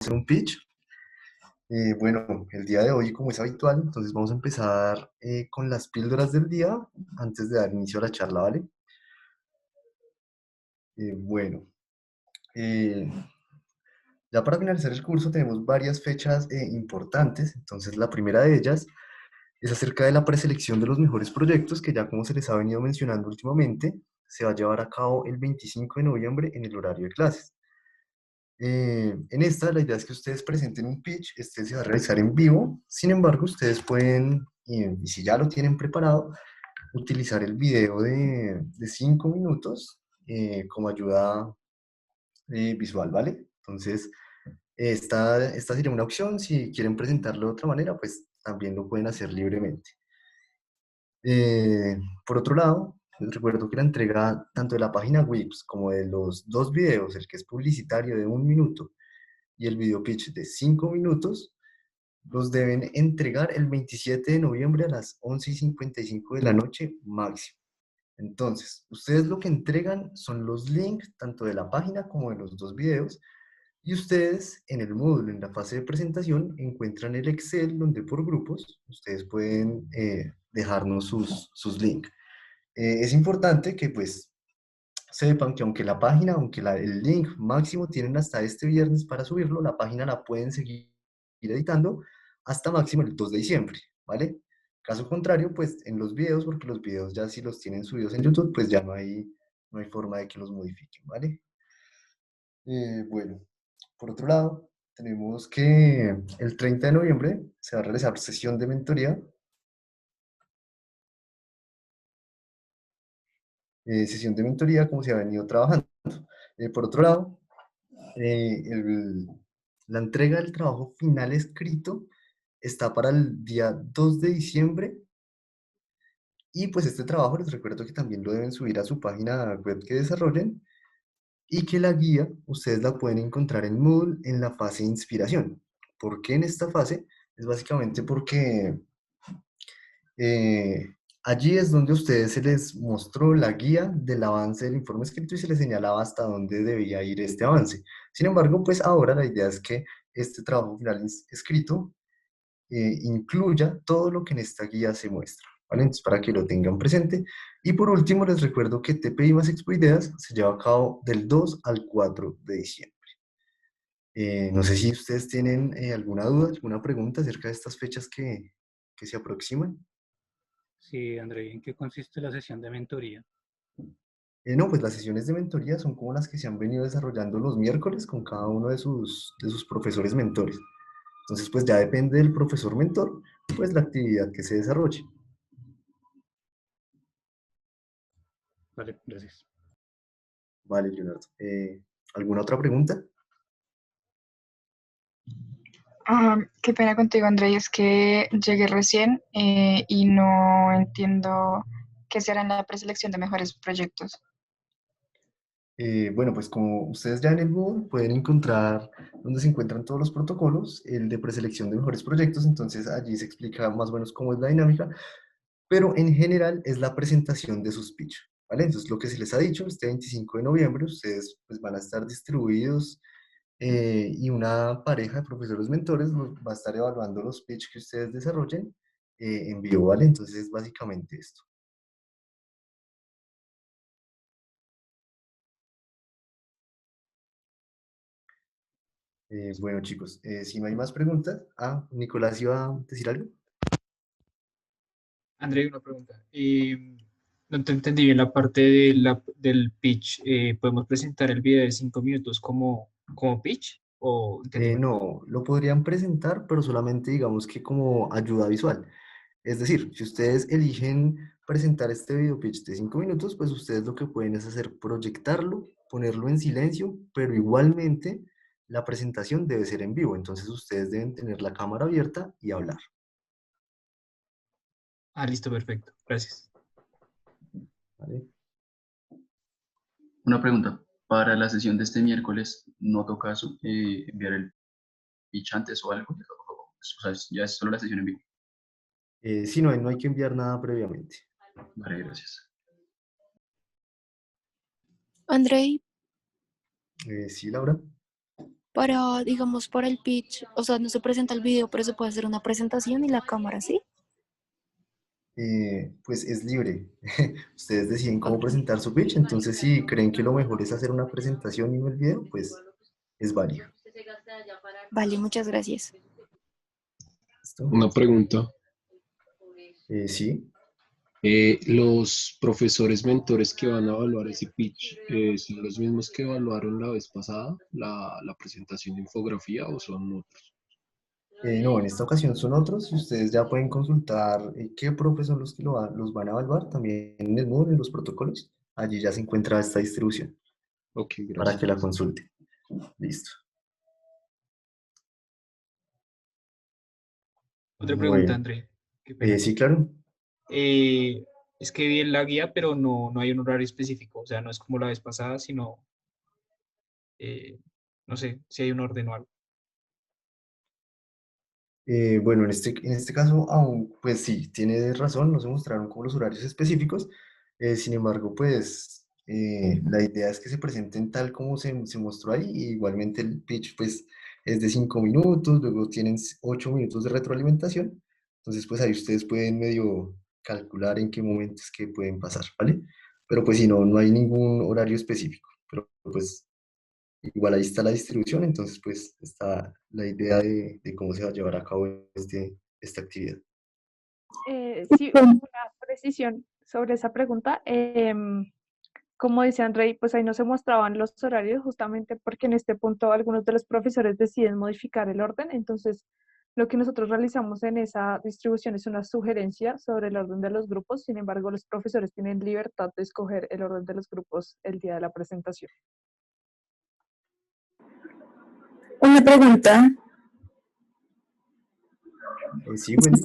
Hacer un pitch. Bueno, el día de hoy, como es habitual, entonces vamos a empezar con las píldoras del día antes de dar inicio a la charla, ¿vale? Bueno, eh, ya para finalizar el curso tenemos varias fechas importantes. Entonces la primera de ellas es acerca de la preselección de los mejores proyectos, que ya como se les ha venido mencionando últimamente, se va a llevar a cabo el 25 de noviembre en el horario de clases. En esta, la idea es que ustedes presenten un pitch. Este se va a realizar en vivo. Sin embargo, ustedes pueden, y si ya lo tienen preparado, utilizar el video de 5 minutos como ayuda visual, ¿vale? Entonces, esta sería una opción. Si quieren presentarlo de otra manera, pues también lo pueden hacer libremente. Eh, por otro lado, les recuerdo que la entrega tanto de la página Wix como de los dos videos, el que es publicitario de 1 minuto y el video pitch de 5 minutos, los deben entregar el 27 de noviembre a las 11:55 de la noche máximo. Entonces, ustedes lo que entregan son los links tanto de la página como de los dos videos, y ustedes en el módulo, en la fase de presentación, encuentran el Excel donde por grupos ustedes pueden dejarnos sus links. Es importante que pues sepan que aunque la página, el link máximo tienen hasta este viernes para subirlo, la página la pueden seguir editando hasta máximo el 2 de diciembre, ¿vale? Caso contrario, pues en los videos, porque los videos ya si los tienen subidos en YouTube, pues ya no hay forma de que los modifiquen, ¿vale? Bueno, por otro lado, tenemos que el 30 de noviembre se va a realizar sesión de mentoría. Sesión de mentoría como se ha venido trabajando. Por otro lado, eh, el- la entrega del trabajo final escrito está para el día 2 de diciembre, y pues este trabajo les recuerdo que también lo deben subir a su página web que desarrollen, y que la guía ustedes la pueden encontrar en Moodle en la fase de inspiración. ¿Por qué en esta fase? Es básicamente porque Eh, allí es donde a ustedes se les mostró la guía del avance del informe escrito y se les señalaba hasta dónde debía ir este avance. Sin embargo, pues ahora la idea es que este trabajo final escrito incluya todo lo que en esta guía se muestra, ¿vale? Entonces, para que lo tengan presente. Y por último, les recuerdo que TPI más Expo Ideas se lleva a cabo del 2 al 4 de diciembre. No sé si ustedes tienen alguna duda, alguna pregunta acerca de estas fechas que se aproximan. Sí, André, ¿en qué consiste la sesión de mentoría? No, pues las sesiones de mentoría son como las que se han venido desarrollando los miércoles con cada uno de sus profesores mentores. Entonces, pues ya depende del profesor mentor, pues la actividad que se desarrolle. Vale, gracias. Vale, Leonardo. ¿Alguna otra pregunta? Qué pena contigo, André, es que llegué recién y no entiendo qué será en la preselección de mejores proyectos. Bueno, pues como ustedes ya en el Google pueden encontrar donde se encuentran todos los protocolos, el de preselección de mejores proyectos. Entonces allí se explica más o menos cómo es la dinámica, pero en general es la presentación de sus pitch, ¿vale? Entonces lo que se les ha dicho, este 25 de noviembre ustedes pues van a estar distribuidos, y una pareja de profesores mentores va a estar evaluando los pitch que ustedes desarrollen en vivo, ¿vale? Entonces es básicamente esto. Bueno, chicos, si no hay más preguntas. Nicolás iba a decir algo. André, una pregunta. No te entendí bien la parte del pitch. ¿Podemos presentar el video de 5 minutos como pitch? ¿O entendí mal? No, lo podrían presentar, pero solamente digamos que como ayuda visual. Es decir, si ustedes eligen presentar este video pitch de 5 minutos, pues ustedes lo que pueden es hacer proyectarlo, ponerlo en silencio, pero igualmente la presentación debe ser en vivo. Entonces ustedes deben tener la cámara abierta y hablar. Ah, listo, perfecto. Gracias. ¿Vale? Una pregunta, para la sesión de este miércoles, ¿no toca enviar el pitch antes o algo? O sea, ya es solo la sesión en vivo. Sí, no hay que enviar nada previamente. Vale, gracias. Andrei, Sí, Laura. Para, digamos, para el pitch, o sea, no se presenta el video, pero se puede hacer una presentación y la cámara, ¿sí? Pues es libre. Ustedes deciden cómo Ok. presentar su pitch, entonces si creen que lo mejor es hacer una presentación y no el video, pues es válido. Vale, muchas gracias. ¿Listo? Una pregunta. Sí. ¿Los profesores mentores que van a evaluar ese pitch son los mismos que evaluaron la vez pasada, la presentación de infografía, o son otros? No, en esta ocasión son otros y ustedes ya pueden consultar qué profes son los que los van a evaluar también en el Moodle, en los protocolos. Allí ya se encuentra esta distribución Ok, para que gracias. la consulte. Listo. Otra pregunta, Bueno, André. Qué pena. sí, claro. Eh, es que vi en la guía, pero no hay un horario específico. O sea, no es como la vez pasada, sino, no sé, si hay un orden o algo. Bueno, en este caso, aún, pues sí, tiene razón, no se mostraron como los horarios específicos. Sin embargo, pues la idea es que se presenten tal como se mostró ahí. Y igualmente el pitch, pues, es de 5 minutos, luego tienen 8 minutos de retroalimentación. Entonces, pues ahí ustedes pueden medio calcular en qué momentos que pueden pasar, ¿vale? Pero pues si no, no hay ningún horario específico. Pero pues igual ahí está la distribución, entonces pues está la idea de cómo se va a llevar a cabo esta actividad. Sí, una precisión sobre esa pregunta. Como dice Andrei, pues ahí no se mostraban los horarios justamente porque en este punto algunos de los profesores deciden modificar el orden. Entonces, lo que nosotros realizamos en esa distribución es una sugerencia sobre el orden de los grupos. Sin embargo, los profesores tienen libertad de escoger el orden de los grupos el día de la presentación. Una pregunta. Sí, bueno.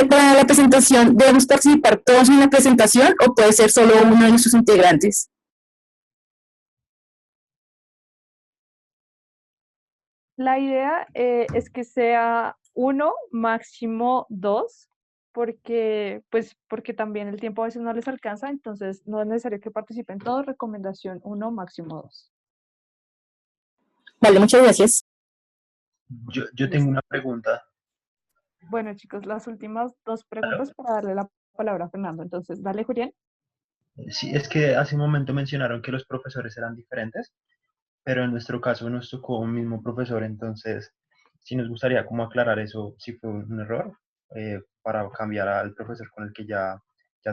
Para la presentación, ¿debemos participar todos en la presentación o puede ser solo uno de sus integrantes? La idea es que sea uno, máximo dos, porque también el tiempo a veces no les alcanza, entonces no es necesario que participen todos, recomendación uno, máximo dos. Vale, muchas gracias. Yo tengo una pregunta. Bueno, chicos, las últimas dos preguntas para darle la palabra a Fernando. Entonces, dale, Julián. Sí, es que hace un momento mencionaron que los profesores eran diferentes, pero en nuestro caso nos tocó un mismo profesor, entonces sí nos gustaría como aclarar eso, si fue un error, para cambiar al profesor con el que ya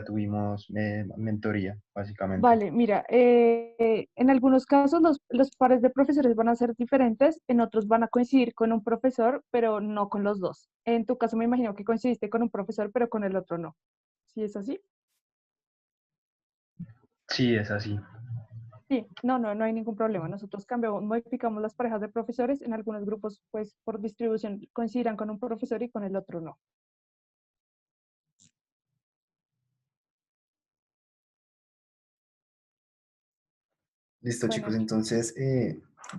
tuvimos mentoría, básicamente. Vale, mira, en algunos casos los pares de profesores van a ser diferentes, en otros van a coincidir con un profesor, pero no con los dos. En tu caso me imagino que coincidiste con un profesor, pero con el otro no. ¿Sí es así? Sí, es así. Sí, no hay ningún problema. Nosotros cambiamos, modificamos las parejas de profesores. En algunos grupos, pues por distribución, coincidirán con un profesor y con el otro no. Listo, Bueno, chicos, entonces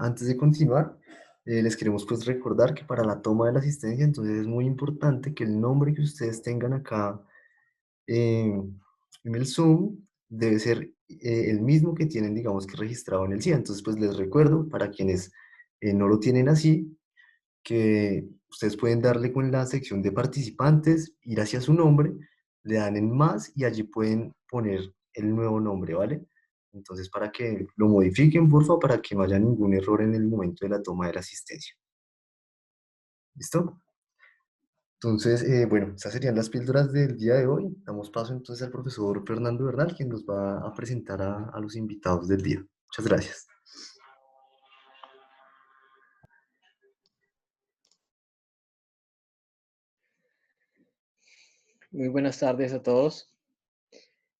antes de continuar, les queremos pues recordar que para la toma de la asistencia, entonces es muy importante que el nombre que ustedes tengan acá en el Zoom debe ser el mismo que tienen, digamos, que registrado en el CIA. Entonces, pues les recuerdo, para quienes no lo tienen así, que ustedes pueden darle con la sección de participantes, ir hacia su nombre, le dan en más y allí pueden poner el nuevo nombre, ¿vale? Entonces, para que lo modifiquen, por favor, para que no haya ningún error en el momento de la toma de la asistencia. ¿Listo? Entonces, bueno, esas serían las píldoras del día de hoy. Damos paso entonces al profesor Fernando Bernal, quien nos va a presentar a los invitados del día. Muchas gracias. Muy buenas tardes a todos.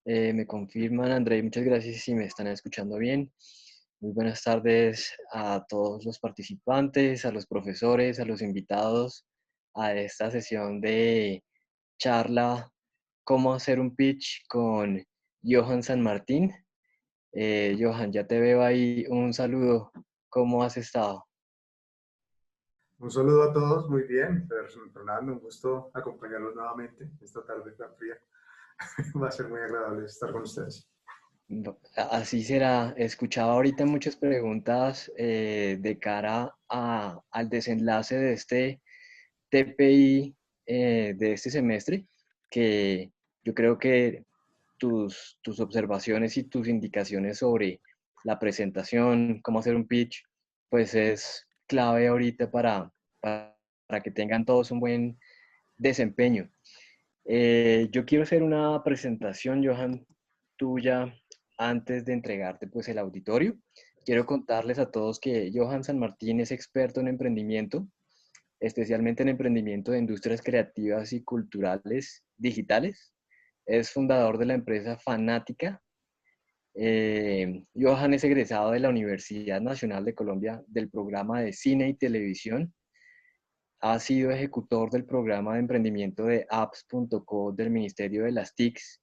Me confirman, André, muchas gracias si me están escuchando bien. Muy buenas tardes a todos los participantes, a los profesores, a los invitados a esta sesión de charla Cómo hacer un pitch con Johan San Martín. Johan, ya te veo ahí. Un saludo. ¿Cómo has estado? Un saludo a todos, muy bien. Fernando, un gusto acompañarlos nuevamente esta tarde tan fría. Va a ser muy agradable estar con ustedes. Así será. Escuchaba ahorita muchas preguntas de cara al desenlace de este TPI de este semestre, que yo creo que tus observaciones y tus indicaciones sobre la presentación, cómo hacer un pitch, pues es clave ahorita para que tengan todos un buen desempeño. Yo quiero hacer una presentación, Johan, tuya antes de entregarte pues el auditorio. Quiero contarles a todos que Johan San Martín es experto en emprendimiento, especialmente en emprendimiento de industrias creativas y culturales digitales. Es fundador de la empresa Fanática. Johan es egresado de la Universidad Nacional de Colombia del programa de cine y televisión. Ha sido ejecutor del programa de emprendimiento de apps.co del Ministerio de las TICs,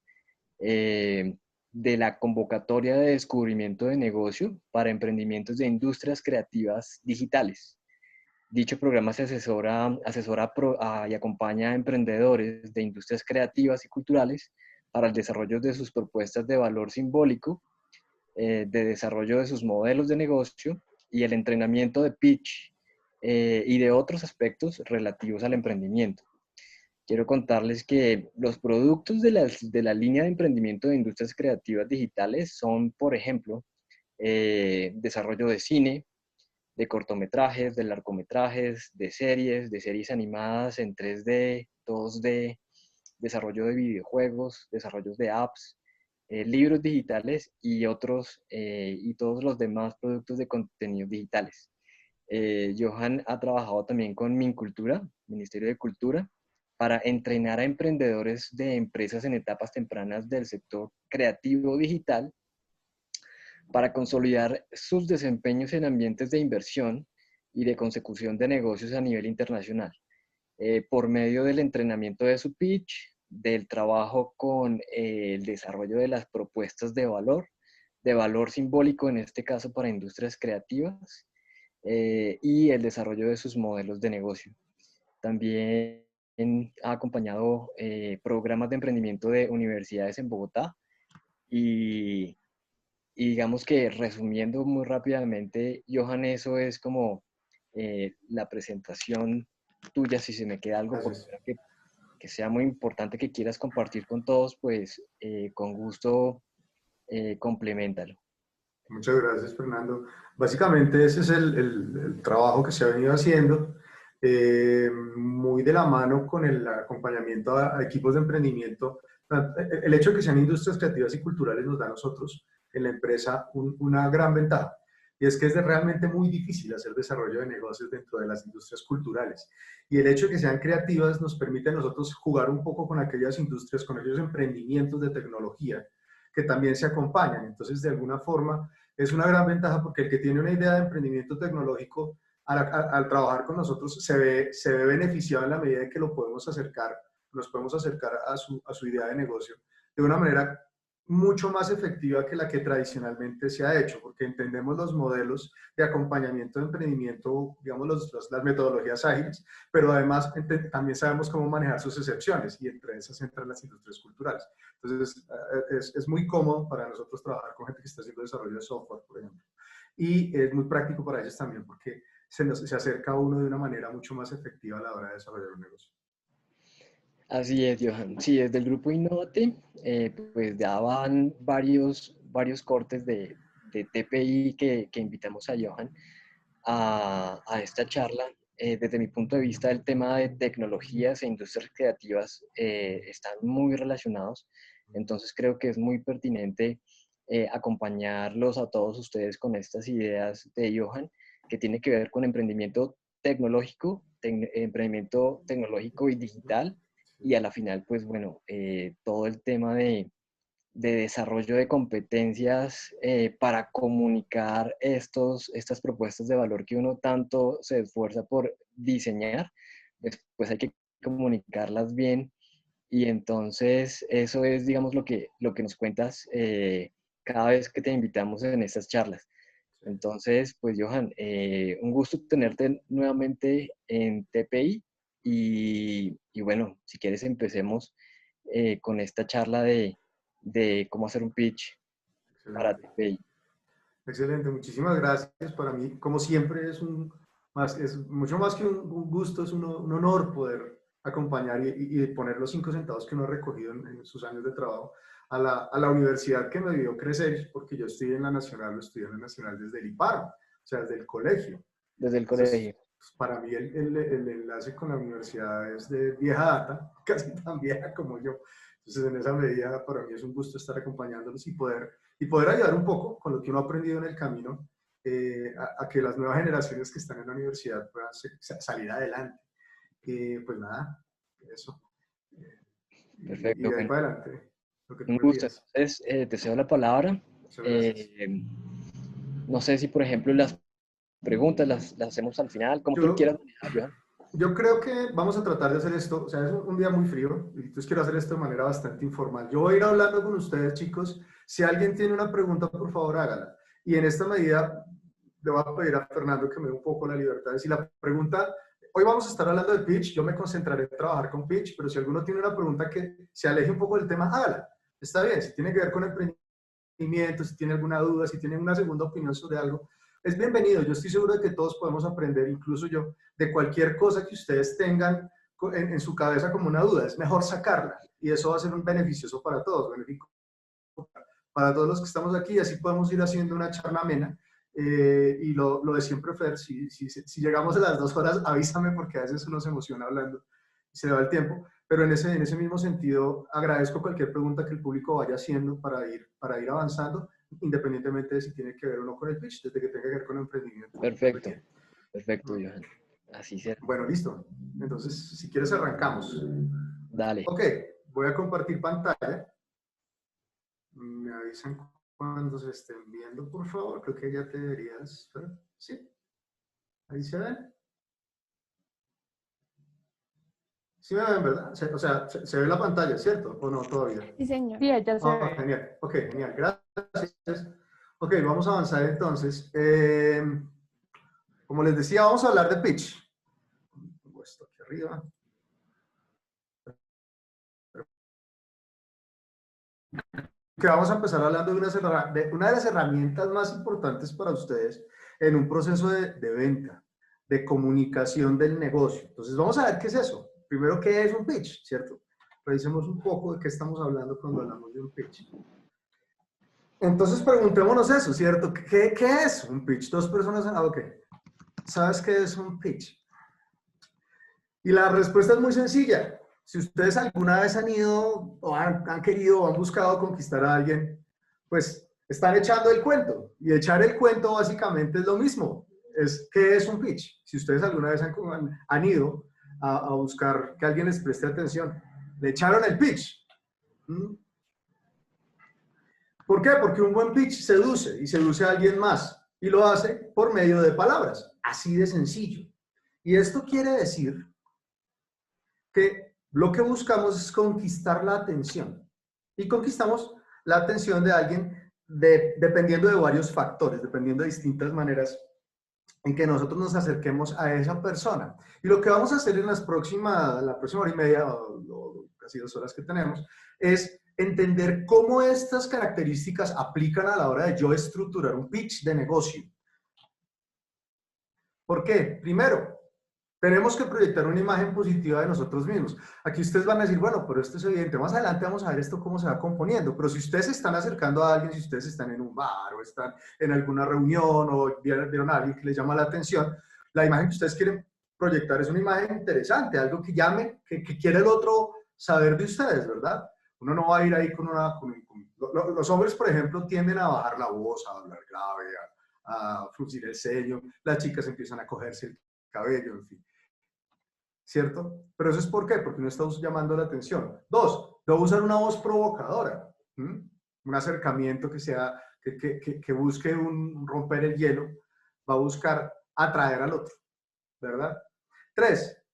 de la convocatoria de descubrimiento de negocio para emprendimientos de industrias creativas digitales. Dicho programa se asesora y acompaña a emprendedores de industrias creativas y culturales para el desarrollo de sus propuestas de valor simbólico, de desarrollo de sus modelos de negocio y el entrenamiento de pitch y de otros aspectos relativos al emprendimiento. Quiero contarles que los productos de la línea de emprendimiento de industrias creativas digitales son, por ejemplo, desarrollo de cine, de cortometrajes, de largometrajes, de series animadas en 3D, 2D, desarrollo de videojuegos, desarrollos de apps, libros digitales y todos los demás productos de contenidos digitales. Johan ha trabajado también con Mincultura, Ministerio de Cultura, para entrenar a emprendedores de empresas en etapas tempranas del sector creativo digital para consolidar sus desempeños en ambientes de inversión y de consecución de negocios a nivel internacional, por medio del entrenamiento de su pitch, del trabajo con el desarrollo de las propuestas de valor simbólico en este caso para industrias creativas, y el desarrollo de sus modelos de negocio. También ha acompañado programas de emprendimiento de universidades en Bogotá y digamos que resumiendo muy rápidamente, Johan, eso es como la presentación tuya. Si se me queda algo por fuera que sea muy importante que quieras compartir con todos, pues con gusto compleméntalo. Muchas gracias, Fernando. Básicamente ese es el trabajo que se ha venido haciendo, muy de la mano con el acompañamiento a equipos de emprendimiento. El hecho de que sean industrias creativas y culturales nos da a nosotros en la empresa una gran ventaja, y es que es realmente muy difícil hacer desarrollo de negocios dentro de las industrias culturales. Y el hecho de que sean creativas nos permite a nosotros jugar un poco con aquellas industrias, con aquellos emprendimientos de tecnología que también se acompañan. Entonces, de alguna forma, es una gran ventaja porque el que tiene una idea de emprendimiento tecnológico, al trabajar con nosotros, se ve beneficiado en la medida en que lo podemos acercar, nos podemos acercar a su idea de negocio de una manera mucho más efectiva que la que tradicionalmente se ha hecho, porque entendemos los modelos de acompañamiento de emprendimiento, digamos, las metodologías ágiles, pero además también sabemos cómo manejar sus excepciones, y entre esas entran las industrias culturales. Entonces, es muy cómodo para nosotros trabajar con gente que está haciendo desarrollo de software, por ejemplo. Y es muy práctico para ellos también, porque se acerca a uno de una manera mucho más efectiva a la hora de desarrollar un negocio. Así es, Johan. Sí, desde el grupo Innovate, pues daban varios cortes de TPI que invitamos a Johan a esta charla. Desde mi punto de vista, el tema de tecnologías e industrias creativas están muy relacionados, entonces creo que es muy pertinente acompañarlos a todos ustedes con estas ideas de Johan, que tiene que ver con emprendimiento tecnológico y digital, y a la final, pues bueno, todo el tema de desarrollo de competencias para comunicar estas propuestas de valor que uno tanto se esfuerza por diseñar, pues hay que comunicarlas bien, y entonces eso es, digamos, lo que nos cuentas cada vez que te invitamos en estas charlas. Entonces, pues Johan, un gusto tenerte nuevamente en TPI, y bueno, si quieres empecemos con esta charla de cómo hacer un pitch. para Excelente. TPI. Excelente, muchísimas gracias. Para mí, como siempre, es mucho más que un gusto, es un honor poder acompañar y poner los 5 centavos que uno ha recogido en sus años de trabajo a la universidad que me vio crecer, porque yo estudié en la Nacional, lo estudié en la Nacional desde el IPAR, o sea, desde el colegio. Desde el Entonces, colegio. pues, para mí el enlace con la universidad es de vieja data, casi tan vieja como yo. Entonces, en esa medida, para mí es un gusto estar acompañándolos y poder ayudar un poco con lo que uno ha aprendido en el camino a que las nuevas generaciones que están en la universidad puedan salir adelante. Pues nada, eso. Perfecto. Y de ahí Bueno, para adelante, lo que tú un me gusto. pidas. Entonces, te cedo la palabra. Muchas gracias. No sé si, por ejemplo, las preguntas las hacemos al final, como tú lo quieras manejar, Johan. Yo creo que vamos a tratar de hacer esto, o sea, es un día muy frío, y entonces quiero hacer esto de manera bastante informal. Yo voy a ir hablando con ustedes, chicos. Si alguien tiene una pregunta, por favor, hágala. Y en esta medida, le voy a pedir a Fernando que me dé un poco la libertad de decir la pregunta. Hoy vamos a estar hablando de pitch, yo me concentraré en trabajar con pitch, pero si alguno tiene una pregunta que se aleje un poco del tema, hágala. Está bien, si tiene que ver con emprendimiento, si tiene alguna duda, si tiene una segunda opinión sobre algo, es bienvenido. Yo estoy seguro de que todos podemos aprender, incluso yo, de cualquier cosa que ustedes tengan en su cabeza como una duda. Es mejor sacarla y eso va a ser un beneficioso para todos, benéfico para todos los que estamos aquí. Así podemos ir haciendo una charla amena. Y lo de siempre, Fer, si llegamos a las 2 horas, avísame porque a veces uno se emociona hablando y se le va el tiempo. Pero en ese mismo sentido, agradezco cualquier pregunta que el público vaya haciendo para ir avanzando, independientemente de si tiene que ver o no con el pitch, desde que tenga que ver con emprendimiento. Perfecto, perfecto, Johan. Así será. Bueno, listo. Entonces, si quieres, arrancamos. Dale. Ok, voy a compartir pantalla. Me avisan cuando se estén viendo, por favor. Creo que ya te deberías... Sí. Ahí se ven. Sí me ven, ¿verdad? O sea, se ve la pantalla, ¿cierto? ¿O no todavía? Sí, señor. Sí, ya se ve. Genial. Ok, genial. Gracias. Ok, vamos a avanzar entonces. Como les decía, vamos a hablar de pitch. Pongo esto aquí arriba. Que vamos a empezar hablando de una de las herramientas más importantes para ustedes en un proceso de venta, de comunicación del negocio. Entonces, vamos a ver qué es eso. Primero, ¿qué es un pitch? ¿Cierto? Revisemos un poco de qué estamos hablando cuando hablamos de un pitch. Entonces, preguntémonos eso, ¿cierto? ¿Qué es un pitch? Dos personas, ok. ¿Sabes qué es un pitch? Y la respuesta es muy sencilla. Si ustedes alguna vez han ido o han querido o han buscado conquistar a alguien, pues están echando el cuento. Y echar el cuento básicamente es lo mismo. ¿Qué es un pitch? Si ustedes alguna vez han ido a buscar que alguien les preste atención, le echaron el pitch. ¿Por qué? Porque un buen pitch seduce y seduce a alguien más. Y lo hace por medio de palabras. Así de sencillo. Y esto quiere decir que lo que buscamos es conquistar la atención. Y conquistamos la atención de alguien dependiendo de varios factores, dependiendo de distintas maneras en que nosotros nos acerquemos a esa persona. Y lo que vamos a hacer en la próxima hora y media, o casi 2 horas que tenemos, es entender cómo estas características aplican a la hora de yo estructurar un pitch de negocio. ¿Por qué? Primero, tenemos que proyectar una imagen positiva de nosotros mismos. Aquí ustedes van a decir, bueno, pero esto es evidente. Más adelante vamos a ver esto cómo se va componiendo. Pero si ustedes se están acercando a alguien, si ustedes están en un bar o están en alguna reunión o vieron a alguien que les llama la atención, la imagen que ustedes quieren proyectar es una imagen interesante, algo que llame, que quiere el otro saber de ustedes, ¿verdad? Uno no va a ir ahí con los hombres, por ejemplo, tienden a bajar la voz, a hablar grave, a fruncir el ceño. Las chicas empiezan a cogerse el cabello, en fin. ¿Cierto? Pero eso es ¿por qué? Porque no está llamando la atención. 2, debo usar una voz provocadora. Un acercamiento que busque romper el hielo, va a buscar atraer al otro, ¿verdad? 3,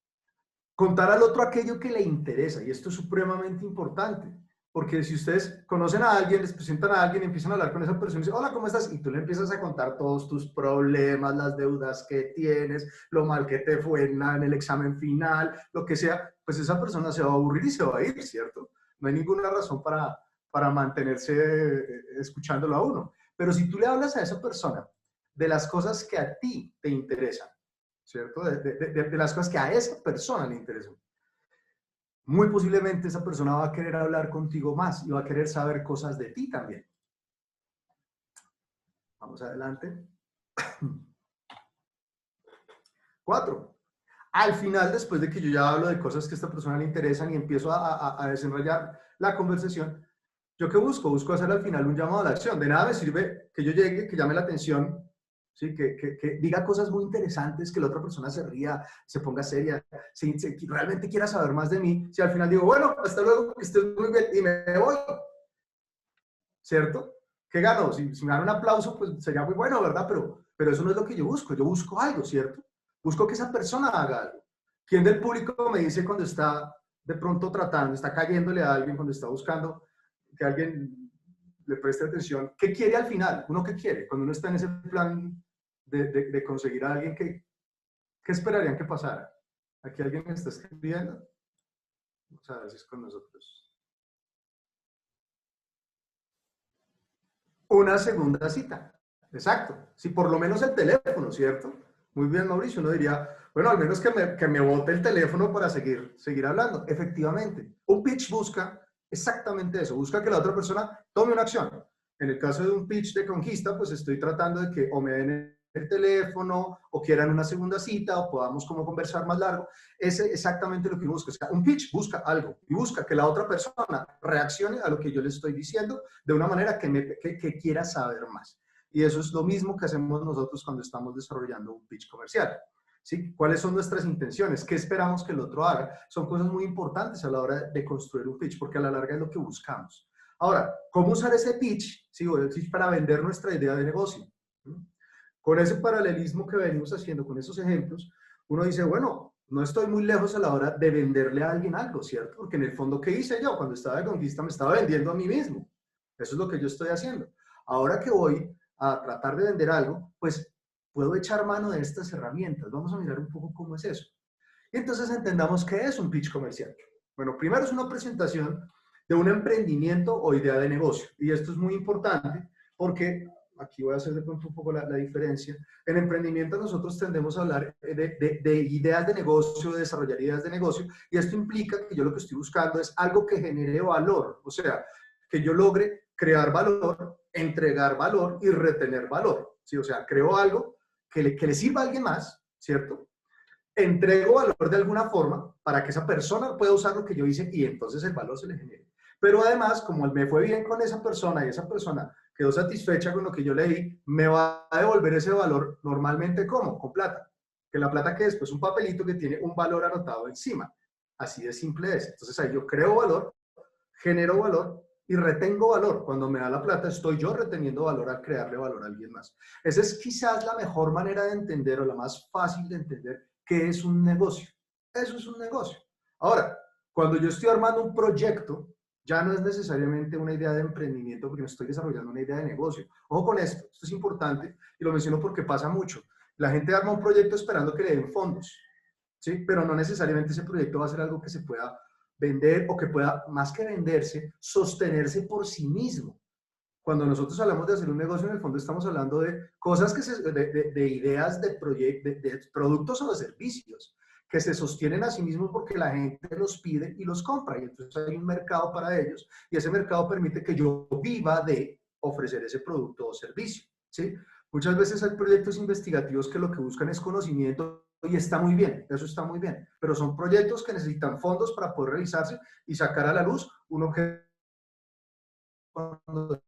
contar al otro aquello que le interesa, y esto es supremamente importante, porque si ustedes conocen a alguien, les presentan a alguien, empiezan a hablar con esa persona y dicen, hola, ¿cómo estás? Y tú le empiezas a contar todos tus problemas, las deudas que tienes, lo mal que te fue en el examen final, lo que sea, pues esa persona se va a aburrir y se va a ir, ¿cierto? No hay ninguna razón para para mantenerse escuchándolo a uno. Pero si tú le hablas a esa persona de las cosas que a ti te interesan, ¿cierto? De las cosas que a esa persona le interesan, muy posiblemente esa persona va a querer hablar contigo más y va a querer saber cosas de ti también. Vamos adelante. 4. Al final, después de que yo ya hablo de cosas que a esta persona le interesan y empiezo a desenrollar la conversación, ¿yo qué busco? Busco hacer al final un llamado a la acción. De nada me sirve que yo llegue, que llame la atención, ¿sí? Que diga cosas muy interesantes, que la otra persona se ría, se ponga seria, que realmente quiera saber más de mí. Si al final digo, bueno, hasta luego, que estés muy bien, y me voy. ¿Cierto? ¿Qué gano? Si me dan un aplauso, pues sería muy bueno, ¿verdad? Pero eso no es lo que yo busco algo, ¿cierto? Busco que esa persona haga algo. ¿Quién del público me dice cuando está de pronto tratando, está cayéndole a alguien, cuando está buscando que alguien le preste atención? ¿Qué quiere al final? ¿Uno qué quiere? Cuando uno está en ese plan de conseguir a alguien, ¿qué esperarían que pasara? ¿Aquí alguien me está escribiendo? Vamos a ver si es con nosotros. Una segunda cita. Exacto. Si por lo menos el teléfono, ¿cierto? Muy bien, Mauricio. Uno diría, bueno, al menos que me bote el teléfono para seguir hablando. Efectivamente. Un pitch busca exactamente eso. Busca que la otra persona tome una acción. En el caso de un pitch de conquista, pues estoy tratando de que o me den el teléfono, o quieran una segunda cita, o podamos como conversar más largo. Es exactamente lo que busca. O sea, un pitch busca algo y busca que la otra persona reaccione a lo que yo le estoy diciendo de una manera que quiera saber más. Y eso es lo mismo que hacemos nosotros cuando estamos desarrollando un pitch comercial. ¿Sí? ¿Cuáles son nuestras intenciones? ¿Qué esperamos que el otro haga? Son cosas muy importantes a la hora de construir un pitch, porque a la larga es lo que buscamos. Ahora, ¿cómo usar ese pitch? Sí, el pitch para vender nuestra idea de negocio. Con ese paralelismo que venimos haciendo, con esos ejemplos, uno dice, bueno, no estoy muy lejos a la hora de venderle a alguien algo, ¿cierto? Porque en el fondo, ¿qué hice yo? Cuando estaba de conquista me estaba vendiendo a mí mismo. Eso es lo que yo estoy haciendo. Ahora que voy a tratar de vender algo, pues puedo echar mano de estas herramientas. Vamos a mirar un poco cómo es eso. Y entonces entendamos qué es un pitch comercial. Bueno, primero es una presentación de un emprendimiento o idea de negocio. Y esto es muy importante porque aquí voy a hacer de pronto un poco la diferencia. En emprendimiento nosotros tendemos a hablar de ideas de negocio, de desarrollar ideas de negocio, y esto implica que yo lo que estoy buscando es algo que genere valor, o sea, que yo logre crear valor, entregar valor y retener valor, ¿sí? O sea, creo algo que le sirva a alguien más, ¿cierto? Entrego valor de alguna forma para que esa persona pueda usar lo que yo hice y entonces el valor se le genere. Pero además, como me fue bien con esa persona y esa persona quedó satisfecha con lo que yo le di, me va a devolver ese valor normalmente ¿cómo? Con plata. Que la plata que es, pues un papelito que tiene un valor anotado encima. Así de simple es. Entonces ahí yo creo valor, genero valor y retengo valor. Cuando me da la plata estoy yo reteniendo valor al crearle valor a alguien más. Esa es quizás la mejor manera de entender o la más fácil de entender qué es un negocio. Eso es un negocio. Ahora, cuando yo estoy armando un proyecto, ya no es necesariamente una idea de emprendimiento porque no estoy desarrollando una idea de negocio. Ojo con esto es importante y lo menciono porque pasa mucho. La gente arma un proyecto esperando que le den fondos, ¿sí? Pero no necesariamente ese proyecto va a ser algo que se pueda vender o que pueda, más que venderse, sostenerse por sí mismo. Cuando nosotros hablamos de hacer un negocio, en el fondo estamos hablando de cosas de ideas de productos o de servicios que se sostienen a sí mismos porque la gente los pide y los compra. Y entonces hay un mercado para ellos y ese mercado permite que yo viva de ofrecer ese producto o servicio, ¿sí? Muchas veces hay proyectos investigativos que lo que buscan es conocimiento y está muy bien, eso está muy bien, pero son proyectos que necesitan fondos para poder realizarse y sacar a la luz un objeto. Cuando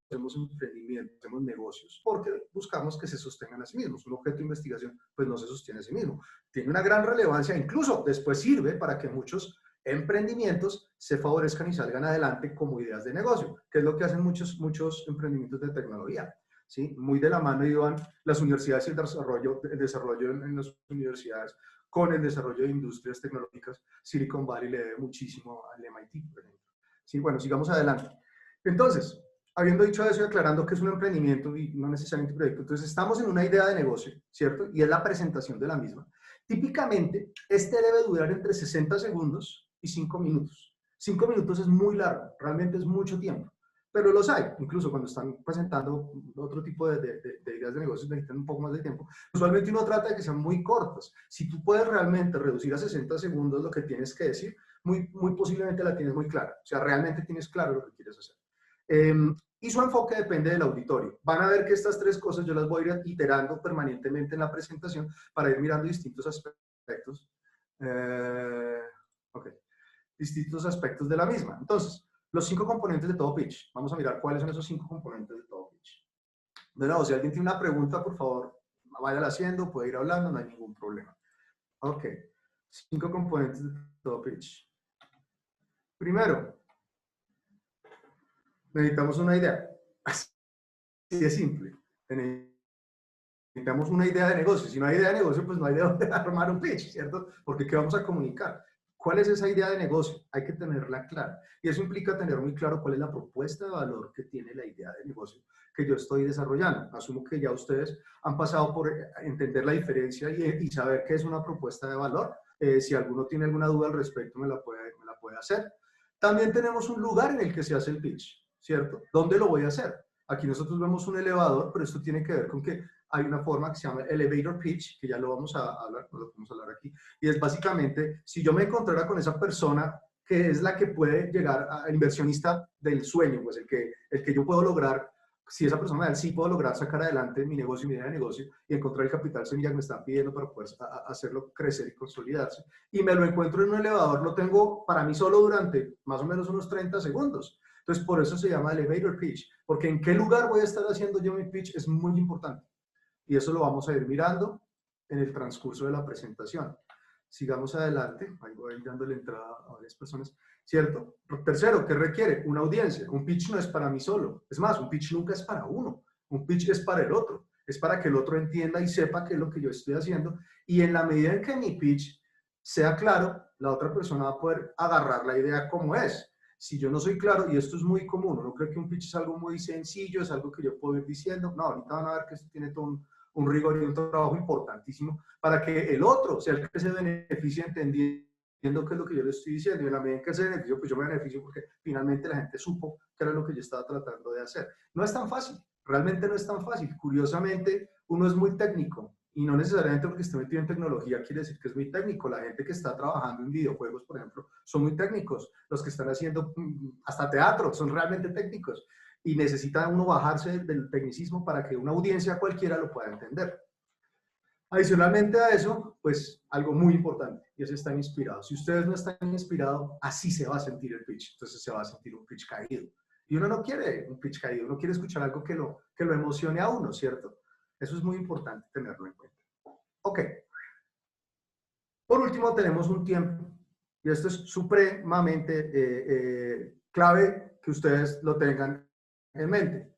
hacemos emprendimiento, hacemos negocios, porque buscamos que se sostengan a sí mismos. Un objeto de investigación, pues no se sostiene a sí mismo. Tiene una gran relevancia, incluso después sirve para que muchos emprendimientos se favorezcan y salgan adelante como ideas de negocio, que es lo que hacen muchos emprendimientos de tecnología. ¿Sí? Muy de la mano iban las universidades y el desarrollo en las universidades con el desarrollo de industrias tecnológicas. Silicon Valley le debe muchísimo al MIT, por ejemplo. ¿Sí? Bueno, sigamos adelante. Entonces, habiendo dicho eso y aclarando que es un emprendimiento y no necesariamente un proyecto, entonces estamos en una idea de negocio, ¿cierto? Y es la presentación de la misma. Típicamente, este debe durar entre 60 segundos y 5 minutos. 5 minutos es muy largo, realmente es mucho tiempo, pero los hay, incluso cuando están presentando otro tipo de ideas de negocios necesitan un poco más de tiempo. Usualmente uno trata de que sean muy cortos. Si tú puedes realmente reducir a 60 segundos lo que tienes que decir, muy posiblemente la tienes muy clara, o sea, realmente tienes claro lo que quieres hacer. Y su enfoque depende del auditorio. Van a ver que estas 3 cosas yo las voy a ir iterando permanentemente en la presentación para ir mirando distintos aspectos. Distintos aspectos de la misma. Entonces, los 5 componentes de todo pitch. Vamos a mirar cuáles son esos 5 componentes de todo pitch. De nuevo, si alguien tiene una pregunta, por favor, váyala haciendo, puede ir hablando, no hay ningún problema. Ok. 5 componentes de todo pitch. Primero, necesitamos una idea. Así de simple. Necesitamos una idea de negocio. Si no hay idea de negocio, pues no hay de dónde armar un pitch, ¿cierto? Porque ¿qué vamos a comunicar? ¿Cuál es esa idea de negocio? Hay que tenerla clara. Y eso implica tener muy claro cuál es la propuesta de valor que tiene la idea de negocio que yo estoy desarrollando. Asumo que ya ustedes han pasado por entender la diferencia y saber qué es una propuesta de valor. Si alguno tiene alguna duda al respecto, me la puede hacer. También tenemos un lugar en el que se hace el pitch, ¿cierto? ¿Dónde lo voy a hacer? Aquí nosotros vemos un elevador, pero esto tiene que ver con que hay una forma que se llama elevator pitch, que ya lo vamos a hablar, no lo podemos hablar aquí, y es básicamente, si yo me encontrara con esa persona que es la que puede llegar al inversionista del sueño, pues el que yo puedo lograr, si esa persona sí puedo lograr sacar adelante mi negocio, mi idea de negocio, y encontrar el capital semilla que me están pidiendo para poder hacerlo crecer y consolidarse, y me lo encuentro en un elevador, lo tengo para mí solo durante más o menos unos 30 segundos. Entonces, por eso se llama elevator pitch, porque en qué lugar voy a estar haciendo yo mi pitch es muy importante. Y eso lo vamos a ir mirando en el transcurso de la presentación. Sigamos adelante. Ahí voy dándole entrada a varias personas. ¿Cierto? Tercero, ¿qué requiere? Una audiencia. Un pitch no es para mí solo. Es más, un pitch nunca es para uno. Un pitch es para el otro. Es para que el otro entienda y sepa qué es lo que yo estoy haciendo. Y en la medida en que mi pitch sea claro, la otra persona va a poder agarrar la idea como es. Si yo no soy claro, y esto es muy común, no creo que un pitch es algo muy sencillo, es algo que yo puedo ir diciendo. No, ahorita van a ver que esto tiene todo un rigor y un trabajo importantísimo para que el otro sea el que se beneficie entendiendo qué es lo que yo le estoy diciendo. Y en la medida en que se beneficio, pues yo me beneficio porque finalmente la gente supo qué era lo que yo estaba tratando de hacer. No es tan fácil, realmente no es tan fácil. Curiosamente, uno es muy técnico y no necesariamente porque esté metido en tecnología quiere decir que es muy técnico. La gente que está trabajando en videojuegos, por ejemplo, son muy técnicos. Los que están haciendo hasta teatro son realmente técnicos. Y necesita uno bajarse del tecnicismo para que una audiencia cualquiera lo pueda entender. Adicionalmente a eso, pues algo muy importante, y es estar inspirado. Si ustedes no están inspirados, así se va a sentir el pitch. Entonces se va a sentir un pitch caído. Y uno no quiere un pitch caído, uno quiere escuchar algo que lo emocione a uno, ¿cierto? Eso es muy importante tenerlo en cuenta. Ok. Por último, tenemos un tiempo, y esto es supremamente clave que ustedes lo tengan en mente.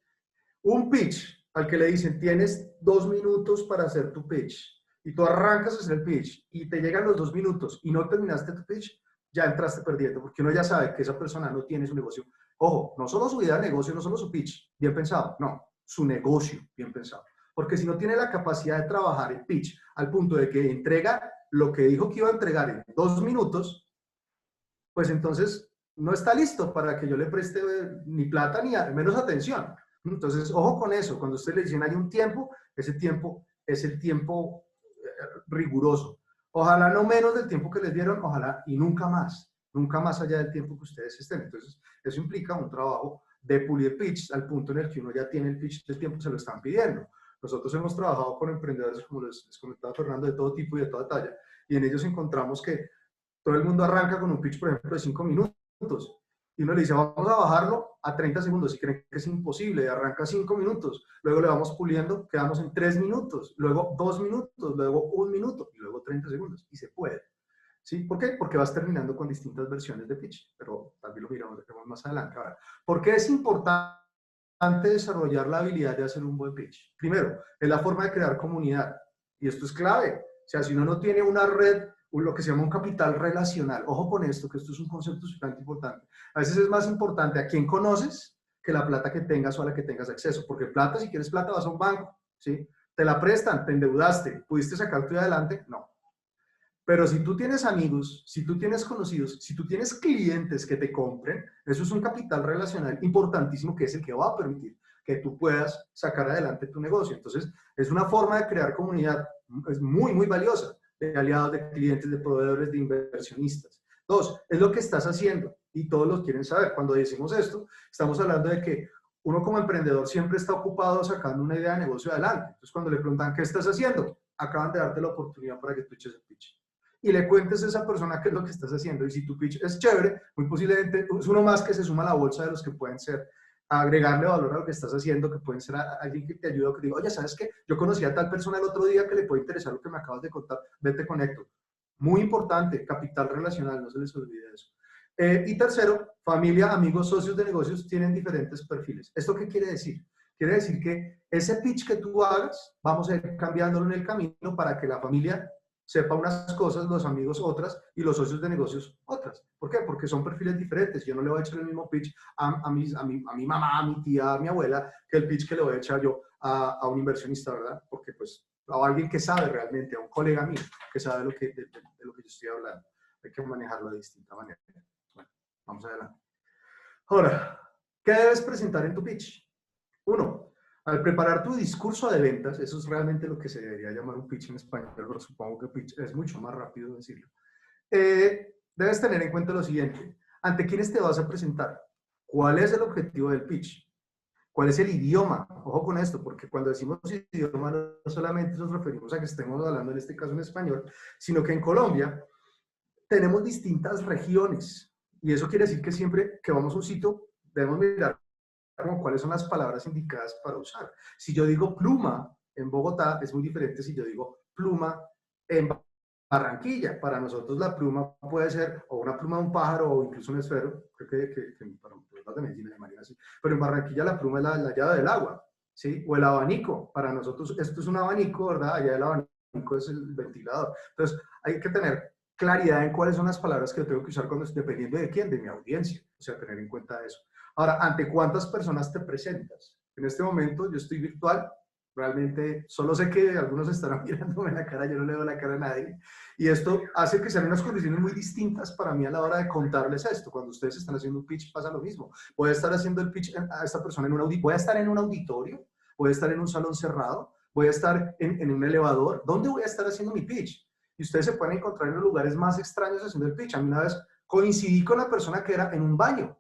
Un pitch al que le dicen, tienes 2 minutos para hacer tu pitch, y tú arrancas a hacer el pitch, y te llegan los 2 minutos, y no terminaste tu pitch, ya entraste perdiendo, porque uno ya sabe que esa persona no tiene su negocio. Ojo, no solo su idea de negocio, no solo su pitch, bien pensado, no, su negocio, bien pensado. Porque si no tiene la capacidad de trabajar el pitch al punto de que entrega lo que dijo que iba a entregar en 2 minutos, pues entonces no está listo para que yo le preste ni plata ni menos atención. Entonces, ojo con eso. Cuando usted le dicen hay un tiempo, ese tiempo es el tiempo riguroso. Ojalá no menos del tiempo que les dieron, ojalá y nunca más allá del tiempo que ustedes estén. Entonces, eso implica un trabajo de pulir pitch al punto en el que uno ya tiene el pitch del tiempo que se lo están pidiendo. Nosotros hemos trabajado con emprendedores, como les comentaba Fernando, de todo tipo y de toda talla, y en ellos encontramos que todo el mundo arranca con un pitch, por ejemplo, de 5 minutos, y uno le dice, vamos a bajarlo a 30 segundos, si creen que es imposible, arranca 5 minutos, luego le vamos puliendo, quedamos en 3 minutos, luego 2 minutos, luego 1 minuto, y luego 30 segundos, y se puede. ¿Sí? ¿Por qué? Porque vas terminando con distintas versiones de pitch, pero también lo miramos más adelante. Ahora, ¿por qué es importante desarrollar la habilidad de hacer un buen pitch? Primero, es la forma de crear comunidad, y esto es clave. O sea, si uno no tiene una red, lo que se llama un capital relacional, ojo con esto, que esto es un concepto bastante importante. A veces es más importante a quién conoces que la plata que tengas o a la que tengas acceso, porque plata, si quieres plata, vas a un banco, ¿sí? Te la prestan, te endeudaste, ¿pudiste sacar tú adelante? No. Pero si tú tienes amigos, si tú tienes conocidos, si tú tienes clientes que te compren, eso es un capital relacional importantísimo que es el que va a permitir que tú puedas sacar adelante tu negocio. Entonces, es una forma de crear comunidad, es muy, muy valiosa, de aliados, de clientes, de proveedores, de inversionistas. Dos, es lo que estás haciendo y todos lo quieren saber. Cuando decimos esto, estamos hablando de que uno como emprendedor siempre está ocupado sacando una idea de negocio adelante. Entonces, cuando le preguntan, ¿qué estás haciendo? Acaban de darte la oportunidad para que tú eches el pitch. Y le cuentes a esa persona qué es lo que estás haciendo. Y si tu pitch es chévere, muy posiblemente es uno más que se suma a la bolsa de los que pueden ser, agregarle valor a lo que estás haciendo, que pueden ser alguien que te ayude o que diga, oye, ¿sabes qué? Yo conocí a tal persona el otro día que le puede interesar lo que me acabas de contar, vete conecto. Muy importante, capital relacional, no se les olvide eso. Y tercero, familia, amigos, socios de negocios tienen diferentes perfiles. ¿Esto qué quiere decir? Quiere decir que ese pitch que tú hagas, vamos a ir cambiándolo en el camino para que la familia sepa unas cosas, los amigos otras y los socios de negocios otras. ¿Por qué? Porque son perfiles diferentes. Yo no le voy a echar el mismo pitch a mi mamá, a mi tía, a mi abuela, que el pitch que le voy a echar yo a un inversionista, ¿verdad? Porque pues a alguien que sabe realmente, a un colega mío que sabe de lo que yo estoy hablando. Hay que manejarlo de distinta manera. Bueno, vamos adelante. Ahora, ¿qué debes presentar en tu pitch? Uno, al preparar tu discurso de ventas, eso es realmente lo que se debería llamar un pitch en español, pero supongo que pitch es mucho más rápido decirlo. Debes tener en cuenta lo siguiente. ¿Ante quiénes te vas a presentar? ¿Cuál es el objetivo del pitch? ¿Cuál es el idioma? Ojo con esto, porque cuando decimos idioma no solamente nos referimos a que estemos hablando en este caso en español, sino que en Colombia tenemos distintas regiones. Y eso quiere decir que siempre que vamos a un sitio debemos mirar cuáles son las palabras indicadas para usar. Si yo digo pluma en Bogotá, es muy diferente si yo digo pluma en Barranquilla. Para nosotros la pluma puede ser o una pluma de un pájaro o incluso un esfero, creo que para los de Medellín le llamarían así, pero en Barranquilla la pluma es la llave del agua, ¿sí? O el abanico, para nosotros esto es un abanico, ¿verdad? Allá el abanico es el ventilador. Entonces hay que tener claridad en cuáles son las palabras que yo tengo que usar dependiendo de quién, de mi audiencia, o sea, tener en cuenta eso. Ahora, ¿ante cuántas personas te presentas? En este momento yo estoy virtual, realmente solo sé que algunos estarán mirándome en la cara, yo no le veo la cara a nadie, y esto hace que sean unas condiciones muy distintas para mí a la hora de contarles esto. Cuando ustedes están haciendo un pitch pasa lo mismo. Voy a estar haciendo el pitch a esta persona en un auditorio, voy a estar en un auditorio, voy a estar en un salón cerrado, voy a estar en un elevador. ¿Dónde voy a estar haciendo mi pitch? Y ustedes se pueden encontrar en los lugares más extraños haciendo el pitch. A mí una vez coincidí con la persona que era en un baño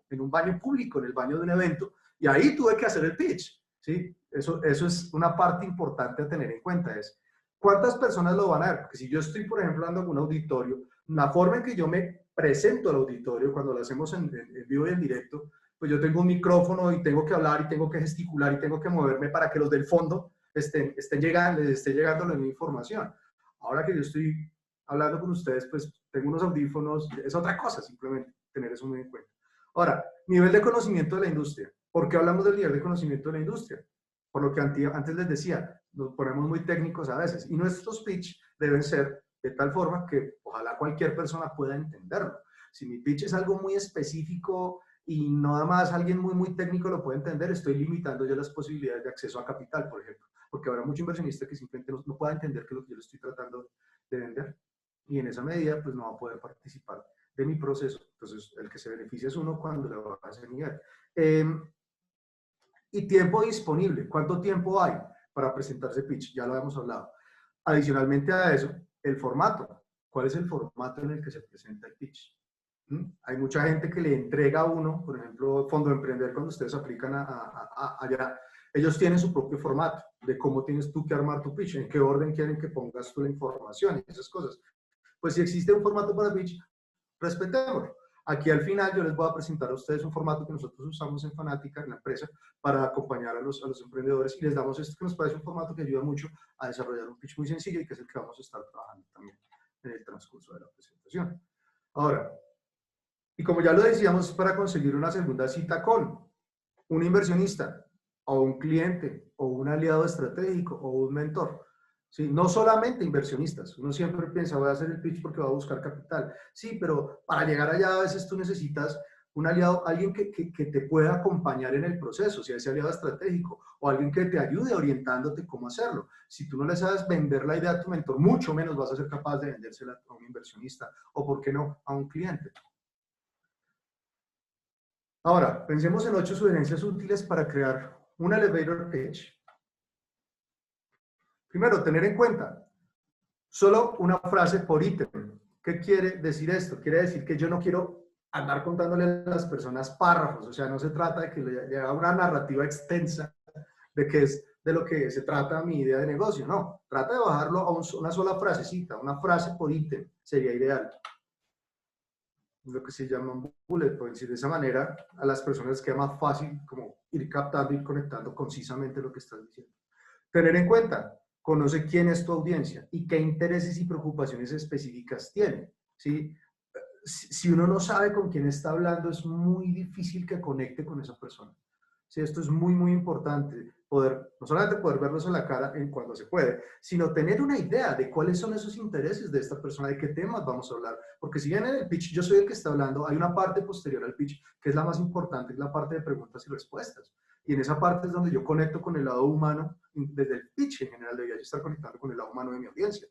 público, en el baño de un evento, y ahí tuve que hacer el pitch, ¿sí? Eso es una parte importante a tener en cuenta, es ¿cuántas personas lo van a ver? Porque si yo estoy, por ejemplo, dando en un auditorio, la forma en que yo me presento al auditorio, cuando lo hacemos en vivo y en directo, pues yo tengo un micrófono y tengo que hablar y tengo que gesticular y tengo que moverme para que los del fondo esté llegando la misma información. Ahora que yo estoy hablando con ustedes, pues tengo unos audífonos, es otra cosa, simplemente tener eso muy en cuenta. Ahora, nivel de conocimiento de la industria. ¿Por qué hablamos del nivel de conocimiento de la industria? Por lo que antes les decía, nos ponemos muy técnicos a veces y nuestros pitch deben ser de tal forma que ojalá cualquier persona pueda entenderlo. Si mi pitch es algo muy específico y nada más alguien muy técnico lo puede entender, estoy limitando ya las posibilidades de acceso a capital, por ejemplo, porque habrá mucho inversionista que simplemente no pueda entender que lo que yo le estoy tratando de vender y en esa medida pues no va a poder participar de mi proceso. Entonces el que se beneficia es uno cuando le va a ese nivel. Y tiempo disponible. ¿Cuánto tiempo hay para presentarse pitch? Ya lo hemos hablado. Adicionalmente a eso, el formato. ¿Cuál es el formato en el que se presenta el pitch? Hay mucha gente que le entrega a uno, por ejemplo, Fondo de Emprender, cuando ustedes aplican allá, ellos tienen su propio formato de cómo tienes tú que armar tu pitch, en qué orden quieren que pongas tú la información y esas cosas. Pues si existe un formato para pitch, respetémoslo. Aquí al final yo les voy a presentar a ustedes un formato que nosotros usamos en Fanática, en la empresa, para acompañar a los emprendedores y les damos esto que nos parece un formato que ayuda mucho a desarrollar un pitch muy sencillo y que es el que vamos a estar trabajando también en el transcurso de la presentación. Ahora, y como ya lo decíamos, es para conseguir una segunda cita con un inversionista o un cliente o un aliado estratégico o un mentor. ¿Sí? No solamente inversionistas. Uno siempre piensa, voy a hacer el pitch porque voy a buscar capital. Sí, pero para llegar allá a veces tú necesitas un aliado, alguien que te pueda acompañar en el proceso, sea ese aliado estratégico, o alguien que te ayude orientándote cómo hacerlo. Si tú no le sabes vender la idea a tu mentor, mucho menos vas a ser capaz de vendérsela a un inversionista, o por qué no, a un cliente. Ahora, pensemos en 8 sugerencias útiles para crear un elevator pitch. Primero, tener en cuenta solo una frase por ítem. ¿Qué quiere decir esto? Quiere decir que yo no quiero andar contándole a las personas párrafos, o sea, no se trata de que le haga una narrativa extensa de qué es de lo que se trata mi idea de negocio, no, trata de bajarlo a una sola frasecita, una frase por ítem, sería ideal. Lo que se llaman bullet points, y de esa manera a las personas les queda más fácil como ir captando y conectando concisamente lo que estás diciendo. Tener en cuenta, conoce quién es tu audiencia y qué intereses y preocupaciones específicas tiene, ¿sí? Si uno no sabe con quién está hablando, es muy difícil que conecte con esa persona. Sí, esto es muy, muy importante, no solamente poder verlos en la cara en cuando se puede, sino tener una idea de cuáles son esos intereses de esta persona, de qué temas vamos a hablar. Porque si bien en el pitch yo soy el que está hablando, hay una parte posterior al pitch que es la más importante, es la parte de preguntas y respuestas. Y en esa parte es donde yo conecto con el lado humano, desde el pitch en general debería yo estar conectando con el lado humano de mi audiencia.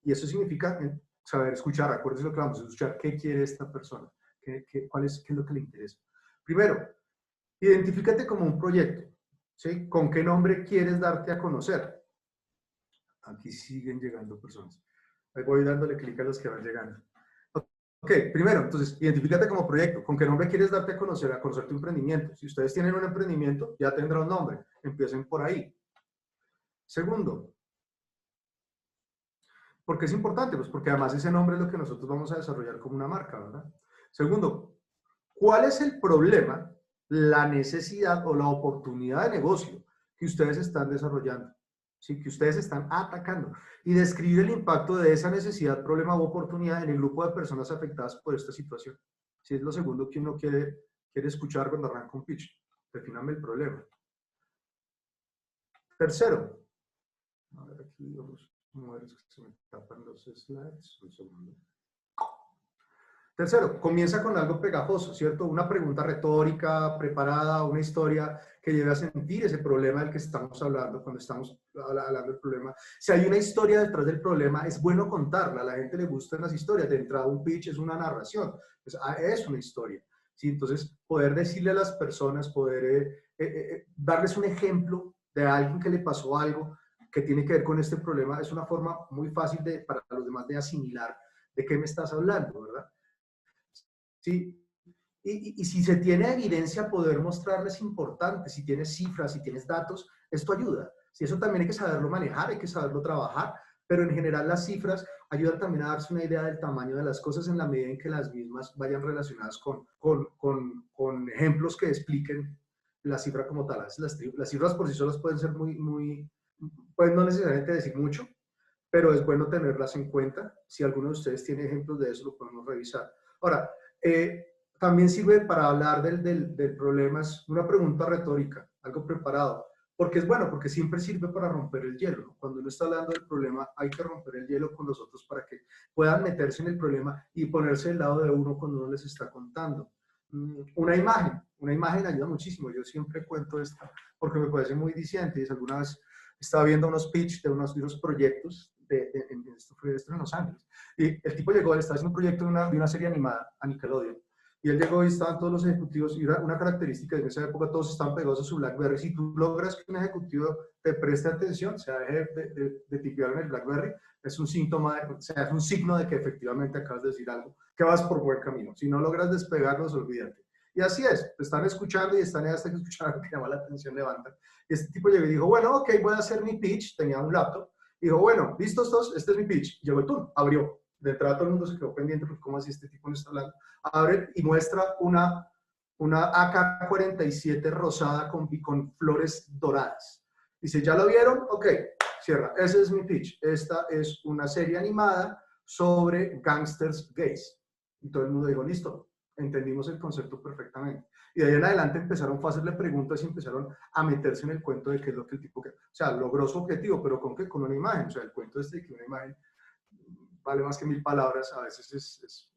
Y eso significa saber escuchar, acuérdense lo que vamos a escuchar, qué quiere esta persona, qué es lo que le interesa. Primero, identifícate como un proyecto, ¿sí? ¿Con qué nombre quieres darte a conocer? Aquí siguen llegando personas. Ahí voy dándole clic a los que van llegando. Ok, primero, entonces, identifícate como proyecto. ¿Con qué nombre quieres darte a conocer tu emprendimiento? Si ustedes tienen un emprendimiento, ya tendrá un nombre. Empiecen por ahí. Segundo, ¿por qué es importante? Pues porque además ese nombre es lo que nosotros vamos a desarrollar como una marca, ¿verdad? Segundo, ¿cuál es el problema, la necesidad o la oportunidad de negocio que ustedes están desarrollando? ¿Sí? Que ustedes están atacando. Y describir el impacto de esa necesidad, problema o oportunidad en el grupo de personas afectadas por esta situación. Si es lo segundo que uno quiere escuchar cuando arranca un pitch. Defíname el problema. Tercero. A ver, aquí vamos a mover, se me tapan los slides. Un segundo. Tercero, comienza con algo pegajoso, ¿cierto? Una pregunta retórica, preparada, una historia que lleve a sentir ese problema del que estamos hablando cuando estamos hablando del problema. Si hay una historia detrás del problema, es bueno contarla. A la gente le gustan las historias. De entrada, un pitch es una narración. Es una historia. ¿Sí? Entonces, poder decirle a las personas, poder darles un ejemplo de alguien que le pasó algo que tiene que ver con este problema, es una forma muy fácil para los demás de asimilar de qué me estás hablando, ¿verdad? ¿Sí? Y si se tiene evidencia, poder mostrarles importante, si tienes cifras, si tienes datos, esto ayuda. Si eso también hay que saberlo manejar, hay que saberlo trabajar, pero en general las cifras ayudan también a darse una idea del tamaño de las cosas en la medida en que las mismas vayan relacionadas con ejemplos que expliquen la cifra como tal. Las cifras por sí solas pueden ser pueden no necesariamente decir mucho, pero es bueno tenerlas en cuenta. Si alguno de ustedes tiene ejemplos de eso, lo podemos revisar. Ahora, también sirve para hablar del problema, es una pregunta retórica, algo preparado. Porque es bueno, porque siempre sirve para romper el hielo, ¿no? Cuando uno está hablando del problema, hay que romper el hielo con los otros para que puedan meterse en el problema y ponerse del lado de uno cuando uno les está contando. Una imagen ayuda muchísimo. Yo siempre cuento esto porque me parece muy diciente. Alguna vez estaba viendo unos pitch de unos proyectos, esto fue en Los Ángeles, y el tipo llegó, él estaba haciendo un proyecto de una serie animada a Nickelodeon, y él llegó y estaban todos los ejecutivos, y una característica de esa época, todos estaban pegados a su BlackBerry. Si tú logras que un ejecutivo te preste atención, o sea, deje de tipear en el BlackBerry, es un síntoma, o sea, es un signo de que efectivamente acabas de decir algo, que vas por buen camino. Si no logras despegarlos, olvídate. Y así es, te están escuchando y están hasta que escuchar algo que llama la atención, levantan. Y este tipo llegó y dijo, bueno, ok, voy a hacer mi pitch, tenía un laptop, dijo, bueno, listos todos, este es mi pitch. Llegó el turno, abrió. De entrada todo el mundo se quedó pendiente, porque ¿cómo así este tipo no está hablando? Abre y muestra una AK-47 rosada con flores doradas. Dice, ¿ya lo vieron? Ok, cierra. Ese es mi pitch. Esta es una serie animada sobre gangsters gays. Y todo el mundo dijo, listo, entendimos el concepto perfectamente. Y de ahí en adelante empezaron a hacerle preguntas y empezaron a meterse en el cuento de qué es lo que el tipo... O sea, logró su objetivo, pero ¿con qué? Con una imagen. O sea, el cuento de que una imagen vale más que 1000 palabras, a veces es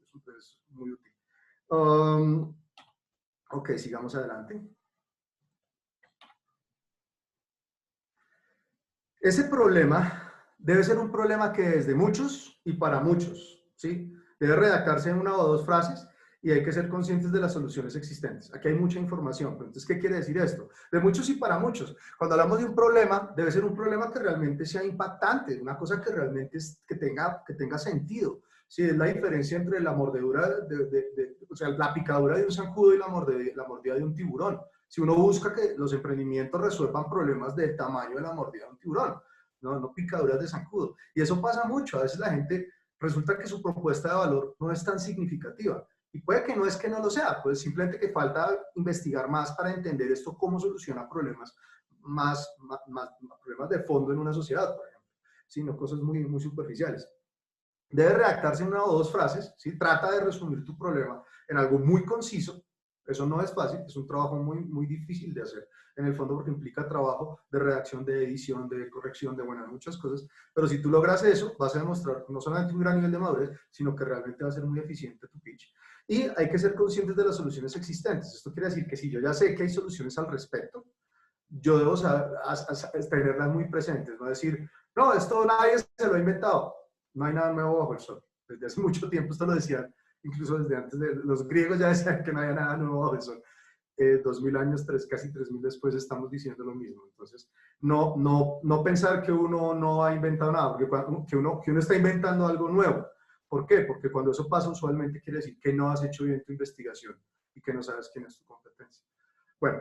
muy útil. Ok, sigamos adelante. Ese problema debe ser un problema que es de muchos y para muchos, ¿sí? Debe redactarse en una o dos frases y hay que ser conscientes de las soluciones existentes. Aquí hay mucha información, pero entonces, ¿qué quiere decir esto? De muchos y para muchos. Cuando hablamos de un problema, debe ser un problema que realmente sea impactante, una cosa que realmente que tenga sentido. Sí, es la diferencia entre la mordedura, o sea, la picadura de un zancudo y la mordida de un tiburón. Si uno busca que los emprendimientos resuelvan problemas del tamaño de la mordida de un tiburón, no picaduras de zancudo. Y eso pasa mucho. A veces la gente resulta que su propuesta de valor no es tan significativa. Y puede que no lo sea, pues simplemente que falta investigar más para entender esto, cómo soluciona problemas problemas de fondo en una sociedad, por ejemplo, sino cosas muy superficiales. Debe redactarse en una o dos frases, ¿sí? Trata de resumir tu problema en algo muy conciso. Eso no es fácil, es un trabajo muy difícil de hacer, en el fondo porque implica trabajo de redacción, de edición, de corrección, de muchas cosas, pero si tú logras eso, vas a demostrar no solamente un gran nivel de madurez, sino que realmente va a ser muy eficiente tu pitch. Y hay que ser conscientes de las soluciones existentes. Esto quiere decir que si yo ya sé que hay soluciones al respecto, yo debo tenerlas muy presentes, no decir, no, esto nadie se lo ha inventado, no hay nada nuevo bajo el sol. Desde hace mucho tiempo esto lo decían, incluso desde antes de los griegos ya decían que no había nada nuevo bajo el sol. 2000 años, casi 3000 después estamos diciendo lo mismo. Entonces, no pensar que uno no ha inventado nada, porque que uno está inventando algo nuevo. ¿Por qué? Porque cuando eso pasa usualmente quiere decir que no has hecho bien tu investigación y que no sabes quién es tu competencia. Bueno,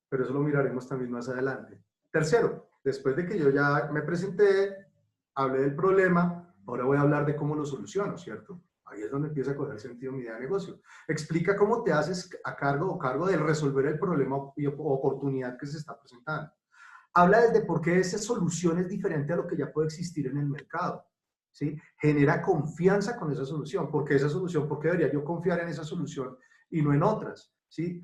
pero eso lo miraremos también más adelante. Tercero, después de que yo ya me presenté, hablé del problema, ahora voy a hablar de cómo lo soluciono, ¿cierto? Ahí es donde empieza a coger sentido mi idea de negocio. Explica cómo te haces cargo de resolver el problema o oportunidad que se está presentando. Habla desde por qué esa solución es diferente a lo que ya puede existir en el mercado, ¿sí? Genera confianza con esa solución. ¿Por qué esa solución? ¿Por qué debería yo confiar en esa solución y no en otras? ¿Sí?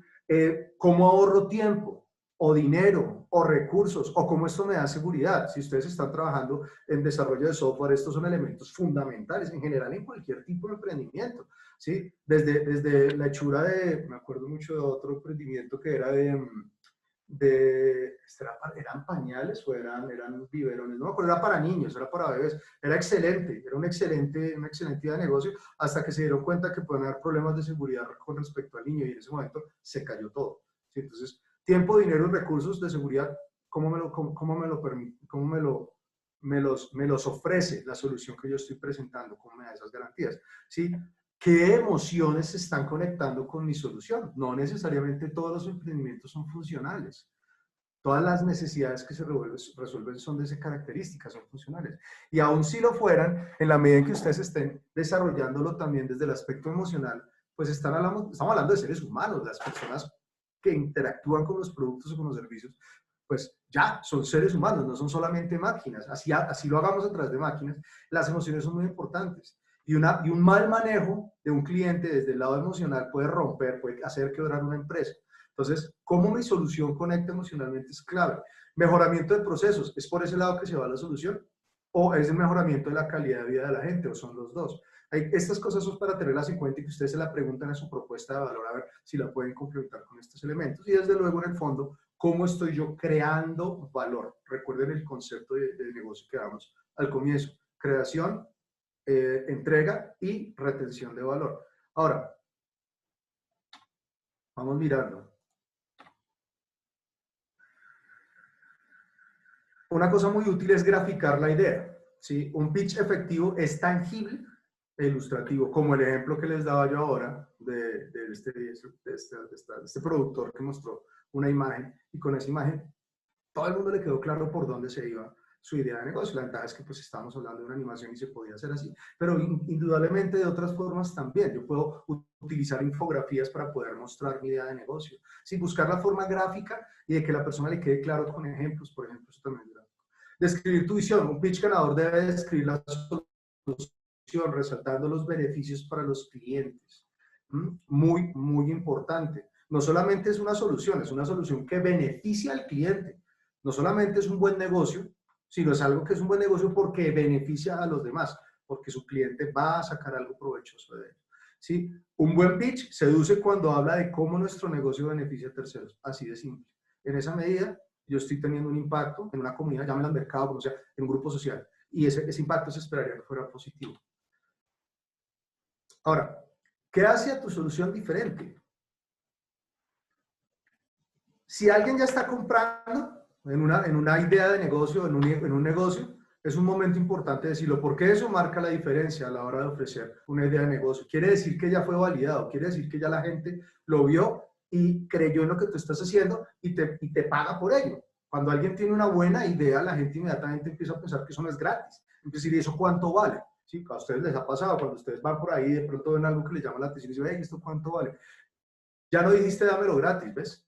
¿Cómo ahorro tiempo? O dinero, o recursos, o cómo esto me da seguridad. Si ustedes están trabajando en desarrollo de software, estos son elementos fundamentales en general en cualquier tipo de emprendimiento, ¿sí? Desde la hechura me acuerdo mucho de otro emprendimiento que era ¿eran pañales o eran biberones? No me acuerdo, era para niños, era para bebés, era excelente, era una excelente idea de negocio, hasta que se dieron cuenta que pueden haber problemas de seguridad con respecto al niño y en ese momento se cayó todo, ¿sí? Entonces, tiempo, dinero y recursos de seguridad, ¿cómo me los ofrece la solución que yo estoy presentando? ¿Cómo me da esas garantías? ¿Sí? ¿Qué emociones se están conectando con mi solución? No necesariamente todos los emprendimientos son funcionales. Todas las necesidades que se resuelven son de esas características, son funcionales. Y aun si lo fueran, en la medida en que ustedes estén desarrollándolo también desde el aspecto emocional, pues estamos hablando de seres humanos, las personas que interactúan con los productos o con los servicios, pues ya son seres humanos, no son solamente máquinas. Así lo hagamos a través de máquinas, las emociones son muy importantes. Y un mal manejo de un cliente desde el lado emocional puede hacer quebrar una empresa. Entonces, ¿cómo mi solución conecta emocionalmente? Es clave. Mejoramiento de procesos, ¿es por ese lado que se va la solución? ¿O es el mejoramiento de la calidad de vida de la gente? ¿O son los dos? Estas cosas son para tenerlas en cuenta y que ustedes se la preguntan a su propuesta de valor, a ver si la pueden complementar con estos elementos. Y desde luego, en el fondo, ¿cómo estoy yo creando valor? Recuerden el concepto de negocio que damos al comienzo. Creación, entrega y retención de valor. Ahora, vamos mirando. Una cosa muy útil es graficar la idea, ¿sí? Un pitch efectivo es tangible e ilustrativo, como el ejemplo que les daba yo ahora de este productor que mostró una imagen, y con esa imagen todo el mundo le quedó claro por dónde se iba su idea de negocio. La ventaja es que pues estábamos hablando de una animación y se podía hacer así, pero indudablemente de otras formas también. Yo puedo utilizar infografías para poder mostrar mi idea de negocio. Sí, buscar la forma gráfica y de que la persona le quede claro con ejemplos, por ejemplo, eso también es gráfico. Describir tu visión. Un pitch ganador debe describir la solución, resaltando los beneficios para los clientes. Muy importante. No solamente es una solución que beneficia al cliente. No solamente es un buen negocio, sino es algo que es un buen negocio porque beneficia a los demás, porque su cliente va a sacar algo provechoso de él. ¿sí? Un buen pitch seduce cuando habla de cómo nuestro negocio beneficia a terceros, así de simple. En esa medida, yo estoy teniendo un impacto en una comunidad, llámela al mercado, como sea, en un grupo social, y ese impacto se esperaría que fuera positivo. Ahora, ¿qué hace a tu solución diferente? Si alguien ya está comprando en una idea de negocio, en un negocio, es un momento importante decirlo, porque eso marca la diferencia a la hora de ofrecer una idea de negocio. Quiere decir que ya fue validado, quiere decir que ya la gente lo vio y creyó en lo que tú estás haciendo y te paga por ello. Cuando alguien tiene una buena idea, la gente inmediatamente empieza a pensar que eso no es gratis. Es decir, ¿y eso cuánto vale? ¿Sí? A ustedes les ha pasado, cuando ustedes van por ahí y de pronto ven algo que les llama la atención y dicen, hey, ¿esto cuánto vale? Ya no dijiste dámelo gratis, ¿ves?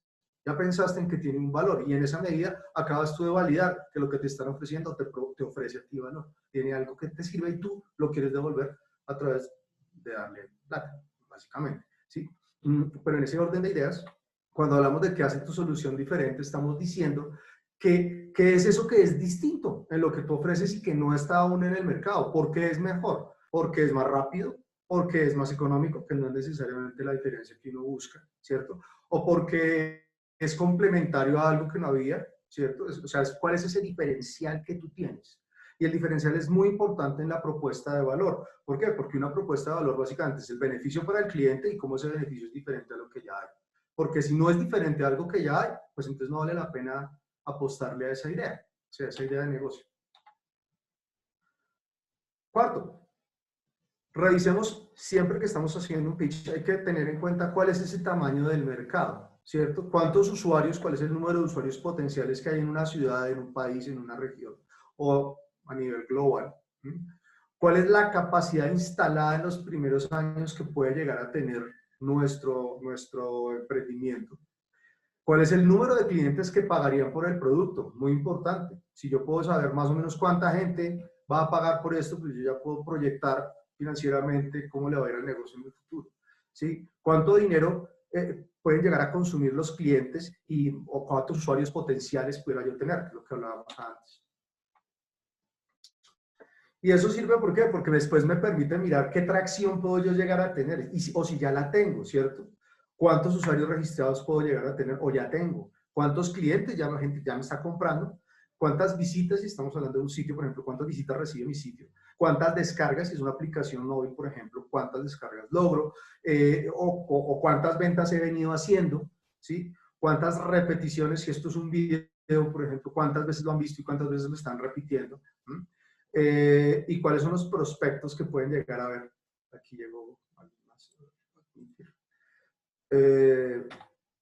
Ya pensaste en que tiene un valor y en esa medida acabas tú de validar que lo que te están ofreciendo te ofrece a ti valor. Tiene algo que te sirve y tú lo quieres devolver a través de darle plata, básicamente. ¿Sí? Pero en ese orden de ideas, cuando hablamos de qué hace tu solución diferente, estamos diciendo que es eso que es distinto en lo que tú ofreces y que no está aún en el mercado. ¿Por qué es mejor? Porque es más rápido, porque es más económico, que no es necesariamente la diferencia que uno busca, ¿cierto? O porque es complementario a algo que no había, ¿cierto? O sea, ¿cuál es ese diferencial que tú tienes? Y el diferencial es muy importante en la propuesta de valor. ¿Por qué? Porque una propuesta de valor básicamente es el beneficio para el cliente y cómo ese beneficio es diferente a lo que ya hay. Porque si no es diferente a algo que ya hay, pues entonces no vale la pena apostarle a esa idea, o sea, esa idea de negocio. Cuarto, revisemos siempre que estamos haciendo un pitch, hay que tener en cuenta cuál es ese tamaño del mercado, ¿cierto? ¿Cuántos usuarios, cuál es el número de usuarios potenciales que hay en una ciudad, en un país, en una región o a nivel global? ¿Cuál es la capacidad instalada en los primeros años que puede llegar a tener nuestro emprendimiento? ¿Cuál es el número de clientes que pagarían por el producto? Muy importante. Si yo puedo saber más o menos cuánta gente va a pagar por esto, pues yo ya puedo proyectar financieramente cómo le va a ir al negocio en el futuro. ¿Sí? ¿Cuánto dinero pueden llegar a consumir los clientes o cuántos usuarios potenciales pudiera yo tener? Lo que hablábamos antes. Y eso sirve, ¿por qué? Porque después me permite mirar qué tracción puedo yo llegar a tener o si ya la tengo, ¿cierto? ¿Cuántos usuarios registrados puedo llegar a tener o ya tengo? ¿Cuántos clientes ya la gente ya me está comprando? ¿Cuántas visitas, si estamos hablando de un sitio, por ejemplo, cuántas visitas recibe mi sitio? ¿Cuántas descargas, si es una aplicación móvil, por ejemplo, cuántas descargas logro? O cuántas ventas he venido haciendo, ¿sí? ¿Cuántas repeticiones, si esto es un video, por ejemplo, cuántas veces lo han visto y cuántas veces lo están repitiendo? Y cuáles son los prospectos que pueden llegar a ver. Aquí llegó algo más.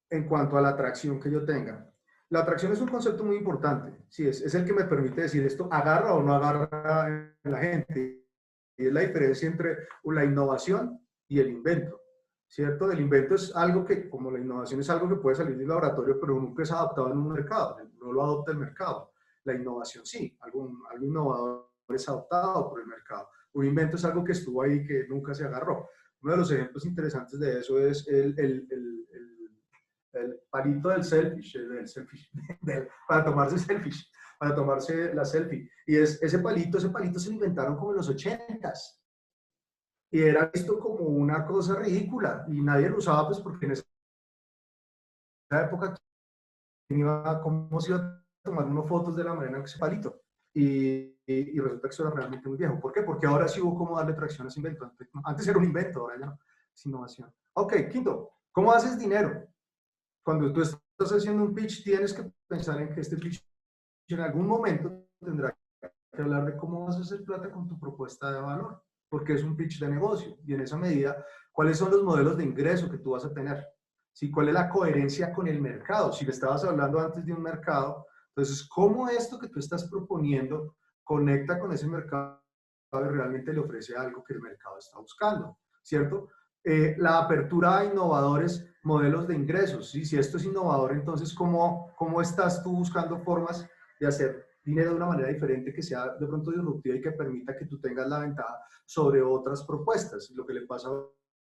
En cuanto a la atracción que yo tenga. La atracción es un concepto muy importante. Sí, es el que me permite decir esto agarra o no agarra en la gente. Y es la diferencia entre la innovación y el invento. ¿Cierto? El invento es algo que, como la innovación es algo que puede salir del laboratorio, pero nunca es adaptado en un mercado. No lo adopta el mercado. La innovación sí, algo innovador es adoptado por el mercado. Un invento es algo que estuvo ahí que nunca se agarró. Uno de los ejemplos interesantes de eso es el palito del selfish, para tomarse selfish, para tomarse la selfie. Y ese palito se lo inventaron como en los 80s. Y era visto como una cosa ridícula y nadie lo usaba pues porque en esa época ¿cómo se iba a tomar unas fotos de la manera en que ese palito? Y resulta que eso era realmente muy viejo. ¿Por qué? Porque ahora sí hubo cómo darle tracción a ese invento. Antes era un invento, ahora ya no. Es innovación. Ok, quinto, ¿cómo haces dinero? Cuando tú estás haciendo un pitch, tienes que pensar en que este pitch en algún momento tendrá que hablar de cómo vas a hacer plata con tu propuesta de valor, porque es un pitch de negocio. Y en esa medida, ¿cuáles son los modelos de ingreso que tú vas a tener? ¿Sí? ¿Cuál es la coherencia con el mercado? Si le estabas hablando antes de un mercado, entonces, ¿cómo esto que tú estás proponiendo conecta con ese mercado y realmente le ofrece algo que el mercado está buscando? ¿Cierto? La apertura a innovadores modelos de ingresos. ¿Sí? Si esto es innovador, entonces, ¿cómo estás tú buscando formas de hacer dinero de una manera diferente que sea de pronto disruptiva y que permita que tú tengas la ventaja sobre otras propuestas? Lo que le pasa a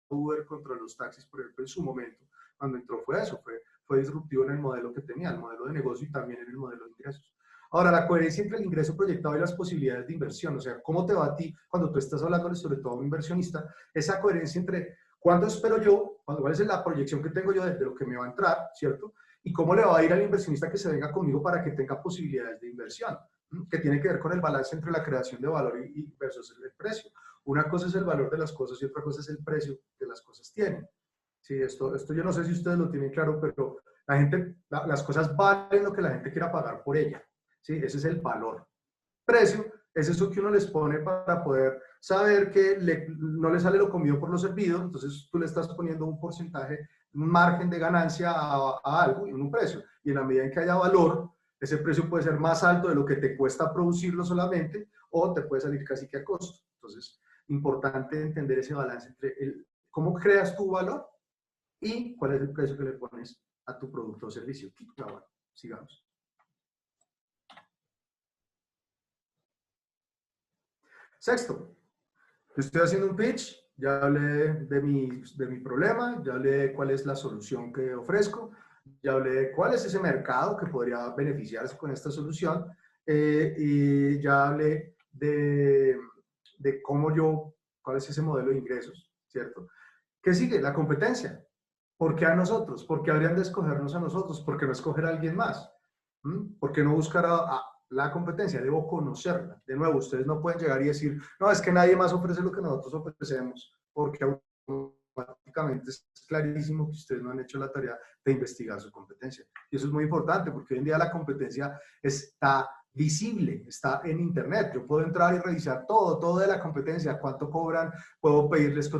Uber contra los taxis, por ejemplo, en su momento, cuando entró fue eso, fue disruptivo en el modelo que tenía, el modelo de negocio y también en el modelo de ingresos. Ahora, la coherencia entre el ingreso proyectado y las posibilidades de inversión, o sea, ¿cómo te va a ti cuando tú estás hablando sobre todo a un inversionista? Esa coherencia entre ¿Cuánto espero yo? ¿Cuál es la proyección que tengo yo de lo que me va a entrar, ¿cierto? Y cómo le va a ir al inversionista que se venga conmigo para que tenga posibilidades de inversión, que tiene que ver con el balance entre la creación de valor y versus el precio. Una cosa es el valor de las cosas y otra cosa es el precio que las cosas tienen. Sí, esto yo no sé si ustedes lo tienen claro, pero las cosas valen lo que la gente quiera pagar por ella. ¿Sí? Ese es el valor. Precio es eso que uno les pone para poder saber que no le sale lo comido por lo servido, entonces tú le estás poniendo un porcentaje, un margen de ganancia a algo en un precio. Y en la medida en que haya valor, ese precio puede ser más alto de lo que te cuesta producirlo solamente o te puede salir casi que a costo. Entonces, importante entender ese balance entre cómo creas tu valor y cuál es el precio que le pones a tu producto o servicio. Bueno, sigamos. Sexto, estoy haciendo un pitch, ya hablé de mi problema, ya hablé de cuál es la solución que ofrezco, ya hablé de cuál es ese mercado que podría beneficiarse con esta solución y ya hablé de cuál es ese modelo de ingresos, ¿cierto? ¿Qué sigue? La competencia. ¿Por qué a nosotros? ¿Por qué habrían de escogernos a nosotros? ¿Por qué no escoger a alguien más? ¿Por qué no buscar a la competencia? Debo conocerla. De nuevo, ustedes no pueden llegar y decir, no, es que nadie más ofrece lo que nosotros ofrecemos, porque automáticamente es clarísimo que ustedes no han hecho la tarea de investigar su competencia. Y eso es muy importante, porque hoy en día la competencia está visible, está en internet. Yo puedo entrar y revisar todo de la competencia, cuánto cobran, puedo pedirles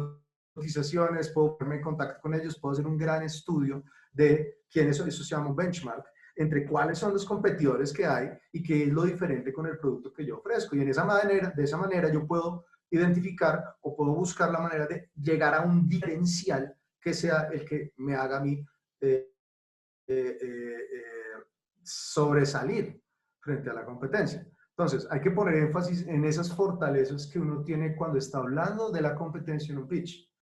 cotizaciones, puedo ponerme en contacto con ellos, puedo hacer un gran estudio de quiénes son, eso se llama un benchmark, entre cuáles son los competidores que hay y qué es lo diferente con el producto que yo ofrezco. Y de esa manera yo puedo identificar o puedo buscar la manera de llegar a un diferencial que sea el que me haga a mí sobresalir frente a la competencia. Entonces, hay que poner énfasis en esas fortalezas que uno tiene cuando está hablando de la competencia en un pitch.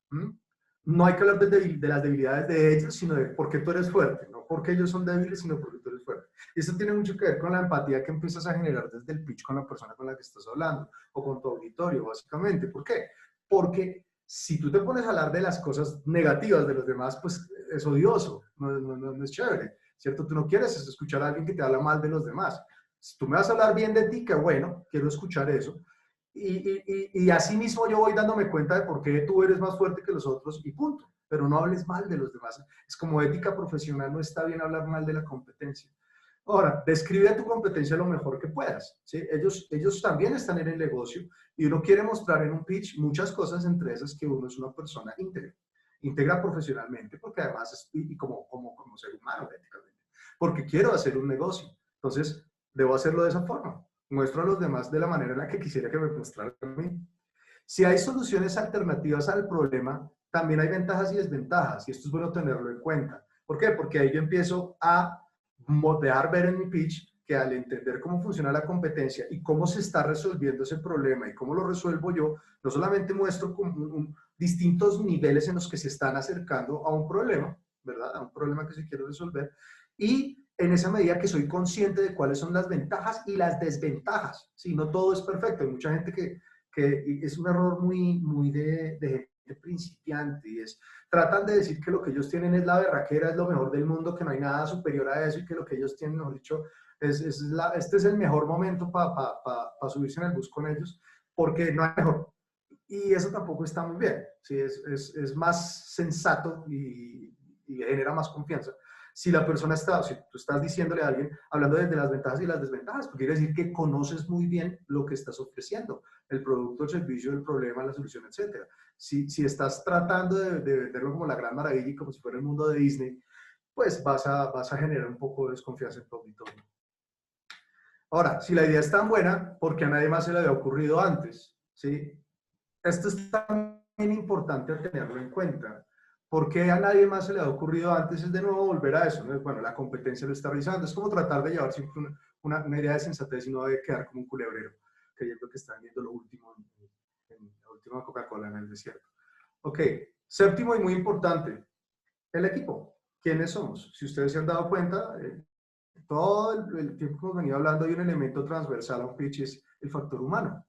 No hay que hablar de las debilidades de ellos, sino de por qué tú eres fuerte, no porque ellos son débiles, sino porque tú eres fuerte. Y esto tiene mucho que ver con la empatía que empiezas a generar desde el pitch con la persona con la que estás hablando, o con tu auditorio, básicamente. ¿Por qué? Porque si tú te pones a hablar de las cosas negativas de los demás, pues es odioso, no es chévere, ¿cierto? Tú no quieres escuchar a alguien que te habla mal de los demás. Si tú me vas a hablar bien de ti, qué bueno, quiero escuchar eso. Y así mismo yo voy dándome cuenta de por qué tú eres más fuerte que los otros y punto. Pero no hables mal de los demás. Es como ética profesional, no está bien hablar mal de la competencia. Ahora, describe a tu competencia lo mejor que puedas, ¿sí? Ellos también están en el negocio y uno quiere mostrar en un pitch muchas cosas, entre esas que uno es una persona íntegra profesionalmente, porque además es y como ser humano, éticamente, porque quiero hacer un negocio. Entonces, debo hacerlo de esa forma. Muestro a los demás de la manera en la que quisiera que me mostraran a mí. Si hay soluciones alternativas al problema, también hay ventajas y desventajas, y esto es bueno tenerlo en cuenta. ¿Por qué? Porque ahí yo empiezo a dejar ver en mi pitch que al entender cómo funciona la competencia y cómo se está resolviendo ese problema y cómo lo resuelvo yo, no solamente muestro distintos niveles en los que se están acercando a un problema, ¿verdad? A un problema que se quiere resolver, y en esa medida que soy consciente de cuáles son las ventajas y las desventajas. Sí, no todo es perfecto. Hay mucha gente que es un error muy de gente principiante y tratan de decir que lo que ellos tienen es la berraquera, es lo mejor del mundo, que no hay nada superior a eso y que lo que ellos tienen, mejor dicho, este es el mejor momento para subirse en el bus con ellos, porque no hay mejor. Y eso tampoco está muy bien. ¿Sí? Es más sensato y genera más confianza. Si la persona si tú estás diciéndole a alguien, hablando de las ventajas y las desventajas, pues quiere decir que conoces muy bien lo que estás ofreciendo, el producto, el servicio, el problema, la solución, etc. Si estás tratando de venderlo como la gran maravilla y como si fuera el mundo de Disney, pues vas a generar un poco de desconfianza en tu auditorio. Ahora, si la idea es tan buena, ¿por qué a nadie más se le había ocurrido antes? ¿Sí? Esto es también importante tenerlo en cuenta. ¿Por qué a nadie más se le ha ocurrido antes? Es de nuevo volver a eso, ¿no? Bueno, la competencia lo está realizando. Es como tratar de llevar siempre una idea de sensatez y no de quedar como un culebrero, creyendo que están viendo lo último en la última Coca-Cola en el desierto. Ok, séptimo y muy importante, el equipo. ¿Quiénes somos? Si ustedes se han dado cuenta, todo el tiempo que hemos venido hablando hay un elemento transversal a un pitch, es el factor humano.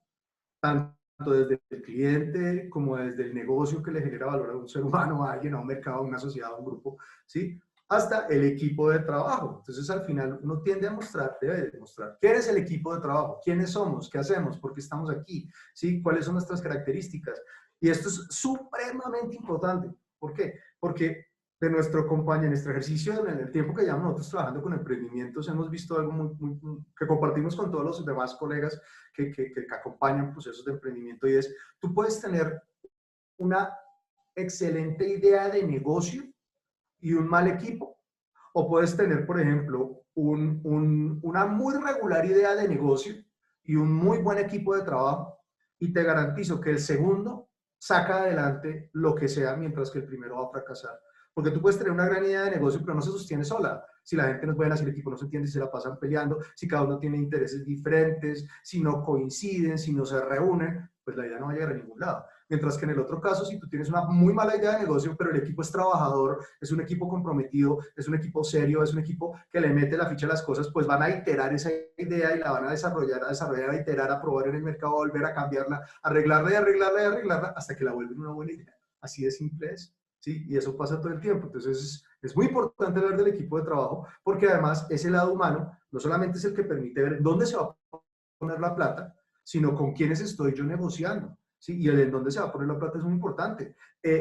Tanto desde el cliente como desde el negocio que le genera valor a un ser humano, a alguien, a un mercado, a una sociedad, a un grupo, ¿sí? Hasta el equipo de trabajo. Entonces, al final, uno tiende a mostrar, debe demostrar quién es el equipo de trabajo, quiénes somos, qué hacemos, por qué estamos aquí, ¿sí? Cuáles son nuestras características. Y esto es supremamente importante. ¿Por qué? Porque de nuestro compañero, en nuestro ejercicio, en el tiempo que llevamos nosotros trabajando con emprendimientos, hemos visto algo que compartimos con todos los demás colegas que acompañan procesos de emprendimiento, y es, tú puedes tener una excelente idea de negocio y un mal equipo, o puedes tener, por ejemplo, una muy regular idea de negocio y un muy buen equipo de trabajo, y te garantizo que el segundo saca adelante lo que sea, mientras que el primero va a fracasar. Porque tú puedes tener una gran idea de negocio, pero no se sostiene sola. Si la gente no es buena, si el equipo no se entiende, si se la pasan peleando, si cada uno tiene intereses diferentes, si no coinciden, si no se reúnen, pues la idea no va a llegar a ningún lado. Mientras que en el otro caso, si tú tienes una muy mala idea de negocio, pero el equipo es trabajador, es un equipo comprometido, es un equipo serio, es un equipo que le mete la ficha a las cosas, pues van a iterar esa idea y la van a desarrollar, a iterar, a probar en el mercado, a volver a cambiarla, arreglarla, hasta que la vuelven una buena idea. Así de simple es. ¿Sí? Y eso pasa todo el tiempo. Entonces es muy importante hablar del equipo de trabajo, porque además ese lado humano no solamente es el que permite ver dónde se va a poner la plata, sino con quiénes estoy yo negociando, ¿sí? Y el en dónde se va a poner la plata es muy importante.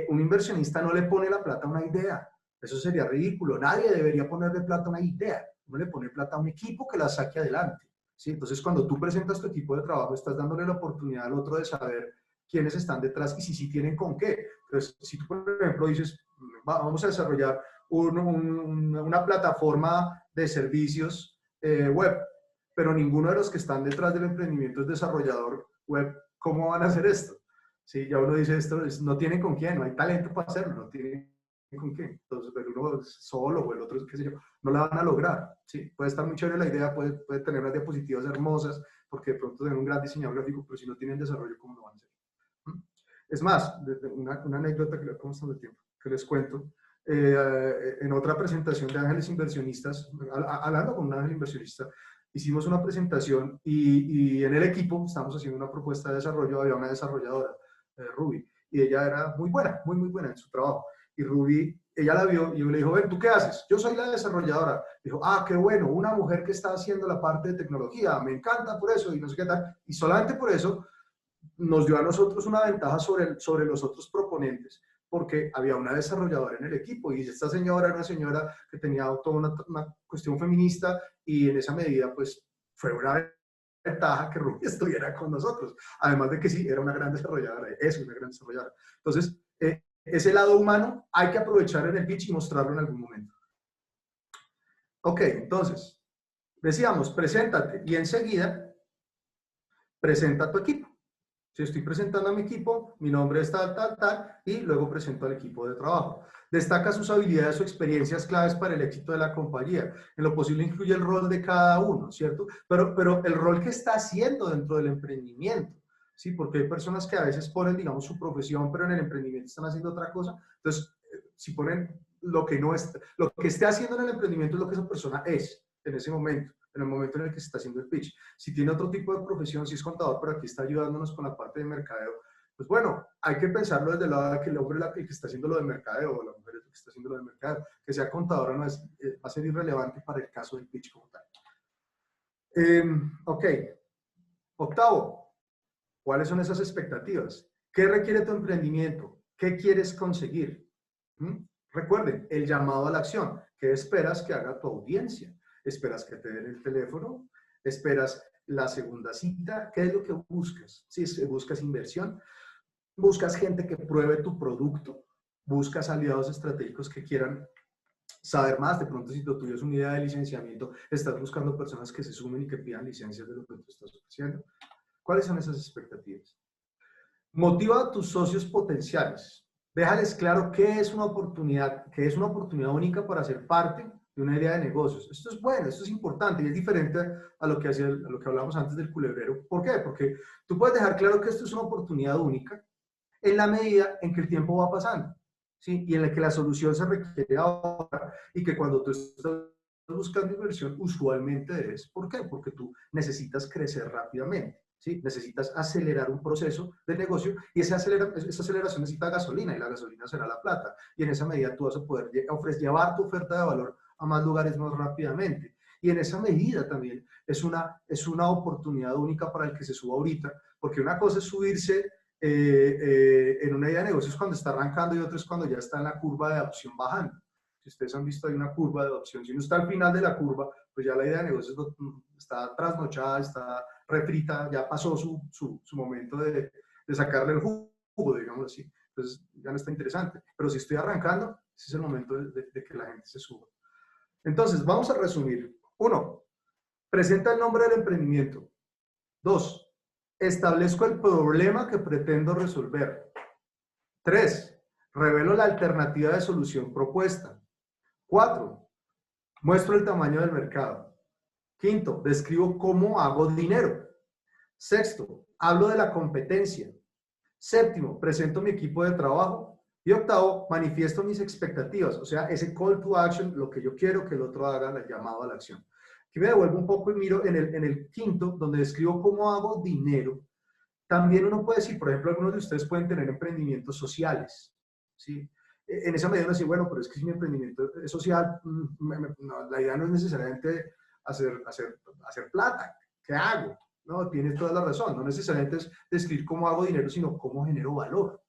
Un inversionista no le pone la plata a una idea, eso sería ridículo. Nadie debería ponerle plata a una idea, uno le pone plata a un equipo que la saque adelante, ¿sí? Entonces, cuando tú presentas tu equipo de trabajo, estás dándole la oportunidad al otro de saber quiénes están detrás y si tienen con qué. Entonces, si tú, por ejemplo, dices, vamos a desarrollar una plataforma de servicios web, pero ninguno de los que están detrás del emprendimiento es desarrollador web, ¿cómo van a hacer esto? Sí, ya uno dice, esto no tienen con quién, no hay talento para hacerlo, no tienen con quién. Entonces, pero uno solo o el otro, qué sé yo, no la van a lograr. Sí, puede estar muy chévere la idea, puede tener unas diapositivas hermosas, porque de pronto tienen un gran diseñador gráfico, pero si no tienen desarrollo, ¿cómo lo van a hacer? Es más, una anécdota que les cuento. En otra presentación de ángeles inversionistas, hablando con un ángel inversionista, hicimos una presentación y en el equipo estamos haciendo una propuesta de desarrollo. Había una desarrolladora, Ruby, y ella era muy buena, muy buena en su trabajo. Y Ruby, ella la vio y yo le dijo, ven, ¿tú qué haces? Yo soy la desarrolladora. Dijo, ah, qué bueno, una mujer que está haciendo la parte de tecnología, me encanta por eso y no sé qué tal. Y solamente por eso nos dio a nosotros una ventaja sobre los otros proponentes, porque había una desarrolladora en el equipo y esta señora era una señora que tenía toda una cuestión feminista, y en esa medida pues fue una ventaja que Ruby estuviera con nosotros, además de que sí, era una gran desarrolladora, es una gran desarrolladora. Entonces, ese lado humano hay que aprovechar en el pitch y mostrarlo en algún momento. Ok, entonces, decíamos, preséntate y enseguida presenta a tu equipo. Si estoy presentando a mi equipo, mi nombre es tal, y luego presento al equipo de trabajo. Destaca sus habilidades o experiencias claves para el éxito de la compañía. En lo posible incluye el rol de cada uno, ¿cierto? Pero el rol que está haciendo dentro del emprendimiento, ¿sí? Porque hay personas que a veces ponen, digamos, su profesión, pero en el emprendimiento están haciendo otra cosa. Entonces, si ponen lo que esté haciendo en el emprendimiento es lo que esa persona es en ese momento, en el momento en el que se está haciendo el pitch. Si tiene otro tipo de profesión, si es contador, pero aquí está ayudándonos con la parte de mercadeo, pues bueno, hay que pensarlo desde el lado de que el hombre es el que está haciendo lo de mercadeo, o la mujer es la que está haciendo lo de mercadeo. Que sea contadora no es, va a ser irrelevante para el caso del pitch como tal. Ok. Octavo, ¿cuáles son esas expectativas? ¿Qué requiere tu emprendimiento? ¿Qué quieres conseguir? Recuerden, el llamado a la acción. ¿Qué esperas que haga tu audiencia? ¿Esperas que te den el teléfono? ¿Esperas la segunda cita? ¿Qué es lo que buscas? Si buscas inversión, buscas gente que pruebe tu producto, buscas aliados estratégicos que quieran saber más. De pronto, si tú tuvieras una idea de licenciamiento, estás buscando personas que se sumen y que pidan licencias de lo que tú estás ofreciendo. ¿Cuáles son esas expectativas? Motiva a tus socios potenciales. Déjales claro qué es una oportunidad única para ser parte de una idea de negocios. Esto es bueno, esto es importante y es diferente a lo que hablábamos antes del culebrero. ¿Por qué? Porque tú puedes dejar claro que esto es una oportunidad única en la medida en que el tiempo va pasando, ¿sí? Y en la que la solución se requiere ahora, y que cuando tú estás buscando inversión, usualmente es. ¿Por qué? Porque tú necesitas crecer rápidamente. ¿sí? Necesitas acelerar un proceso de negocio y esa aceleración necesita gasolina y la gasolina será la plata. Y en esa medida tú vas a poder llevar tu oferta de valor a más lugares más rápidamente. Y en esa medida también es una oportunidad única para el que se suba ahorita, porque una cosa es subirse en una idea de negocios cuando está arrancando y otra es cuando ya está en la curva de adopción bajando. Si ustedes han visto, hay una curva de adopción. Si uno está al final de la curva, pues ya la idea de negocios está trasnochada, está refrita, ya pasó su momento de sacarle el jugo, digamos así. Entonces ya no está interesante. Pero si estoy arrancando, ese es el momento de que la gente se suba. Entonces, vamos a resumir. 1. Presenta el nombre del emprendimiento. 2. Establezco el problema que pretendo resolver. 3. Revelo la alternativa de solución propuesta. 4. Muestro el tamaño del mercado. 5. Describo cómo hago dinero. 6. Hablo de la competencia. 7. Presento mi equipo de trabajo. Y 8. Manifiesto mis expectativas. O sea, ese call to action, lo que yo quiero que el otro haga, el llamado a la acción. Aquí me devuelvo un poco y miro en el 5, donde describo cómo hago dinero. También uno puede decir, por ejemplo, algunos de ustedes pueden tener emprendimientos sociales, ¿sí? En esa medida uno dice, bueno, pero es que si mi emprendimiento es social, no, la idea no es necesariamente hacer plata. ¿Qué hago? No, tienes toda la razón. No necesariamente es describir cómo hago dinero, sino cómo genero valor.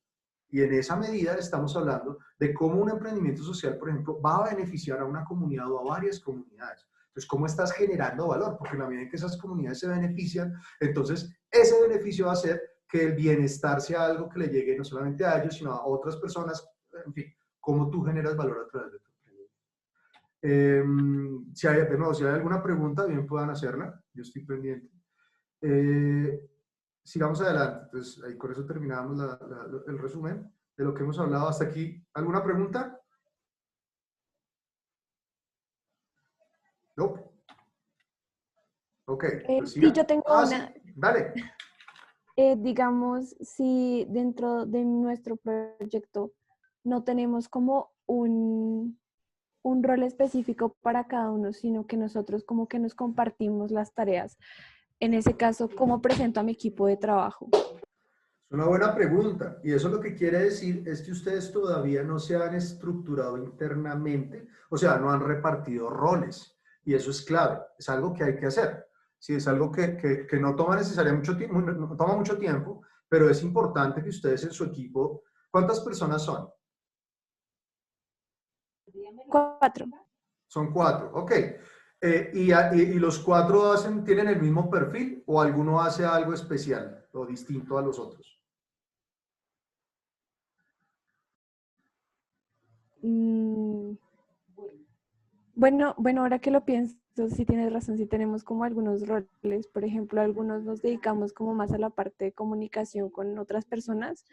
Y en esa medida estamos hablando de cómo un emprendimiento social, por ejemplo, va a beneficiar a una comunidad o a varias comunidades. Entonces, ¿cómo estás generando valor? Porque en la medida en que esas comunidades se benefician, entonces ese beneficio va a hacer que el bienestar sea algo que le llegue no solamente a ellos, sino a otras personas. En fin, cómo tú generas valor a través de tu emprendimiento. Si hay alguna pregunta, bien puedan hacerla. Yo estoy pendiente. Sigamos adelante. Entonces, ahí con eso terminamos el resumen de lo que hemos hablado hasta aquí. ¿Alguna pregunta? No. Ok. Pues sí, yo tengo una. Sí. Dale. Digamos, si dentro de nuestro proyecto no tenemos como un rol específico para cada uno, sino que nosotros como que nos compartimos las tareas. En ese caso, ¿cómo presento a mi equipo de trabajo? Es una buena pregunta. Y eso lo que quiere decir es que ustedes todavía no se han estructurado internamente, o sea, no han repartido roles. Y eso es clave. Es algo que hay que hacer. Sí, es algo que no toma necesariamente no toma mucho tiempo, pero es importante que ustedes en su equipo, ¿cuántas personas son? 4. Son 4, ok. ¿Y los 4 tienen el mismo perfil o alguno hace algo especial o distinto a los otros? Bueno, ahora que lo pienso, sí tienes razón, sí tenemos como algunos roles. Por ejemplo, algunos nos dedicamos como más a la parte de comunicación con otras personas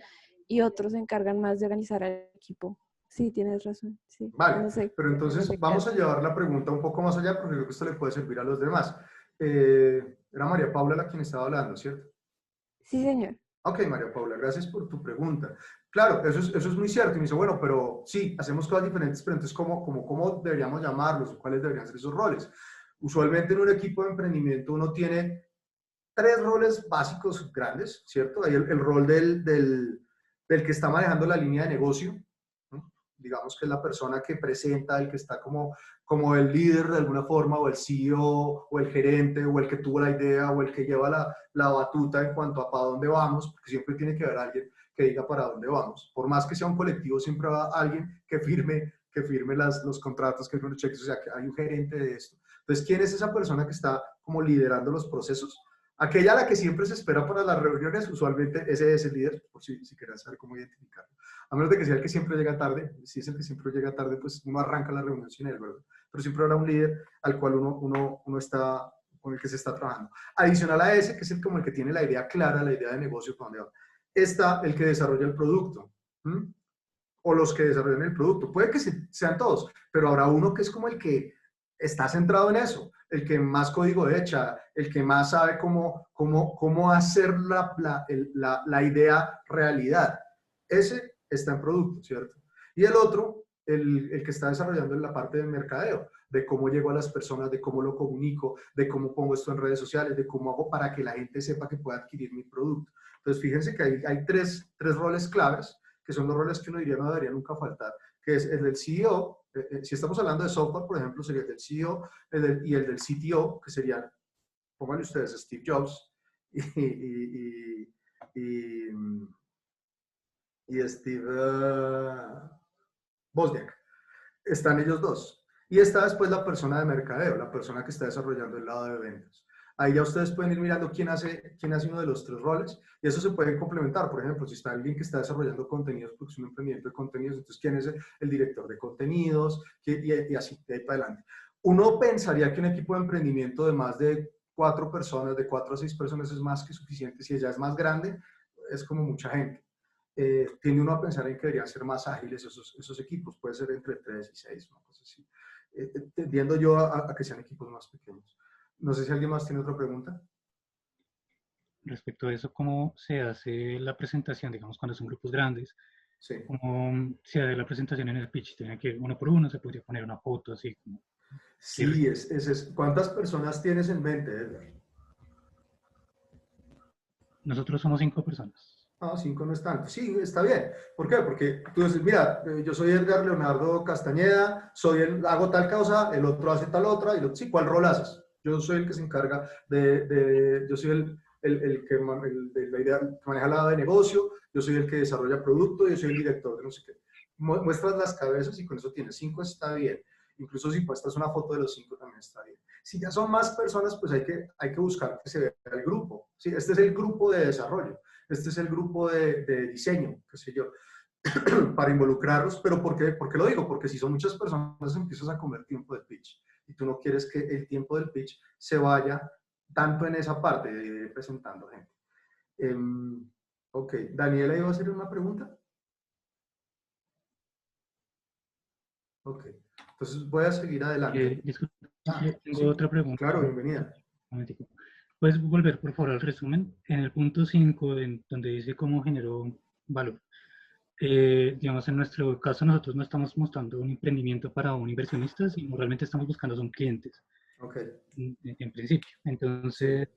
y otros se encargan más de organizar al equipo. Sí, tienes razón. Sí. Vale, no sé, pero entonces vamos a llevar la pregunta un poco más allá porque creo que esto le puede servir a los demás. Era María Paula la quien estaba hablando, ¿cierto? Sí, señor. Ok, María Paula, gracias por tu pregunta. Claro, eso es muy cierto. Y me dice, bueno, pero sí, hacemos cosas diferentes, pero entonces, ¿cómo deberíamos llamarlos? ¿Cuáles deberían ser esos roles? Usualmente en un equipo de emprendimiento uno tiene 3 roles básicos grandes, ¿cierto? Hay el rol del que está manejando la línea de negocio, ¿no? Digamos que es la persona que presenta, el que está como el líder de alguna forma, o el CEO, o el gerente, o el que tuvo la idea, o el que lleva la batuta en cuanto a para dónde vamos, porque siempre tiene que haber alguien que diga para dónde vamos. Por más que sea un colectivo, siempre va alguien que firme los contratos, que firme los cheques, o sea, que hay un gerente de esto. Entonces, ¿quién es esa persona que está como liderando los procesos? Aquella a la que siempre se espera para las reuniones, usualmente ese es el líder, por si quieres saber cómo identificarlo. A menos de que sea el que siempre llega tarde. Si es el que siempre llega tarde, pues uno arranca la reunión sin él, ¿verdad? Pero siempre habrá un líder al cual uno está, con el que se está trabajando. Adicional a ese, que es como el que tiene la idea clara, la idea de negocio, para dónde va, está el que desarrolla el producto. O los que desarrollan el producto. Puede que sean todos, pero habrá uno que es como el que está centrado en eso, el que más código echa, el que más sabe cómo hacer la idea realidad. Ese está en producto, ¿cierto? Y el otro el que está desarrollando en la parte de mercadeo, de cómo llego a las personas, de cómo lo comunico, de cómo pongo esto en redes sociales, de cómo hago para que la gente sepa que pueda adquirir mi producto. Entonces, fíjense que hay tres roles claves, que son los roles que uno diría no debería nunca faltar, que es el del CEO, si estamos hablando de software, por ejemplo, sería el del CEO y el del CTO, que serían, pónganle ustedes, Steve Jobs y Steve Wozniak. Están ellos dos. Y está después la persona de mercadeo, la persona que está desarrollando el lado de ventas. Ahí ya ustedes pueden ir mirando quién hace uno de los tres roles y eso se puede complementar. Por ejemplo, si está alguien que está desarrollando contenidos, porque es un emprendimiento de contenidos, entonces quién es el director de contenidos y así, de ahí para adelante. Uno pensaría que un equipo de emprendimiento de más de 4 personas, de 4 a 6 personas es más que suficiente. Si ya es más grande, es como mucha gente. Tiende uno a pensar en que deberían ser más ágiles esos equipos, puede ser entre 3 y 6, una cosa así. Tendiendo yo a que sean equipos más pequeños. No sé si alguien más tiene otra pregunta. Respecto a eso, ¿cómo se hace la presentación, digamos, cuando son grupos grandes? Sí. ¿Cómo se hace la presentación en el pitch? ¿Tiene que ir uno por uno? ¿Se podría poner una foto así? Como... Sí, ¿cuántas personas tienes en mente, Edgar? Nosotros somos 5 personas. Ah, 5 no es tanto. Sí, está bien. ¿Por qué? Porque tú dices, mira, yo soy Edgar Leonardo Castañeda, hago tal causa, el otro hace tal otra, y sí, ¿cuál rol haces? Yo soy el que se encarga yo soy el que maneja el lado de negocio, yo soy el que desarrolla producto, yo soy el director de no sé qué. Muestras las cabezas y con eso tienes 5, está bien. Incluso si muestras una foto de los 5 también está bien. Si ya son más personas, pues hay que buscar que se vea el grupo. ¿Sí? Este es el grupo de desarrollo, este es el grupo de diseño, qué sé yo, para involucrarlos. ¿Pero por qué lo digo? Porque si son muchas personas empiezas a comer tiempo de pitch y tú no quieres que el tiempo del pitch se vaya tanto en esa parte de presentando gente. Ok, Daniela, ¿iba a hacer una pregunta? Ok, entonces voy a seguir adelante. Disculpe, tengo otra pregunta. Claro, bienvenida. ¿Puedes volver, por favor, al resumen? En el punto 5, donde dice cómo generó valor. Digamos, en nuestro caso, nosotros no estamos mostrando un emprendimiento para un inversionista, sino realmente estamos buscando son clientes. Okay. En principio. Entonces,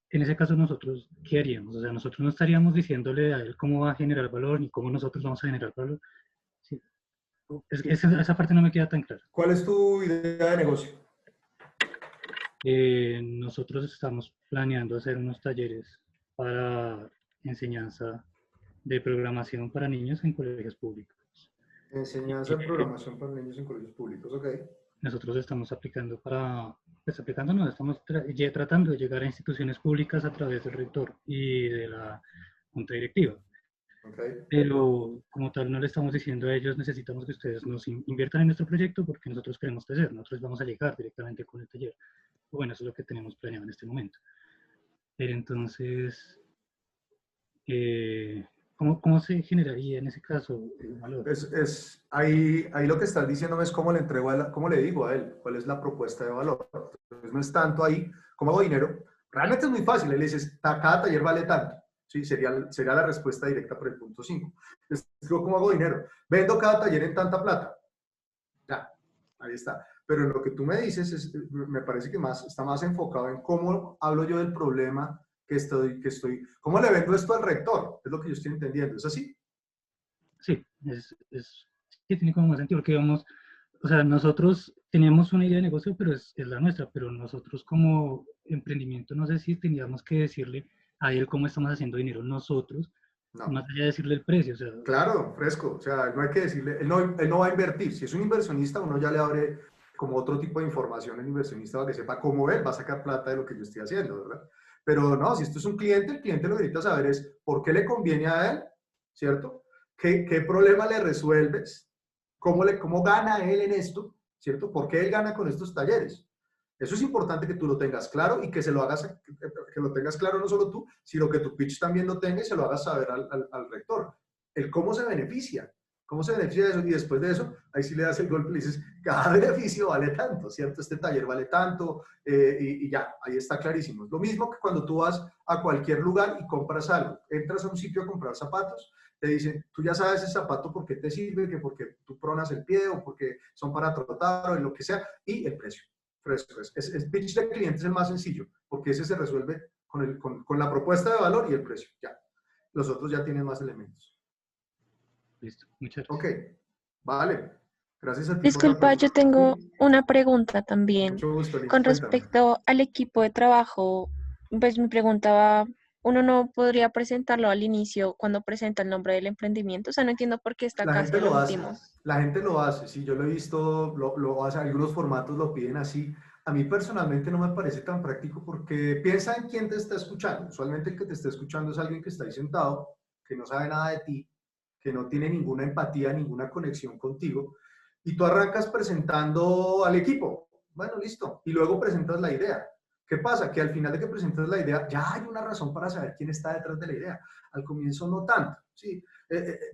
en ese caso, nosotros, ¿qué haríamos? O sea, nosotros no estaríamos diciéndole a él cómo va a generar valor, ni cómo nosotros vamos a generar valor. Sí. Esa parte no me queda tan clara. ¿Cuál es tu idea de negocio? Nosotros estamos planeando hacer unos talleres para enseñanza de programación para niños en colegios públicos. Enseñanza de programación para niños en colegios públicos, ok. Nosotros estamos aplicando estamos tratando de llegar a instituciones públicas a través del rector y de la junta directiva. Okay. Pero como tal no le estamos diciendo a ellos necesitamos que ustedes nos inviertan en nuestro proyecto porque nosotros queremos crecer, nosotros vamos a llegar directamente con el taller. Bueno, eso es lo que tenemos planeado en este momento. Pero entonces, ¿cómo se generaría en ese caso el valor? Ahí lo que estás diciendo es cómo cómo le digo a él, cuál es la propuesta de valor. Entonces, no es tanto ahí, ¿cómo hago dinero? Realmente es muy fácil, le dices, cada taller vale tanto. Sí, sería la respuesta directa por el punto 5. ¿Cómo hago dinero? Vendo cada taller en tanta plata. Ya, ahí está. Pero en lo que tú me dices, me parece que está más enfocado en cómo hablo yo del problema que estoy, ¿cómo le vendo esto al rector? Es lo que yo estoy entendiendo, ¿es así? Sí, que tiene como más sentido, porque digamos, o sea, nosotros teníamos una idea de negocio, pero es la nuestra, pero nosotros como emprendimiento, no sé si teníamos que decirle a él cómo estamos haciendo dinero nosotros, no. Más allá de decirle el precio. O sea, claro, fresco, o sea, no hay que decirle, él no va a invertir, si es un inversionista, uno ya le abre como otro tipo de información al inversionista para que sepa cómo él va a sacar plata de lo que yo estoy haciendo, ¿verdad? Pero no, si esto es un cliente, el cliente lo que necesita saber es por qué le conviene a él, ¿cierto? ¿Qué problema le resuelves? ¿Cómo gana él en esto? ¿Cierto? ¿Por qué él gana con estos talleres? Eso es importante que tú lo tengas claro y que se lo hagas, que lo tengas claro no solo tú, sino que tu pitch también lo tenga y se lo hagas saber al rector. El cómo se beneficia. ¿Cómo se beneficia de eso? Y después de eso, ahí sí le das el golpe y le dices, cada beneficio vale tanto, ¿cierto? Este taller vale tanto y ya, ahí está clarísimo. Es lo mismo que cuando tú vas a cualquier lugar y compras algo. Entras a un sitio a comprar zapatos te dicen, tú ya sabes ese zapato por qué te sirve, que porque tú pronas el pie o porque son para trotar o lo que sea, y el precio. Fresco. El pitch de cliente es el más sencillo, porque ese se resuelve con la propuesta de valor y el precio. Ya. Los otros ya tienen más elementos. Listo, muchas gracias. Ok, vale. Gracias a ti. Disculpa, yo tengo una pregunta también. Mucho gusto, Liz, Con cuéntame. respecto al equipo de trabajo, pues me preguntaba, ¿uno no podría presentarlo al inicio cuando presenta el nombre del emprendimiento? O sea, no entiendo por qué está La acá gente hasta lo lo hace. último. La gente lo hace, sí, yo lo he visto, lo hace, algunos formatos lo piden así. A mí personalmente no me parece tan práctico porque piensa en quién te está escuchando. Usualmente el que te está escuchando es alguien que está ahí sentado, que no sabe nada de ti, que no tiene ninguna empatía, ninguna conexión contigo, y tú arrancas presentando al equipo. Bueno, listo. Y luego presentas la idea. ¿Qué pasa? Que al final de que presentas la idea, ya hay una razón para saber quién está detrás de la idea. Al comienzo no tanto, ¿sí?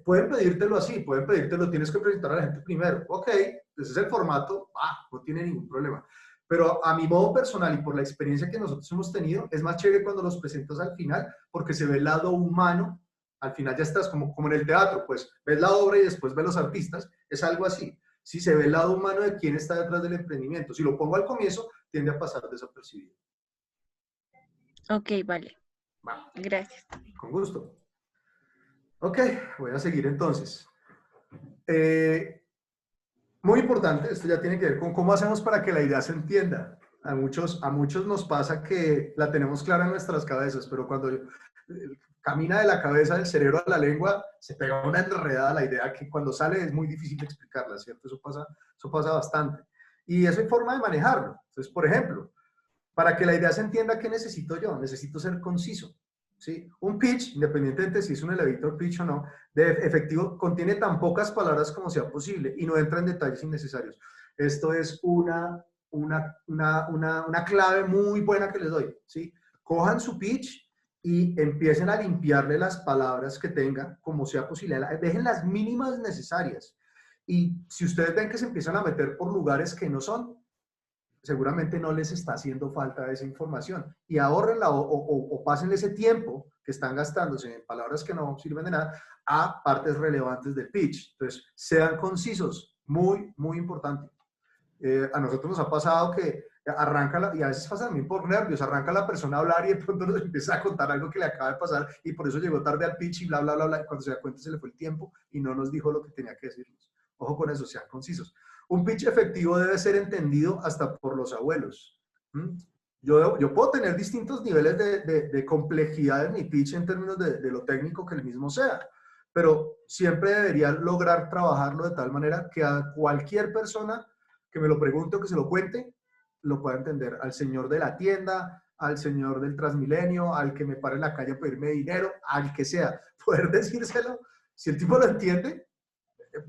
Pueden pedírtelo así, pueden pedírtelo, tienes que presentar a la gente primero. Ok, ese es el formato, no tiene ningún problema. Pero a mi modo personal y por la experiencia que nosotros hemos tenido, es más chévere cuando los presentas al final, porque se ve el lado humano. Al final ya estás como en el teatro, pues ves la obra y después ves los artistas, es algo así. Sí, se ve el lado humano de quién está detrás del emprendimiento. Si lo pongo al comienzo, tiende a pasar desapercibido. Ok, vale. Va. Gracias. Con gusto. Ok, voy a seguir entonces. Muy importante, esto ya tiene que ver con cómo hacemos para que la idea se entienda. A muchos nos pasa que la tenemos clara en nuestras cabezas, pero cuando camina de la cabeza del cerebro a la lengua, se pega una enredada la idea que cuando sale es muy difícil de explicarla, ¿cierto? Eso pasa bastante. Y eso hay forma de manejarlo. Entonces, por ejemplo, para que la idea se entienda, ¿qué necesito yo? Necesito ser conciso, ¿sí? Un pitch, independientemente de si es un elevator pitch o no, de efectivo, contiene tan pocas palabras como sea posible y no entra en detalles innecesarios. Esto es una clave muy buena que les doy, ¿sí? Cojan su pitch y empiecen a limpiarle las palabras que tengan como sea posible. Dejen las mínimas necesarias. Y si ustedes ven que se empiezan a meter por lugares que no son, seguramente no les está haciendo falta esa información. Y ahórrenla o pásenle ese tiempo que están gastándose en palabras que no sirven de nada a partes relevantes del pitch. Entonces, sean concisos. Muy, muy importante. A nosotros nos ha pasado que arranca, y a veces pasa también por nervios, arranca la persona a hablar y de pronto nos empieza a contar algo que le acaba de pasar y por eso llegó tarde al pitch y bla, bla, bla, bla, y cuando se da cuenta se le fue el tiempo y no nos dijo lo que tenía que decirnos. Ojo con eso, sean concisos. Un pitch efectivo debe ser entendido hasta por los abuelos. Yo puedo tener distintos niveles de complejidad en mi pitch en términos de lo técnico que el mismo sea, pero siempre debería lograr trabajarlo de tal manera que a cualquier persona que me lo pregunte o que se lo cuente, lo pueda entender. Al señor de la tienda, al señor del Transmilenio, al que me pare en la calle a pedirme dinero, al que sea. Poder decírselo, si el tipo lo entiende,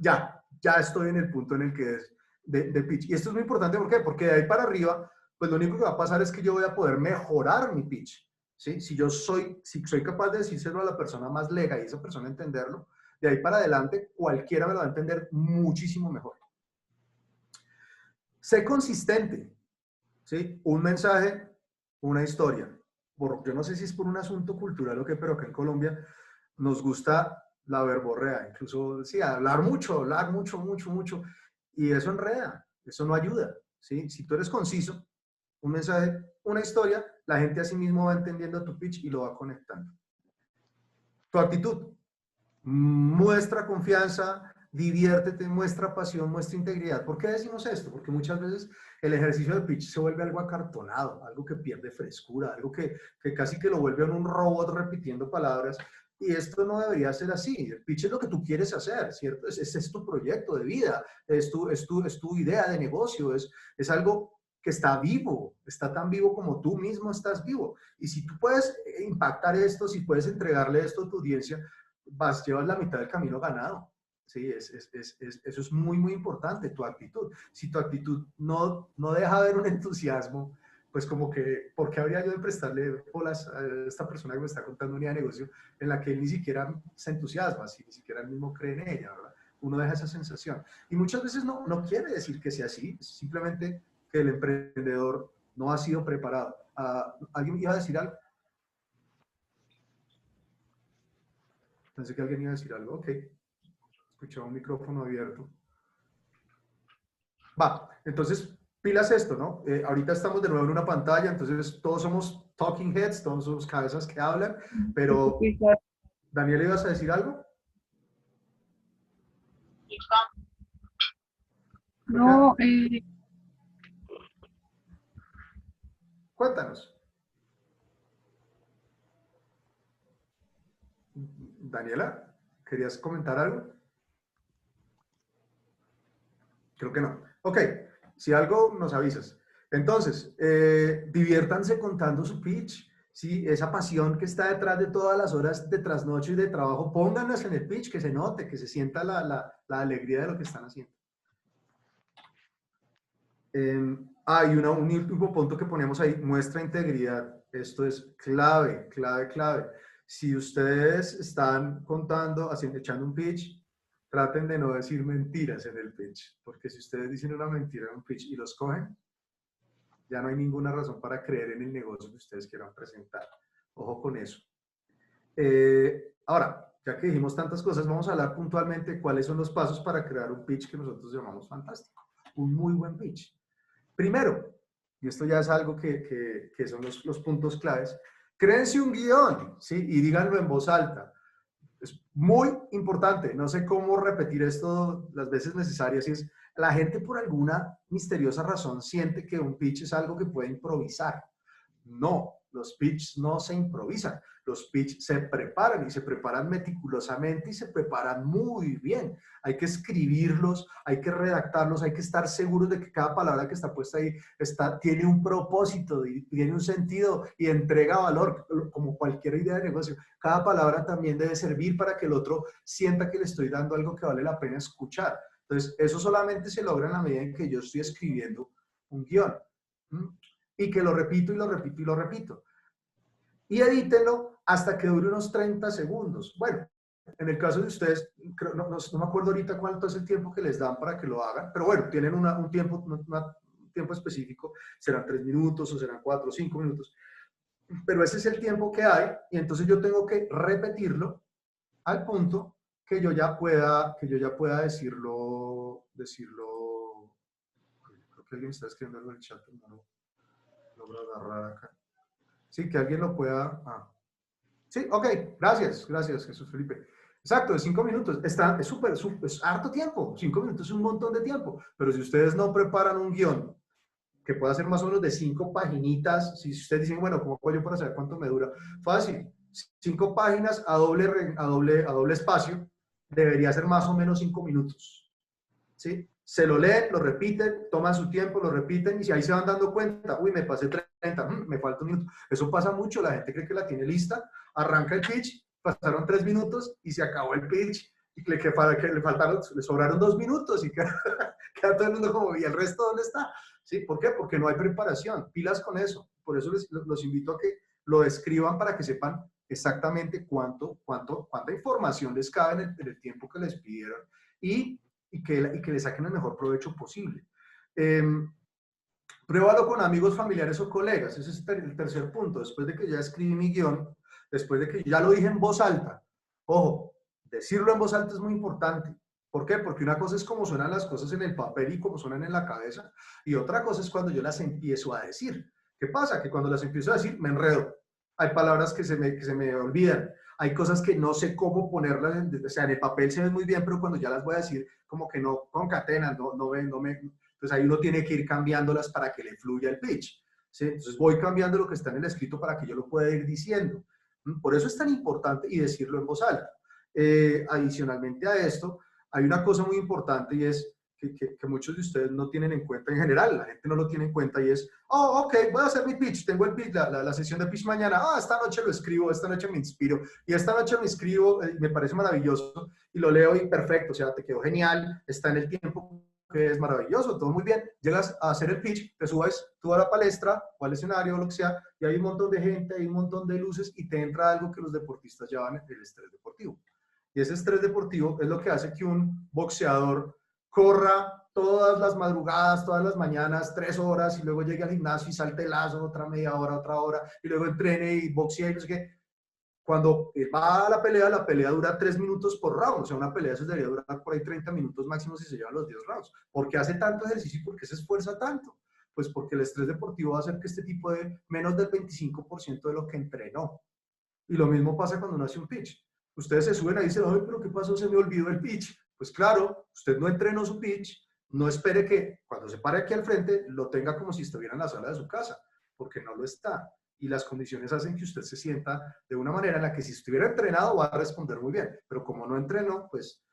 ya estoy en el punto en el que es de pitch. Y esto es muy importante, ¿por qué? Porque de ahí para arriba, pues lo único que va a pasar es que yo voy a poder mejorar mi pitch, ¿sí? Si soy capaz de decírselo a la persona más lega y esa persona entenderlo, de ahí para adelante cualquiera me lo va a entender muchísimo mejor. Sé consistente, ¿sí? Un mensaje, una historia. Yo no sé si es por un asunto cultural o qué, pero acá en Colombia nos gusta la verborrea, incluso, sí, hablar mucho, y eso enreda, eso no ayuda, ¿sí? Si tú eres conciso, un mensaje, una historia, la gente así mismo va entendiendo tu pitch y lo va conectando. Tu actitud, muestra confianza, diviértete, muestra pasión, muestra integridad. ¿Por qué decimos esto? Porque muchas veces el ejercicio de pitch se vuelve algo acartonado, algo que pierde frescura, algo que casi que lo vuelve en un robot repitiendo palabras. Y esto no debería ser así. El pitch es lo que tú quieres hacer, ¿cierto? Ese es tu proyecto de vida, es tu idea de negocio, es algo que está vivo, está tan vivo como tú mismo estás vivo. Y si tú puedes impactar esto, si puedes entregarle esto a tu audiencia, llevas la mitad del camino ganado. Sí, eso es muy, muy importante, tu actitud. Si tu actitud no deja ver un entusiasmo, pues como que, ¿por qué habría yo de prestarle bolas a esta persona que me está contando una idea de negocio en la que él ni siquiera se entusiasma, si ni siquiera él mismo cree en ella, ¿verdad? Uno deja esa sensación. Y muchas veces no quiere decir que sea así, es simplemente que el emprendedor no ha sido preparado. ¿Alguien iba a decir algo? Pensé que alguien iba a decir algo. Ok. Escuchaba un micrófono abierto. Va, entonces, pilas esto, ¿no? Ahorita estamos de nuevo en una pantalla, entonces todos somos talking heads, todos somos cabezas que hablan, pero... Daniel, ¿ibas a decir algo? No, Cuéntanos. Daniela, ¿querías comentar algo? Creo que no. Ok, si algo nos avisas. Entonces, diviértanse contando su pitch, ¿sí? Esa pasión que está detrás de todas las horas de trasnocho y de trabajo, pónganlas en el pitch, que se note, que se sienta la alegría de lo que están haciendo. Hay un último punto que ponemos ahí, muestra integridad. Esto es clave, clave, clave. Si ustedes están contando, echando un pitch, traten de no decir mentiras en el pitch, porque si ustedes dicen una mentira en un pitch y los cogen, ya no hay ninguna razón para creer en el negocio que ustedes quieran presentar. Ojo con eso. Ahora, ya que dijimos tantas cosas, vamos a hablar puntualmente cuáles son los pasos para crear un pitch que nosotros llamamos fantástico. Un muy buen pitch. Primero, y esto ya es algo que son los puntos claves, créense un guión, ¿sí? Y díganlo en voz alta. Es muy importante, no sé cómo repetir esto las veces necesarias, y es, la gente por alguna misteriosa razón siente que un pitch es algo que puede improvisar. No, los pitches no se improvisan, los pitches se preparan y se preparan meticulosamente y se preparan muy bien. Hay que escribirlos, hay que redactarlos, hay que estar seguros de que cada palabra que está puesta ahí tiene un propósito, tiene un sentido y entrega valor, como cualquier idea de negocio. Cada palabra también debe servir para que el otro sienta que le estoy dando algo que vale la pena escuchar. Entonces, eso solamente se logra en la medida en que yo estoy escribiendo un guión. Y que lo repito y lo repito y lo repito. Y edítenlo hasta que dure unos 30 segundos. Bueno, en el caso de ustedes, no me acuerdo ahorita cuánto es el tiempo que les dan para que lo hagan, pero bueno, tienen un tiempo específico, serán 3 minutos o serán 4 o 5 minutos, pero ese es el tiempo que hay y entonces yo tengo que repetirlo al punto que yo ya pueda decirlo. Creo que alguien está escribiendo algo en el chat, no logro agarrar acá. Sí, que alguien lo pueda... Sí, ok, gracias Jesús Felipe. Exacto, de 5 minutos. Es súper, es harto tiempo. 5 minutos es un montón de tiempo. Pero si ustedes no preparan un guión que pueda ser más o menos de 5 paginitas, si ustedes dicen, bueno, ¿cómo puedo yo para saber cuánto me dura? Fácil. 5 páginas a doble espacio debería ser más o menos 5 minutos. ¿Sí? Se lo leen, lo repiten, toman su tiempo, lo repiten y si ahí se van dando cuenta, uy, me pasé 30, me falta un minuto. Eso pasa mucho, la gente cree que la tiene lista, arranca el pitch, pasaron 3 minutos y se acabó el pitch y le sobraron 2 minutos y queda todo el mundo como, ¿y el resto dónde está? ¿Sí? ¿Por qué? Porque no hay preparación, pilas con eso. Por eso los invito a que lo escriban para que sepan exactamente cuánta información les cabe en el tiempo que les pidieron y que le saquen el mejor provecho posible. Pruébalo con amigos, familiares o colegas. Ese es el tercer punto. Después de que ya escribí mi guión, después de que ya lo dije en voz alta. Ojo, decirlo en voz alta es muy importante. ¿Por qué? Porque una cosa es cómo suenan las cosas en el papel y cómo suenan en la cabeza, y otra cosa es cuando yo las empiezo a decir. ¿Qué pasa? Que cuando las empiezo a decir me enredo. Hay palabras que se me olvidan. Hay cosas que no sé cómo ponerlas, o sea, en el papel se ven muy bien, pero cuando ya las voy a decir, como que no concatenan, entonces ahí uno tiene que ir cambiándolas para que le fluya el pitch, ¿sí? Entonces voy cambiando lo que está en el escrito para que yo lo pueda ir diciendo. Por eso es tan importante y decirlo en voz alta. Adicionalmente a esto, hay una cosa muy importante y es que muchos de ustedes no tienen en cuenta en general, la gente no lo tiene en cuenta y es, oh, ok, voy a hacer mi pitch, tengo el pitch, la sesión de pitch mañana, esta noche lo escribo, esta noche me inspiro, y esta noche me escribo, me parece maravilloso, y lo leo y perfecto, o sea, te quedó genial, está en el tiempo que es maravilloso, todo muy bien, llegas a hacer el pitch, te subes tú a la palestra o al escenario o lo que sea, y hay un montón de gente, hay un montón de luces, y te entra algo que los deportistas llaman el estrés deportivo. Y ese estrés deportivo es lo que hace que un boxeador corra todas las madrugadas, todas las mañanas, 3 horas, y luego llegue al gimnasio y salte el lazo, otra media hora, otra hora, y luego entrene y boxee y no sé qué. Cuando va a la pelea dura 3 minutos por round, o sea, una pelea se debería durar por ahí 30 minutos máximo si se llevan los 10 rounds. ¿Por qué hace tanto ejercicio y por qué se esfuerza tanto? Pues porque el estrés deportivo va a hacer que este tipo de menos del 25% de lo que entrenó. Y lo mismo pasa cuando uno hace un pitch. Ustedes se suben ahí y dicen, ay, pero ¿qué pasó? Se me olvidó el pitch. Pues claro, usted no entrenó su pitch, no espere que cuando se pare aquí al frente lo tenga como si estuviera en la sala de su casa, porque no lo está. Y las condiciones hacen que usted se sienta de una manera en la que si estuviera entrenado va a responder muy bien, pero como no entrenó, pues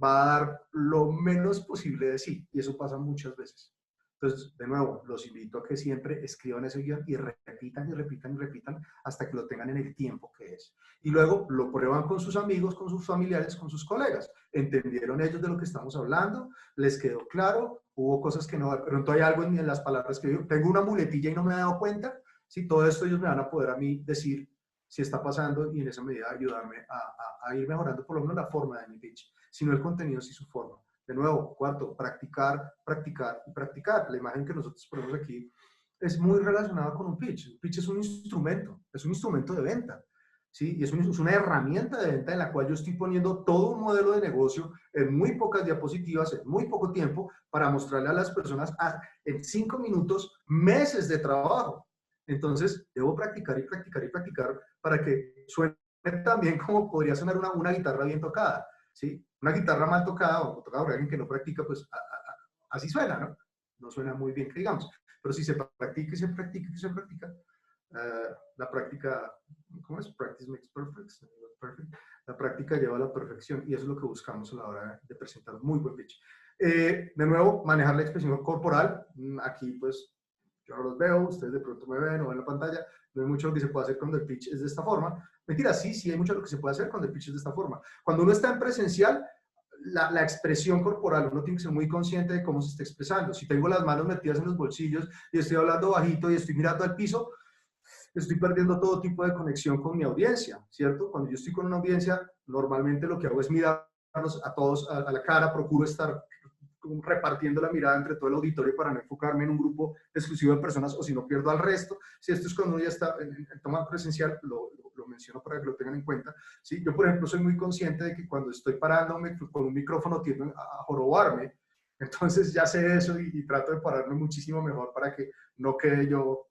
va a dar lo menos posible de sí, y eso pasa muchas veces. Entonces, de nuevo, los invito a que siempre escriban ese guión y repitan y repitan y repitan hasta que lo tengan en el tiempo que es. Y luego lo prueban con sus amigos, con sus familiares, con sus colegas. ¿Entendieron ellos de lo que estamos hablando? ¿Les quedó claro? ¿Hubo cosas que no? De pronto hay algo en las palabras que yo tengo una muletilla y no me he dado cuenta. Sí, todo esto ellos me van a poder a mí decir si está pasando y en esa medida ayudarme a ir mejorando por lo menos la forma de mi pitch, sino el contenido, sí su forma. De nuevo, cuarto, practicar, practicar y practicar. La imagen que nosotros ponemos aquí es muy relacionada con un pitch. Un pitch es un instrumento de venta, ¿sí? Y es una herramienta de venta en la cual yo estoy poniendo todo un modelo de negocio en muy pocas diapositivas, en muy poco tiempo, para mostrarle a las personas en 5 minutos meses de trabajo. Entonces, debo practicar y practicar y practicar para que suene también como podría sonar una guitarra bien tocada, ¿sí? Una guitarra mal tocada o tocada por alguien que no practica, pues así suena, ¿no? No suena muy bien, que digamos. Pero si se practica y se practica y se practica, la práctica, ¿cómo es? Practice makes perfect. La práctica lleva a la perfección y eso es lo que buscamos a la hora de presentar un muy buen pitch. De nuevo, manejar la expresión corporal. Aquí, pues, yo no los veo, ustedes de pronto me ven o ven la pantalla. No hay mucho lo que se puede hacer cuando el pitch es de esta forma. Mentira, sí hay mucho lo que se puede hacer cuando el pitch es de esta forma. Cuando uno está en presencial, la expresión corporal, uno tiene que ser muy consciente de cómo se está expresando. Si tengo las manos metidas en los bolsillos y estoy hablando bajito y estoy mirando al piso, estoy perdiendo todo tipo de conexión con mi audiencia, ¿cierto? Cuando yo estoy con una audiencia, normalmente lo que hago es mirarlos a todos a la cara, procuro estar repartiendo la mirada entre todo el auditorio para no enfocarme en un grupo exclusivo de personas o si no pierdo al resto. Si esto es cuando uno ya está en toma presencial, lo menciono para que lo tengan en cuenta. ¿Sí? Yo, por ejemplo, soy muy consciente de que cuando estoy parándome con un micrófono tiendo a jorobarme, entonces ya sé eso y trato de pararme muchísimo mejor para que no quede yo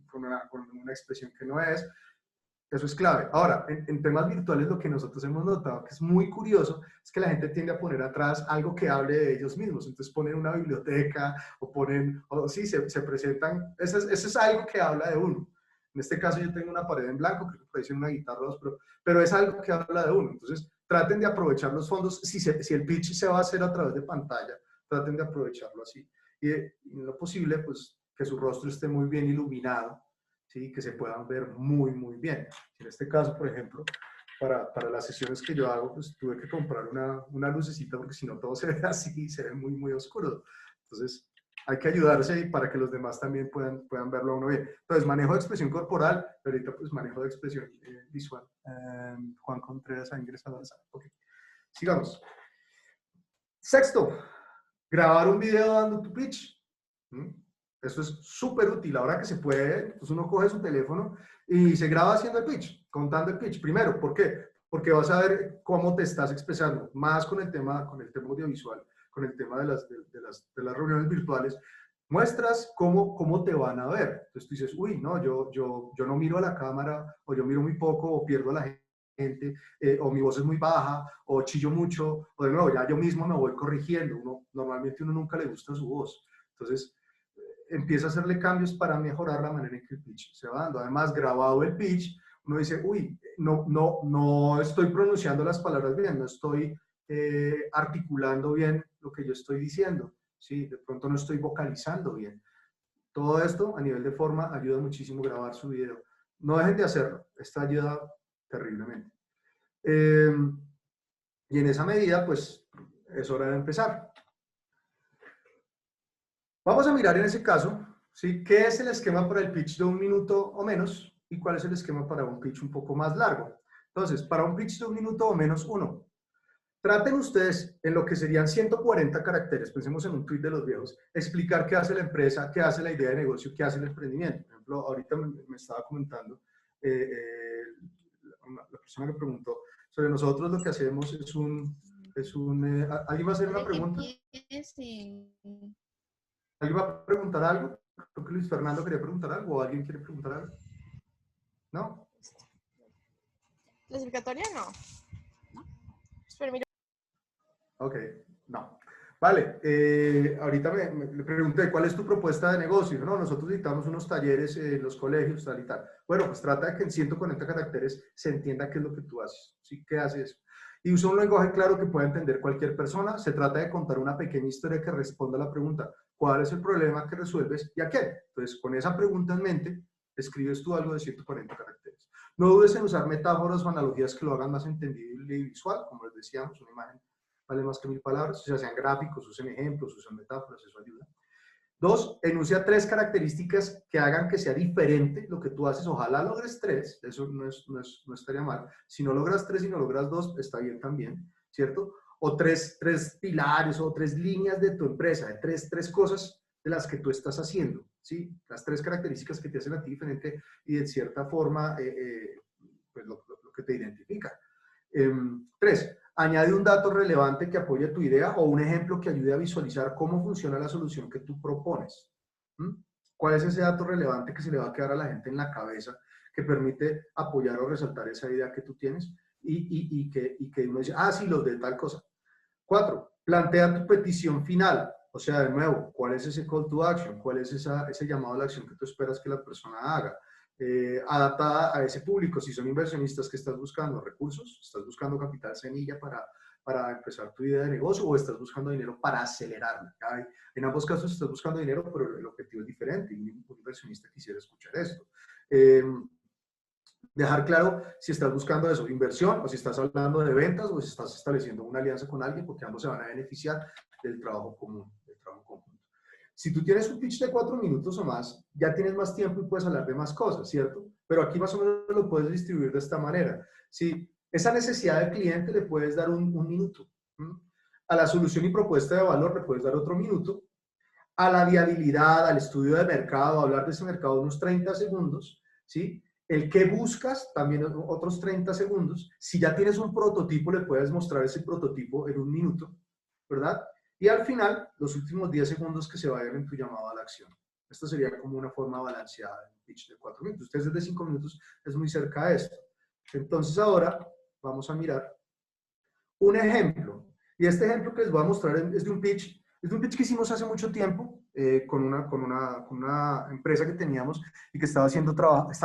con una expresión que no es. Eso es clave. Ahora, en temas virtuales lo que nosotros hemos notado que es muy curioso es que la gente tiende a poner atrás algo que hable de ellos mismos. Entonces ponen una biblioteca o sí, se presentan. Eso es algo que habla de uno. En este caso yo tengo una pared en blanco, creo que por ahí tiene una guitarra, pero es algo que habla de uno. Entonces traten de aprovechar los fondos. Si el pitch se va a hacer a través de pantalla, traten de aprovecharlo así. Y en lo posible, pues que su rostro esté muy bien iluminado. ¿Sí? Que se puedan ver muy, muy bien. En este caso, por ejemplo, para las sesiones que yo hago, pues tuve que comprar una lucecita porque si no todo se ve así, se ve muy, muy oscuro. Entonces, hay que ayudarse para que los demás también puedan verlo a uno bien. Entonces, manejo de expresión corporal, pero ahorita pues manejo de expresión visual. Juan Contreras ha ingresado a la sala. Okay. Sigamos. Sexto, grabar un video dando tu pitch. Eso es súper útil. Ahora que se puede, pues uno coge su teléfono y se graba haciendo el pitch, contando el pitch. Primero, ¿por qué? Porque vas a ver cómo te estás expresando, más con el tema audiovisual, con el tema de las reuniones virtuales. Muestras cómo te van a ver. Entonces tú dices, uy, no, yo no miro a la cámara, o yo miro muy poco, o pierdo a la gente, o mi voz es muy baja, o chillo mucho, o de nuevo, ya yo mismo me voy corrigiendo. Normalmente uno nunca le gusta su voz. Entonces, empieza a hacerle cambios para mejorar la manera en que el pitch se va dando. Además, grabado el pitch, uno dice, uy, no estoy pronunciando las palabras bien, no estoy articulando bien lo que yo estoy diciendo, ¿sí? De pronto no estoy vocalizando bien. Todo esto a nivel de forma ayuda muchísimo a grabar su video. No dejen de hacerlo, esto ayuda terriblemente. Y en esa medida, pues, es hora de empezar. Vamos a mirar en ese caso, ¿sí? ¿Qué es el esquema para el pitch de 1 minuto o menos? ¿Y cuál es el esquema para un pitch un poco más largo? Entonces, para un pitch de 1 minuto o menos, traten ustedes en lo que serían 140 caracteres, pensemos en un tweet de los viejos, explicar qué hace la empresa, qué hace la idea de negocio, qué hace el emprendimiento. Por ejemplo, ahorita me estaba comentando la persona que preguntó sobre nosotros, lo que hacemos es ¿alguien va a hacer una pregunta? ¿Alguien va a preguntar algo? Creo que Luis Fernando quería preguntar algo, o alguien quiere preguntar algo. ¿No? ¿Clasificatoria no? Espera, mira. Ok, no. Vale, ahorita le pregunté, ¿cuál es tu propuesta de negocio? No, nosotros dictamos unos talleres en los colegios, tal y tal. Bueno, pues trata de que en 140 caracteres se entienda qué es lo que tú haces. ¿Sí? ¿Qué haces? Y usa un lenguaje claro que pueda entender cualquier persona. Se trata de contar una pequeña historia que responda a la pregunta, ¿cuál es el problema que resuelves y a qué? Entonces, con esa pregunta en mente, escribes tú algo de 140 caracteres. No dudes en usar metáforas o analogías que lo hagan más entendible y visual, como les decíamos, una imagen vale más que 1000 palabras, o sea, sean gráficos, usen ejemplos, usen metáforas, eso ayuda. 2, enuncia 3 características que hagan que sea diferente lo que tú haces. Ojalá logres 3, eso no estaría mal. Si no logras 3 y no logras 2, está bien también, ¿cierto? O 3 pilares o 3 líneas de tu empresa, de 3 cosas de las que tú estás haciendo, ¿sí? Las 3 características que te hacen a ti diferente y de cierta forma pues lo que te identifica. 3, añade un dato relevante que apoye tu idea o un ejemplo que ayude a visualizar cómo funciona la solución que tú propones. ¿Cuál es ese dato relevante que se le va a quedar a la gente en la cabeza que permite apoyar o resaltar esa idea que tú tienes y que uno dice, ah, sí, los de tal cosa? 4, plantea tu petición final. O sea, de nuevo, ¿cuál es ese call to action? ¿Cuál es ese llamado a la acción que tú esperas que la persona haga? Adaptada a ese público. Si son inversionistas, que estás buscando recursos, estás buscando capital semilla para empezar tu idea de negocio, o estás buscando dinero para acelerarla. En ambos casos estás buscando dinero, pero el objetivo es diferente y un inversionista quisiera escuchar esto. Dejar claro si estás buscando eso, inversión, o si estás hablando de ventas, o si estás estableciendo una alianza con alguien, porque ambos se van a beneficiar del trabajo común, del trabajo conjunto. Si tú tienes un pitch de 4 minutos o más, ya tienes más tiempo y puedes hablar de más cosas, ¿cierto? Pero aquí más o menos lo puedes distribuir de esta manera. Si esa necesidad del cliente le puedes dar un minuto. A la solución y propuesta de valor le puedes dar otro minuto. A la viabilidad, al estudio de mercado, hablar de ese mercado unos 30 segundos, ¿sí? El que buscas, también otros 30 segundos. Si ya tienes un prototipo, le puedes mostrar ese prototipo en un minuto, ¿verdad? Y al final, los últimos 10 segundos que se vayan en tu llamado a la acción. Esto sería como una forma balanceada de un pitch de 4 minutos. Ustedes desde 5 minutos es muy cerca de esto. Entonces ahora vamos a mirar un ejemplo. Y este ejemplo que les voy a mostrar es de un pitch que hicimos hace mucho tiempo con una empresa que teníamos y que estaba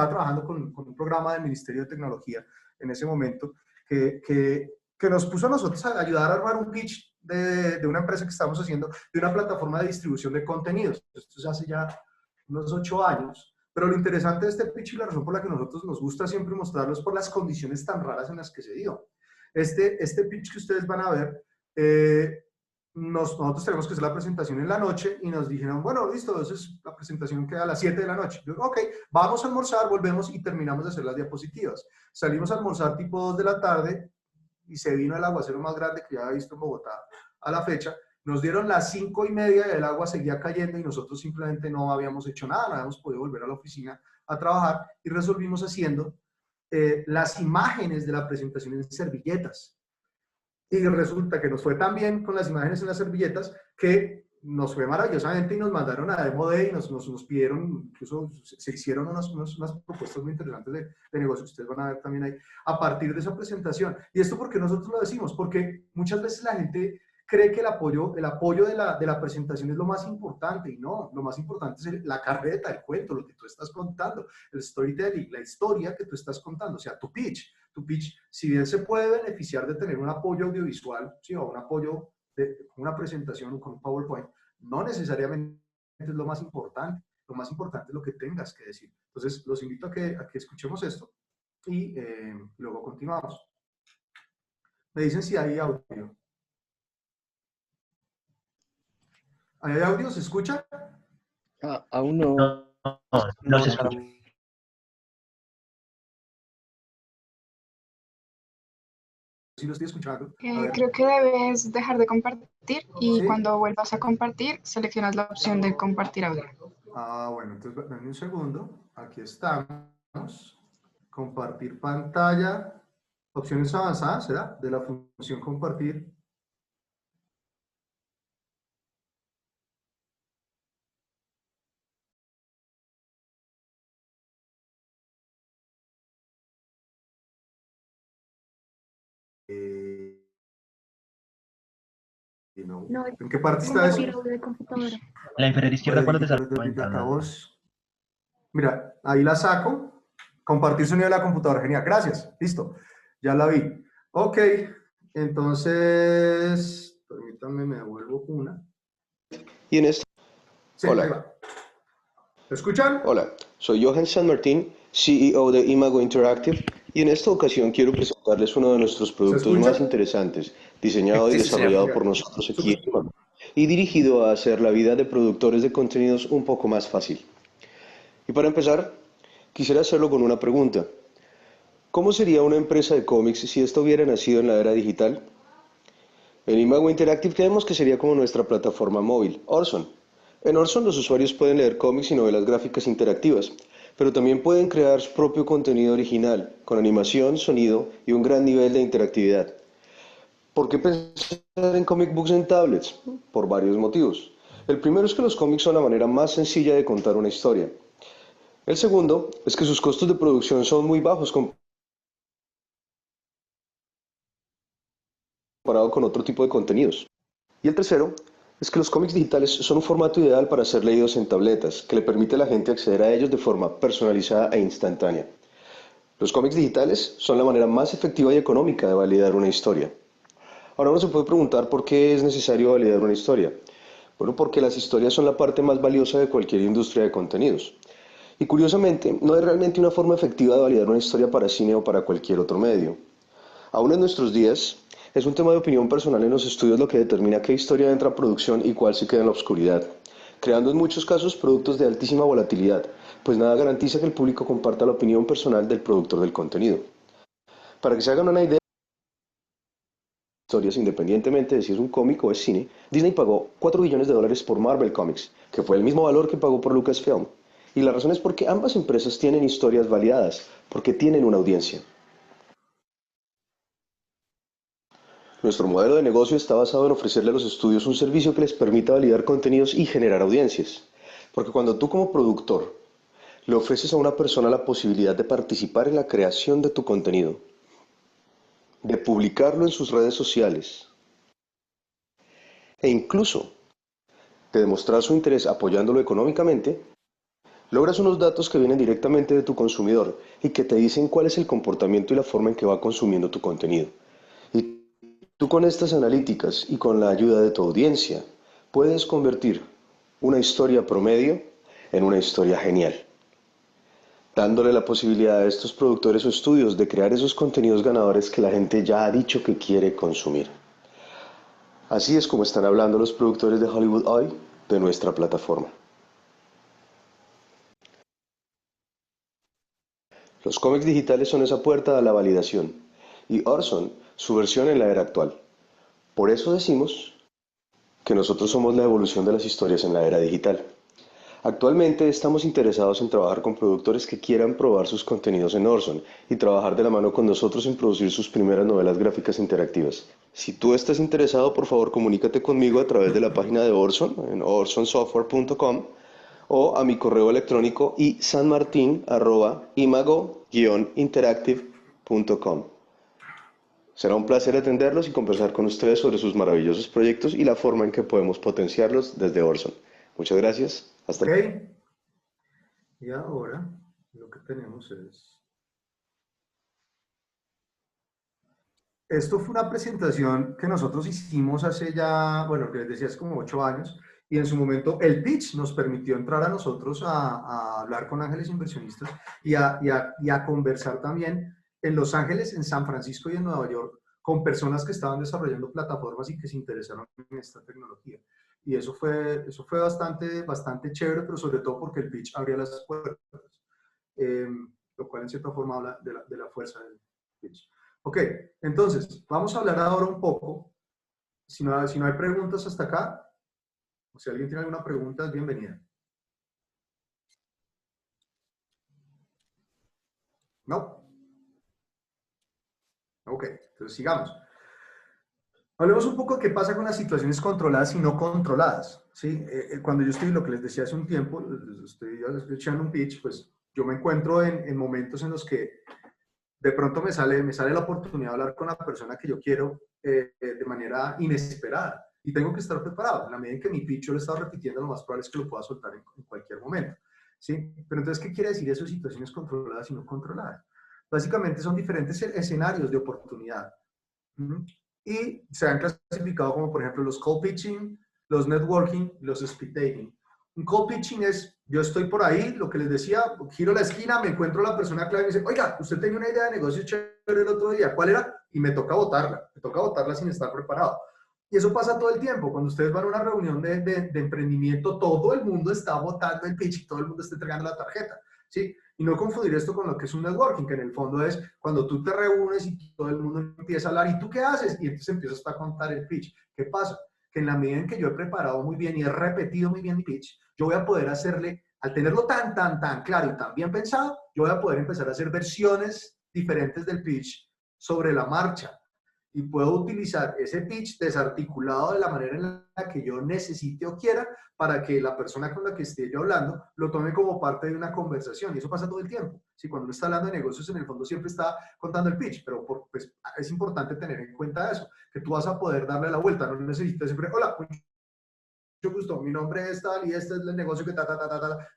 trabajando con un programa del Ministerio de Tecnología en ese momento que nos puso a nosotros a ayudar a armar un pitch de una empresa que estábamos haciendo, de una plataforma de distribución de contenidos. Esto es hace ya unos 8 años. Pero lo interesante de este pitch y la razón por la que a nosotros nos gusta siempre mostrarlo es por las condiciones tan raras en las que se dio. Este pitch que ustedes van a ver, nosotros tenemos que hacer la presentación en la noche y nos dijeron, bueno, listo, entonces la presentación queda a las 7 de la noche. Yo, ok, vamos a almorzar, volvemos y terminamos de hacer las diapositivas. Salimos a almorzar tipo 2 de la tarde y se vino el aguacero más grande que ya había visto en Bogotá a la fecha. Nos dieron las 5:30 y el agua seguía cayendo y nosotros simplemente no habíamos hecho nada, no habíamos podido volver a la oficina a trabajar y resolvimos haciendo las imágenes de la presentación en servilletas. Y resulta que nos fue tan bien con las imágenes en las servilletas que nos fue maravillosamente y nos mandaron a Demo Day y nos pidieron, incluso se hicieron unas propuestas muy interesantes de negocio, ustedes van a ver también ahí, a partir de esa presentación. ¿Y esto por qué nosotros lo decimos? Porque muchas veces la gente cree que el apoyo de la presentación es lo más importante, y no, lo más importante es la carreta, el cuento, lo que tú estás contando, el storytelling, la historia que tú estás contando, o sea, tu pitch, si bien se puede beneficiar de tener un apoyo audiovisual, ¿sí? O un apoyo de una presentación con un PowerPoint, no necesariamente es lo más importante es lo que tengas que decir. Entonces, los invito a que escuchemos esto y luego continuamos. Me dicen si hay audio. ¿Hay audio? ¿Se escucha? Aún no. No se escucha. Sí lo estoy escuchando. Creo que debes dejar de compartir y cuando vuelvas a compartir, seleccionas la opción de compartir audio. Bueno, entonces dame un segundo. Aquí estamos. compartir pantalla, opciones avanzadas, ¿será? De la función compartir. No, ¿En qué parte está eso? compartir audio de computadora. La inferior izquierda cuando te sale la Del ventana. altavoz. Mira, ahí la saco. Compartir sonido de la computadora. Genial, gracias. Listo, ya la vi. Ok, entonces, permítanme, me devuelvo una. Y en esta... Sí, ahí Hola. va. ¿Me escuchan? Hola, soy Johan San Martín, CEO de Imago Interactive, y en esta ocasión quiero presentarles uno de nuestros productos escucha? más interesantes, diseñado y Sí, señor. desarrollado por nosotros aquí en Imago, y dirigido a hacer la vida de productores de contenidos un poco más fácil. Y para empezar, quisiera hacerlo con una pregunta. ¿Cómo sería una empresa de cómics si esta hubiera nacido en la era digital? En Imago Interactive creemos que sería como nuestra plataforma móvil, Orson. En Orson los usuarios pueden leer cómics y novelas gráficas interactivas, pero también pueden crear su propio contenido original, con animación, sonido y un gran nivel de interactividad. ¿Por qué pensar en comic books en tablets? Por varios motivos. El primero es que los cómics son la manera más sencilla de contar una historia. El segundo es que sus costos de producción son muy bajos comparado con otro tipo de contenidos. Y el tercero es que los cómics digitales son un formato ideal para ser leídos en tabletas, que le permite a la gente acceder a ellos de forma personalizada e instantánea. Los cómics digitales son la manera más efectiva y económica de validar una historia. Ahora uno se puede preguntar por qué es necesario validar una historia. Bueno, porque las historias son la parte más valiosa de cualquier industria de contenidos. Y curiosamente, no hay realmente una forma efectiva de validar una historia para cine o para cualquier otro medio. Aún en nuestros días, es un tema de opinión personal en los estudios lo que determina qué historia entra a producción y cuál se queda en la oscuridad, creando en muchos casos productos de altísima volatilidad, pues nada garantiza que el público comparta la opinión personal del productor del contenido. Para que se hagan una idea de historias independientemente de si es un cómic o es cine, Disney pagó $4 billones por Marvel Comics, que fue el mismo valor que pagó por Lucasfilm. Y la razón es porque ambas empresas tienen historias validadas, porque tienen una audiencia. Nuestro modelo de negocio está basado en ofrecerle a los estudios un servicio que les permita validar contenidos y generar audiencias. Porque cuando tú como productor le ofreces a una persona la posibilidad de participar en la creación de tu contenido, de publicarlo en sus redes sociales e incluso de demostrar su interés apoyándolo económicamente, logras unos datos que vienen directamente de tu consumidor y que te dicen cuál es el comportamiento y la forma en que va consumiendo tu contenido. Y tú con estas analíticas y con la ayuda de tu audiencia puedes convertir una historia promedio en una historia genial, dándole la posibilidad a estos productores o estudios de crear esos contenidos ganadores que la gente ya ha dicho que quiere consumir. Así es como están hablando los productores de Hollywood hoy de nuestra plataforma. Los cómics digitales son esa puerta a la validación y Orson su versión en la era actual. Por eso decimos que nosotros somos la evolución de las historias en la era digital. Actualmente estamos interesados en trabajar con productores que quieran probar sus contenidos en Orson y trabajar de la mano con nosotros en producir sus primeras novelas gráficas interactivas. Si tú estás interesado, por favor comunícate conmigo a través de la página de Orson en orsonsoftware.com o a mi correo electrónico isanmartin@imago-interactive.com. Será un placer atenderlos y conversar con ustedes sobre sus maravillosos proyectos y la forma en que podemos potenciarlos desde Orson. Muchas gracias. Hasta luego. Y ahora lo que tenemos es... Esto fue una presentación que nosotros hicimos hace ya, bueno, que les decía, es como 8 años, y en su momento el pitch nos permitió entrar a nosotros a hablar con ángeles inversionistas y a conversar también en Los Ángeles, en San Francisco y en Nueva York con personas que estaban desarrollando plataformas y que se interesaron en esta tecnología. Y eso fue bastante chévere, pero sobre todo porque el pitch abría las puertas, lo cual en cierta forma habla de la fuerza del pitch. Ok, entonces, vamos a hablar ahora un poco, si no hay preguntas hasta acá, o si alguien tiene alguna pregunta, es bienvenida. ¿No? Ok, entonces sigamos. Hablemos un poco de qué pasa con las situaciones controladas y no controladas, ¿sí? Cuando yo estoy, lo que les decía hace un tiempo, estoy echando un pitch, pues yo me encuentro en momentos en los que de pronto me sale la oportunidad de hablar con la persona que yo quiero de manera inesperada y tengo que estar preparado. En la medida en que mi pitch yo lo he estado repitiendo, lo más probable es que lo pueda soltar en cualquier momento, ¿sí? Pero entonces, ¿qué quiere decir eso? Situaciones controladas y no controladas. Básicamente son diferentes escenarios de oportunidad. Y se han clasificado como, por ejemplo, los cold pitching, los networking, los speed dating. Un cold pitching es, yo estoy por ahí, lo que les decía, giro la esquina, me encuentro la persona clave y me dice, oiga, usted tenía una idea de negocio chévere el otro día, ¿cuál era? Y me toca botarla sin estar preparado. Y eso pasa todo el tiempo. Cuando ustedes van a una reunión de emprendimiento, todo el mundo está botando el pitch y todo el mundo está entregando la tarjeta, ¿sí? Y no confundir esto con lo que es un networking, que en el fondo es cuando tú te reúnes y todo el mundo empieza a hablar, ¿y tú qué haces? Y entonces empiezas a contar el pitch. ¿Qué pasa? Que en la medida en que yo he preparado muy bien y he repetido muy bien mi pitch, yo voy a poder hacerle, al tenerlo tan claro y tan bien pensado, yo voy a poder empezar a hacer versiones diferentes del pitch sobre la marcha. Y puedo utilizar ese pitch desarticulado de la manera en la que yo necesite o quiera para que la persona con la que esté yo hablando lo tome como parte de una conversación. Y eso pasa todo el tiempo. Si cuando uno está hablando de negocios, en el fondo siempre está contando el pitch, pero pues, es importante tener en cuenta eso, que tú vas a poder darle la vuelta. No necesitas siempre, hola, mucho gusto, mi nombre es tal y este es el negocio que ta.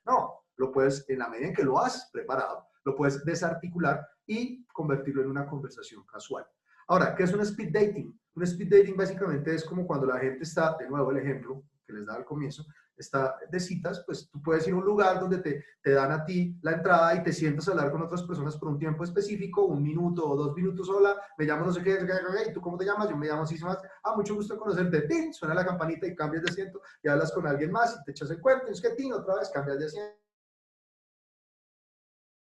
No, lo puedes, en la medida en que lo has preparado, lo puedes desarticular y convertirlo en una conversación casual. Ahora, ¿qué es un speed dating? Un speed dating básicamente es como cuando la gente está, de nuevo el ejemplo que les daba al comienzo, está de citas, pues tú puedes ir a un lugar donde te dan a ti la entrada y te sientas a hablar con otras personas por un tiempo específico, 1 minuto o 2 minutos, hola, me llamo no sé qué, ¿y tú cómo te llamas? Yo me llamo así, más, mucho gusto conocerte, ¡tin! Suena la campanita y cambias de asiento y hablas con alguien más y te echas el cuento, y es que ¡tin! Otra vez cambias de asiento.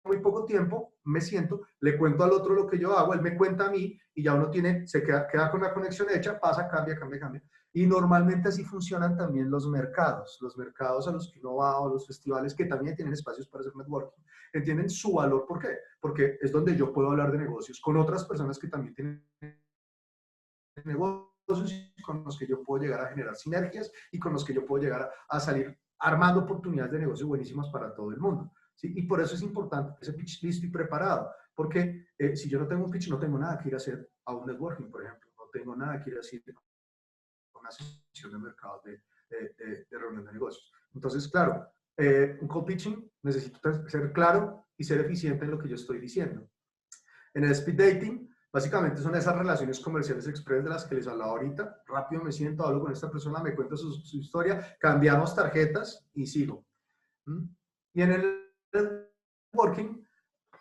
Muy poco tiempo, me siento, le cuento al otro lo que yo hago, él me cuenta a mí y ya uno se queda con la conexión hecha, pasa, cambia. Y normalmente así funcionan también los mercados a los que uno va o los festivales que también tienen espacios para hacer networking, entienden su valor. ¿Por qué? Porque es donde yo puedo hablar de negocios con otras personas que también tienen negocios y con los que yo puedo llegar a generar sinergias y con los que yo puedo llegar a salir armando oportunidades de negocio buenísimas para todo el mundo. ¿Sí? Y por eso es importante ese pitch listo y preparado, porque si yo no tengo un pitch, no tengo nada que ir a hacer a un networking, por ejemplo, no tengo nada que ir a hacer a una sesión de mercado de reunión de negocios. Entonces, claro, un cold pitching necesito ser claro y ser eficiente en lo que yo estoy diciendo. En el speed dating, básicamente son esas relaciones comerciales express de las que les hablaba ahorita. Rápido me siento, hablo con esta persona, me cuenta su historia, cambiamos tarjetas y sigo. Y en el networking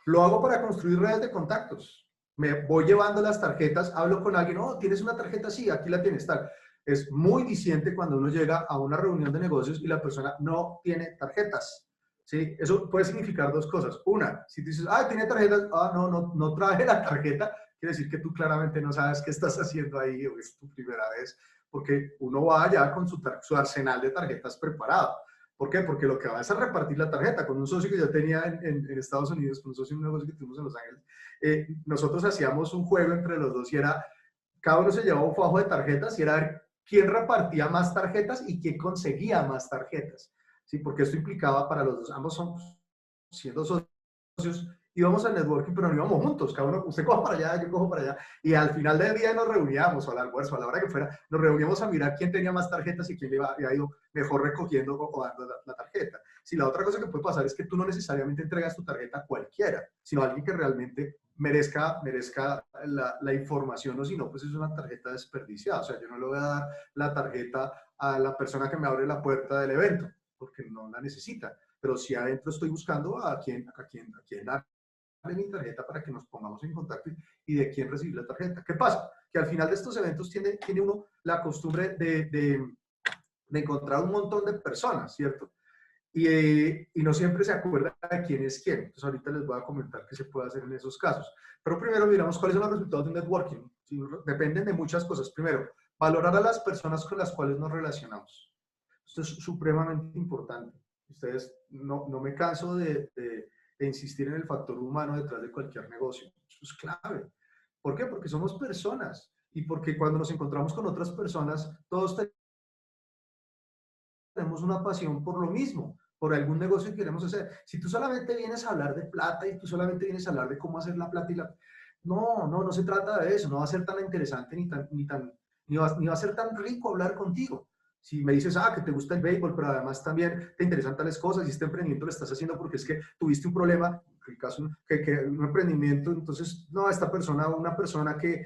lo hago para construir redes de contactos. Me voy llevando las tarjetas, hablo con alguien, oh, ¿tienes una tarjeta? Sí, aquí la tienes, tal. Es muy diciente cuando uno llega a una reunión de negocios y la persona no tiene tarjetas. ¿Sí? Eso puede significar 2 cosas. Una, si dices, tiene tarjetas, no traje la tarjeta, quiere decir que tú claramente no sabes qué estás haciendo ahí o es tu primera vez, porque uno va ya con su arsenal de tarjetas preparado. ¿Por qué? Porque lo que va es a repartir la tarjeta. Con un socio que yo tenía en Estados Unidos, con un socio en un negocio que tuvimos en Los Ángeles, nosotros hacíamos un juego entre los dos y era, cada uno se llevaba un fajo de tarjetas y era ver quién repartía más tarjetas y quién conseguía más tarjetas. ¿Sí? Porque esto implicaba para los dos, ambos somos siendo socios, íbamos al networking, pero no íbamos juntos, cada uno, usted coja para allá, yo cojo para allá, y al final del día nos reuníamos, o al almuerzo, a la hora que fuera, nos reuníamos a mirar quién tenía más tarjetas y quién le había ido mejor recogiendo o dando la tarjeta. Si la otra cosa que puede pasar es que tú no necesariamente entregas tu tarjeta a cualquiera, sino a alguien que realmente merezca la información, o si no, pues es una tarjeta desperdiciada. O sea, yo no le voy a dar la tarjeta a la persona que me abre la puerta del evento, porque no la necesita. Pero si adentro estoy buscando a quién darle mi tarjeta para que nos pongamos en contacto y de quién recibir la tarjeta. ¿Qué pasa? Que al final de estos eventos tiene uno la costumbre de encontrar un montón de personas, ¿cierto? Y no siempre se acuerda de quién es quién. Entonces ahorita les voy a comentar qué se puede hacer en esos casos. Pero primero miramos cuáles son los resultados de un networking. ¿Sí? Dependen de muchas cosas. Primero, valorar a las personas con las cuales nos relacionamos. Esto es supremamente importante. Ustedes, no me canso de insistir en el factor humano detrás de cualquier negocio. Eso es clave. ¿Por qué? Porque somos personas y porque cuando nos encontramos con otras personas, todos tenemos una pasión por lo mismo, por algún negocio que queremos hacer. Si tú solamente vienes a hablar de plata y tú solamente vienes a hablar de cómo hacer la plata y la... No se trata de eso, no va a ser tan interesante ni va a ser tan rico hablar contigo. Si me dices, que te gusta el béisbol, pero además también te interesan tales cosas y este emprendimiento lo estás haciendo porque es que tuviste un problema, el caso que un emprendimiento, entonces, no, esta persona, una persona que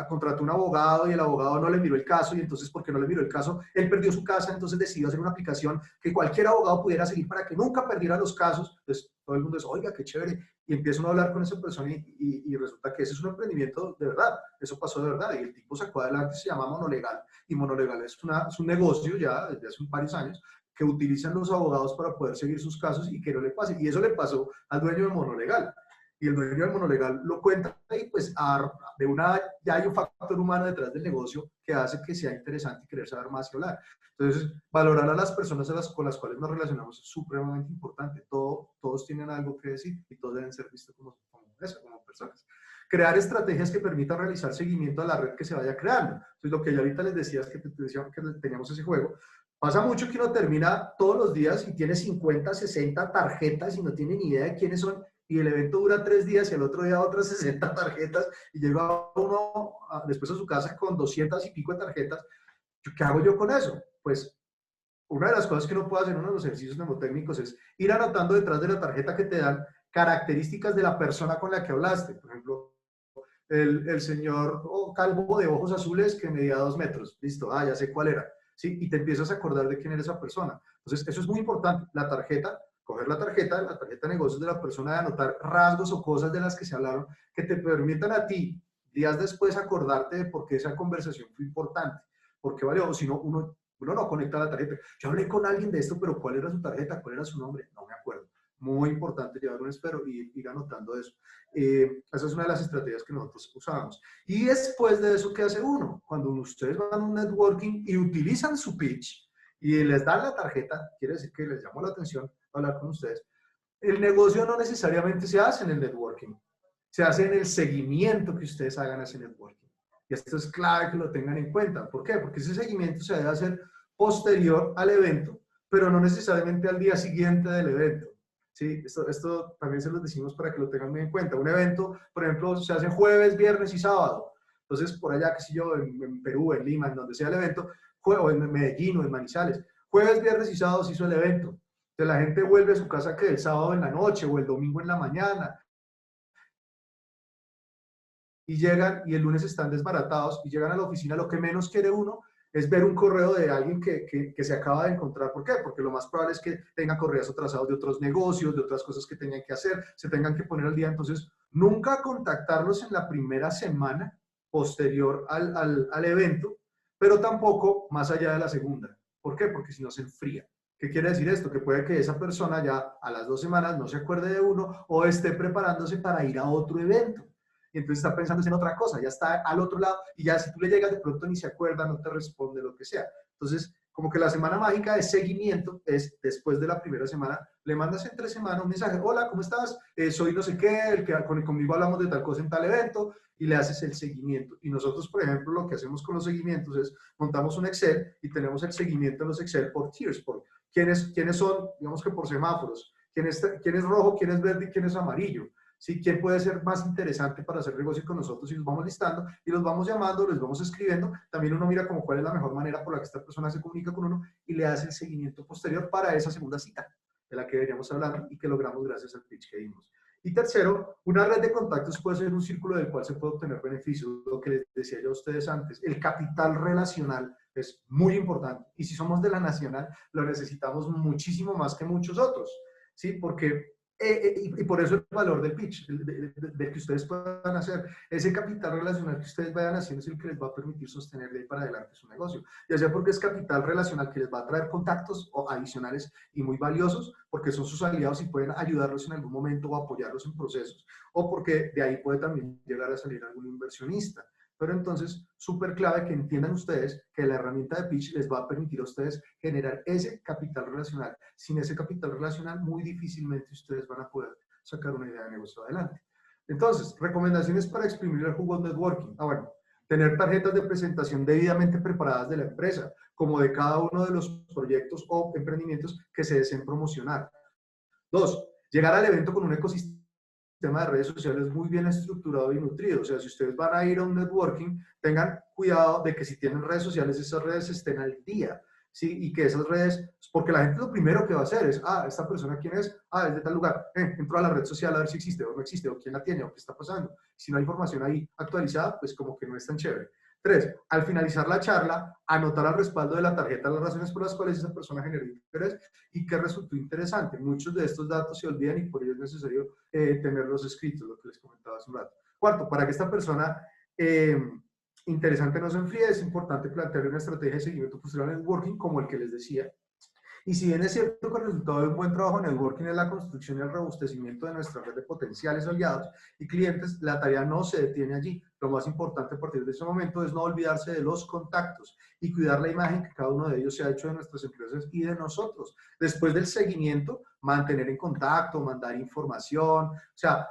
contrató un abogado y el abogado no le miró el caso y entonces, porque no le miró el caso, él perdió su casa, entonces decidió hacer una aplicación que cualquier abogado pudiera seguir para que nunca perdiera los casos. Entonces, todo el mundo dice, oiga, qué chévere, y empieza uno a hablar con esa persona y resulta que ese es un emprendimiento de verdad, eso pasó de verdad, y el tipo sacó adelante, se llama Monolegal, y Monolegal es un negocio ya desde hace varios años, que utilizan los abogados para poder seguir sus casos y que no le pase. Y eso le pasó al dueño de Monolegal. Y el dueño de Monolegal lo cuenta y pues ya hay un factor humano detrás del negocio que hace que sea interesante y querer saber más y hablar. Entonces, valorar a las personas con las cuales nos relacionamos es supremamente importante. Todos tienen algo que decir y todos deben ser vistos como personas. Crear estrategias que permitan realizar seguimiento a la red que se vaya creando. Entonces, lo que yo ahorita les decía es que teníamos ese juego. Pasa mucho que uno termina todos los días y tiene 50, 60 tarjetas y no tiene ni idea de quiénes son, y el evento dura 3 días y el otro día otras 60 tarjetas y llega uno después a su casa con 200 y pico de tarjetas. ¿Qué hago yo con eso? Pues una de las cosas que uno puede hacer en uno de los ejercicios mnemotécnicos es ir anotando detrás de la tarjeta que te dan características de la persona con la que hablaste. Por ejemplo, el señor calvo de ojos azules que medía 2 metros. Listo, ya sé cuál era. ¿Sí? Y te empiezas a acordar de quién era esa persona. Entonces, eso es muy importante. La tarjeta, coger la tarjeta de negocios de la persona, de anotar rasgos o cosas de las que se hablaron que te permitan a ti, días después, acordarte de por qué esa conversación fue importante, por qué valió, o si no, uno no conecta la tarjeta. Yo hablé con alguien de esto, pero ¿cuál era su tarjeta? ¿Cuál era su nombre? No me acuerdo. Muy importante llevar un espero y ir anotando eso. Esa es una de las estrategias que nosotros usamos. Y después de eso, ¿qué hace uno? Cuando ustedes van a un networking y utilizan su pitch y les dan la tarjeta, quiere decir que les llamó la atención hablar con ustedes. El negocio no necesariamente se hace en el networking, se hace en el seguimiento que ustedes hagan a ese networking. Y esto es clave que lo tengan en cuenta. ¿Por qué? Porque ese seguimiento se debe hacer posterior al evento, pero no necesariamente al día siguiente del evento. ¿Sí? Esto también se los decimos para que lo tengan muy en cuenta. Un evento, por ejemplo, se hace jueves, viernes y sábado. Entonces, por allá, qué sé yo, en Perú, en Lima, en donde sea el evento, o en Medellín o en Manizales, jueves, viernes y sábado se hizo el evento. Entonces, la gente vuelve a su casa que el sábado en la noche o el domingo en la mañana. Y llegan y el lunes están desbaratados y llegan a la oficina. Lo que menos quiere uno es ver un correo de alguien que se acaba de encontrar. ¿Por qué? Porque lo más probable es que tengan correos atrasados de otros negocios, de otras cosas que tengan que hacer, se tengan que poner al día. Entonces, nunca contactarlos en la primera semana posterior al evento, pero tampoco más allá de la segunda. ¿Por qué? Porque si no se enfría. ¿Qué quiere decir esto? Que puede que esa persona ya a las 2 semanas no se acuerde de uno o esté preparándose para ir a otro evento. Y entonces está pensando en otra cosa, ya está al otro lado, y ya si tú le llegas de pronto ni se acuerda, no te responde, lo que sea. Entonces, como que la semana mágica de seguimiento es después de la primera semana, le mandas entre semana un mensaje, hola, ¿cómo estás? Soy no sé qué, el que conmigo hablamos de tal cosa en tal evento, y le haces el seguimiento. Y nosotros, por ejemplo, lo que hacemos con los seguimientos es, montamos un Excel y tenemos el seguimiento en los Excel por tiers, por quiénes son, digamos que por semáforos, quién es rojo, quién es verde y quién es amarillo. ¿Sí? ¿Quién puede ser más interesante para hacer negocio con nosotros? Y los vamos listando y los vamos llamando, les vamos escribiendo. También uno mira como cuál es la mejor manera por la que esta persona se comunica con uno y le hace el seguimiento posterior para esa segunda cita de la que veníamos hablando y que logramos gracias al pitch que dimos. Y tercero, una red de contactos puede ser un círculo del cual se puede obtener beneficios. Lo que les decía yo a ustedes antes, el capital relacional es muy importante. Y si somos de la nacional, lo necesitamos muchísimo más que muchos otros. ¿Sí? Porque y por eso el valor del pitch, del que ustedes puedan hacer, ese capital relacional que ustedes vayan haciendo es el que les va a permitir sostener de ahí para adelante su negocio. Ya sea porque es capital relacional que les va a traer contactos adicionales y muy valiosos, porque son sus aliados y pueden ayudarlos en algún momento o apoyarlos en procesos, o porque de ahí puede también llegar a salir algún inversionista. Pero entonces, súper clave que entiendan ustedes que la herramienta de pitch les va a permitir a ustedes generar ese capital relacional. Sin ese capital relacional, muy difícilmente ustedes van a poder sacar una idea de negocio adelante. Entonces, recomendaciones para exprimir el jugo networking. Bueno, tener tarjetas de presentación debidamente preparadas de la empresa, como de cada uno de los proyectos o emprendimientos que se deseen promocionar. 2, llegar al evento con un ecosistema de redes sociales muy bien estructurado y nutrido. O sea, si ustedes van a ir a un networking, tengan cuidado de que si tienen redes sociales, esas redes estén al día, ¿sí? Y que esas redes, porque la gente lo primero que va a hacer es, esta persona quién es, es de tal lugar, entro a la red social a ver si existe o no existe, o quién la tiene, o qué está pasando. Si no hay información ahí actualizada, pues como que no es tan chévere. 3, al finalizar la charla, anotar al respaldo de la tarjeta las razones por las cuales esa persona generó interés y que resultó interesante. Muchos de estos datos se olvidan y por ello es necesario tenerlos escritos, lo que les comentaba hace un rato. 4, para que esta persona interesante no se enfríe, es importante plantear una estrategia de seguimiento posterior al networking, como el que les decía. Y si bien es cierto que el resultado de un buen trabajo en networking es la construcción y el robustecimiento de nuestra red de potenciales aliados y clientes, la tarea no se detiene allí. Lo más importante a partir de ese momento es no olvidarse de los contactos y cuidar la imagen que cada uno de ellos se ha hecho de nuestras empresas y de nosotros. Después del seguimiento, mantener en contacto, mandar información, o sea,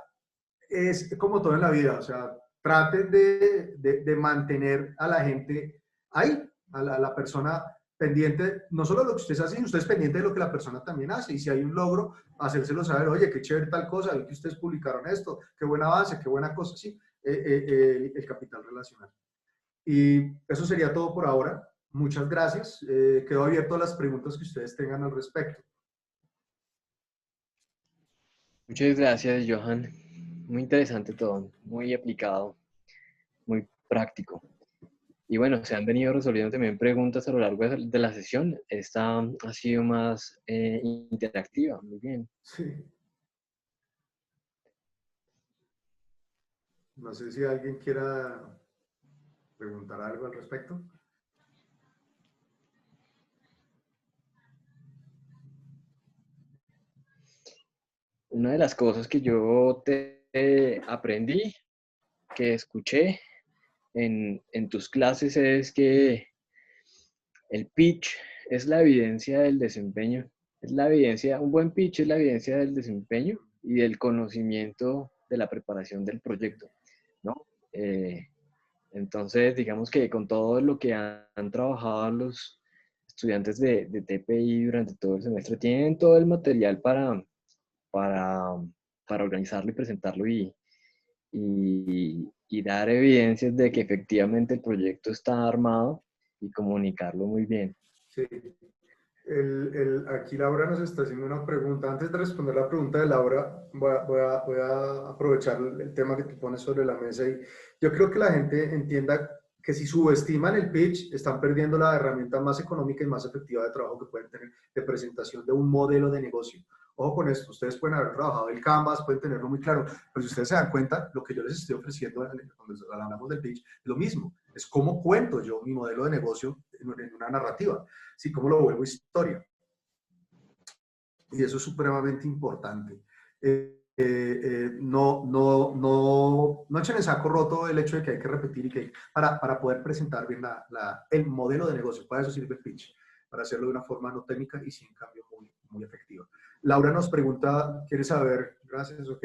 es como todo en la vida, o sea, traten de mantener a la gente ahí, a la persona pendiente, no solo de lo que ustedes hacen, ustedes pendiente de lo que la persona también hace, y si hay un logro, hacérselo saber, oye, qué chévere tal cosa, vi que ustedes publicaron esto, qué buen avance, qué buena cosa, sí, el capital relacional. Y eso sería todo por ahora. Muchas gracias. Quedo abierto a las preguntas que ustedes tengan al respecto. Muchas gracias, Johan. Muy interesante todo, muy aplicado, muy práctico. Y bueno, se han venido resolviendo también preguntas a lo largo de la sesión. Esta ha sido más interactiva, muy bien. Sí. No sé si alguien quiera preguntar algo al respecto. Una de las cosas que yo te aprendí, que escuché en tus clases es que el pitch es la evidencia del desempeño. Es la evidencia, un buen pitch es la evidencia del desempeño y del conocimiento de la preparación del proyecto, ¿no? Entonces, digamos que con todo lo que han trabajado los estudiantes de TPI durante todo el semestre, tienen todo el material para, para organizarlo y presentarlo y dar evidencias de que efectivamente el proyecto está armado y comunicarlo muy bien. Sí. Aquí Laura nos está haciendo una pregunta. Antes de responder la pregunta de Laura, voy a aprovechar el tema que tú pones sobre la mesa. Y yo creo que la gente entienda que si subestiman el pitch, están perdiendo la herramienta más económica y más efectiva de trabajo que pueden tener de presentación de un modelo de negocio. Ojo con esto, ustedes pueden haber trabajado el Canvas, pueden tenerlo muy claro, pero si ustedes se dan cuenta, lo que yo les estoy ofreciendo cuando hablamos del pitch es lo mismo. Es cómo cuento yo mi modelo de negocio en una narrativa. Sí, cómo lo vuelvo historia. Y eso es supremamente importante. No echen en saco roto el hecho de que hay que repetir y que para poder presentar bien el modelo de negocio. Para eso sirve el pitch, para hacerlo de una forma no técnica y sin cambio muy efectiva. Laura nos pregunta, quiere saber, gracias, ok,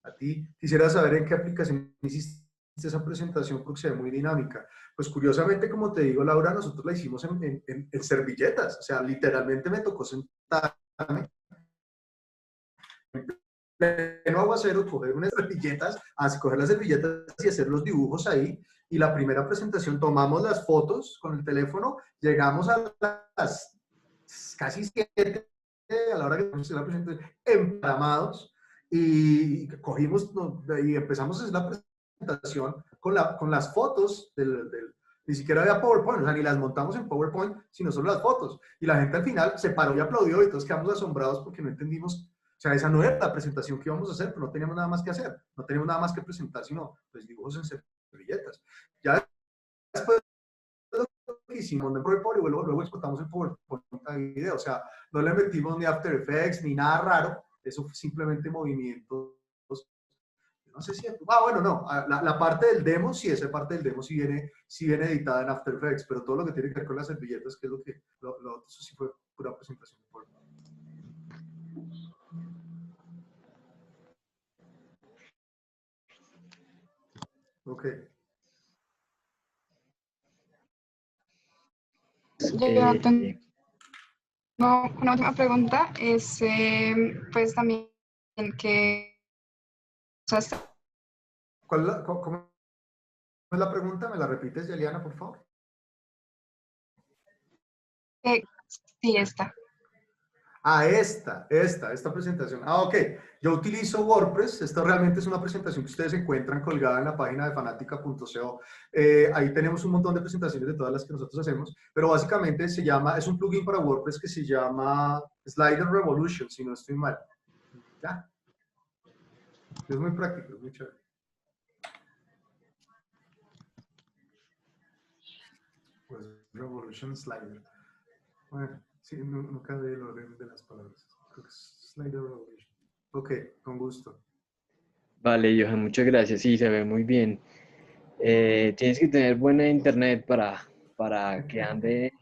a ti, quisiera saber en qué aplicación hiciste esa presentación porque se ve muy dinámica. Pues curiosamente, como te digo, Laura, nosotros la hicimos en servilletas, o sea, literalmente me tocó sentarme en pleno aguacero, coger unas servilletas, coger las servilletas y hacer los dibujos ahí. Y la primera presentación, tomamos las fotos con el teléfono, llegamos a las casi 7 a la hora que empezamos la presentación, emparamados, y cogimos y empezamos a hacer la presentación con las fotos ni siquiera había PowerPoint, o sea, ni las montamos en PowerPoint, sino solo las fotos. Y la gente al final se paró y aplaudió y todos quedamos asombrados porque no entendimos, o sea, esa no era la presentación que íbamos a hacer, pero no teníamos nada más que hacer, no teníamos nada más que presentar, sino pues, dibujos en servilletas. Ya después que hicimos en PowerPoint y luego exportamos el PowerPoint a video, o sea, no le metimos ni After Effects ni nada raro, eso fue simplemente movimientos. No sé si, bueno, no, la parte del demo, sí, esa parte del demo sí viene editada en After Effects, pero todo lo que tiene que ver con las servilletas, que es lo que, eso sí fue pura presentación. Entonces, Yo tengo una última pregunta. Es, pues también que... o sea, ¿Cómo es la pregunta? ¿Me la repites, Yeliana, por favor? sí, esta. Ah, esta presentación. Ah, ok. Yo utilizo WordPress. Esta realmente es una presentación que ustedes encuentran colgada en la página de fanatica.co. Ahí tenemos un montón de presentaciones de todas las que nosotros hacemos, pero básicamente es un plugin para WordPress que se llama Slider Revolution, si no estoy mal. Ya. Es muy práctico, es muy chévere. Pues Revolution Slider. Bueno, sí, nunca vi el orden de las palabras. Creo que es Slider Revolution. Ok, con gusto. Vale, Johan, muchas gracias. Sí, se ve muy bien. Tienes que tener buena internet para que ande.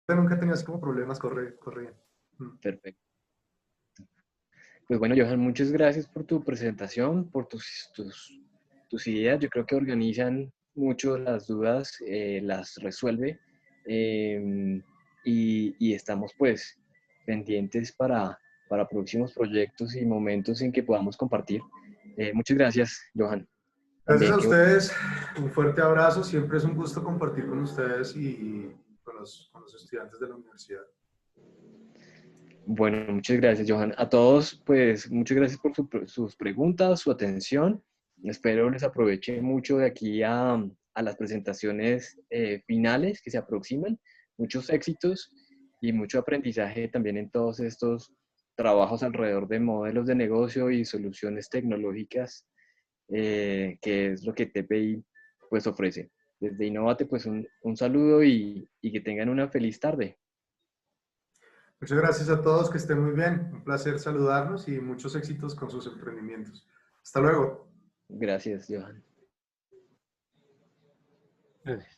Nunca tenías como problemas, corre bien. Perfecto. Pues bueno, Johan, muchas gracias por tu presentación, por tus ideas. Yo creo que organizan mucho las dudas, las resuelve y estamos pues pendientes para próximos proyectos y momentos en que podamos compartir. Muchas gracias, Johan. Gracias También a ustedes, un fuerte abrazo. Siempre es un gusto compartir con ustedes y con los estudiantes de la universidad. Bueno, muchas gracias, Johan. A todos, pues, muchas gracias por sus preguntas, su atención. Espero les aproveche mucho de aquí a las presentaciones finales que se aproximan. Muchos éxitos y mucho aprendizaje también en todos estos trabajos alrededor de modelos de negocio y soluciones tecnológicas, que es lo que TPI pues ofrece. Desde Innovate, pues un saludo y que tengan una feliz tarde. Muchas gracias a todos, que estén muy bien. Un placer saludarlos y muchos éxitos con sus emprendimientos. Hasta luego. Gracias, Johan. Gracias.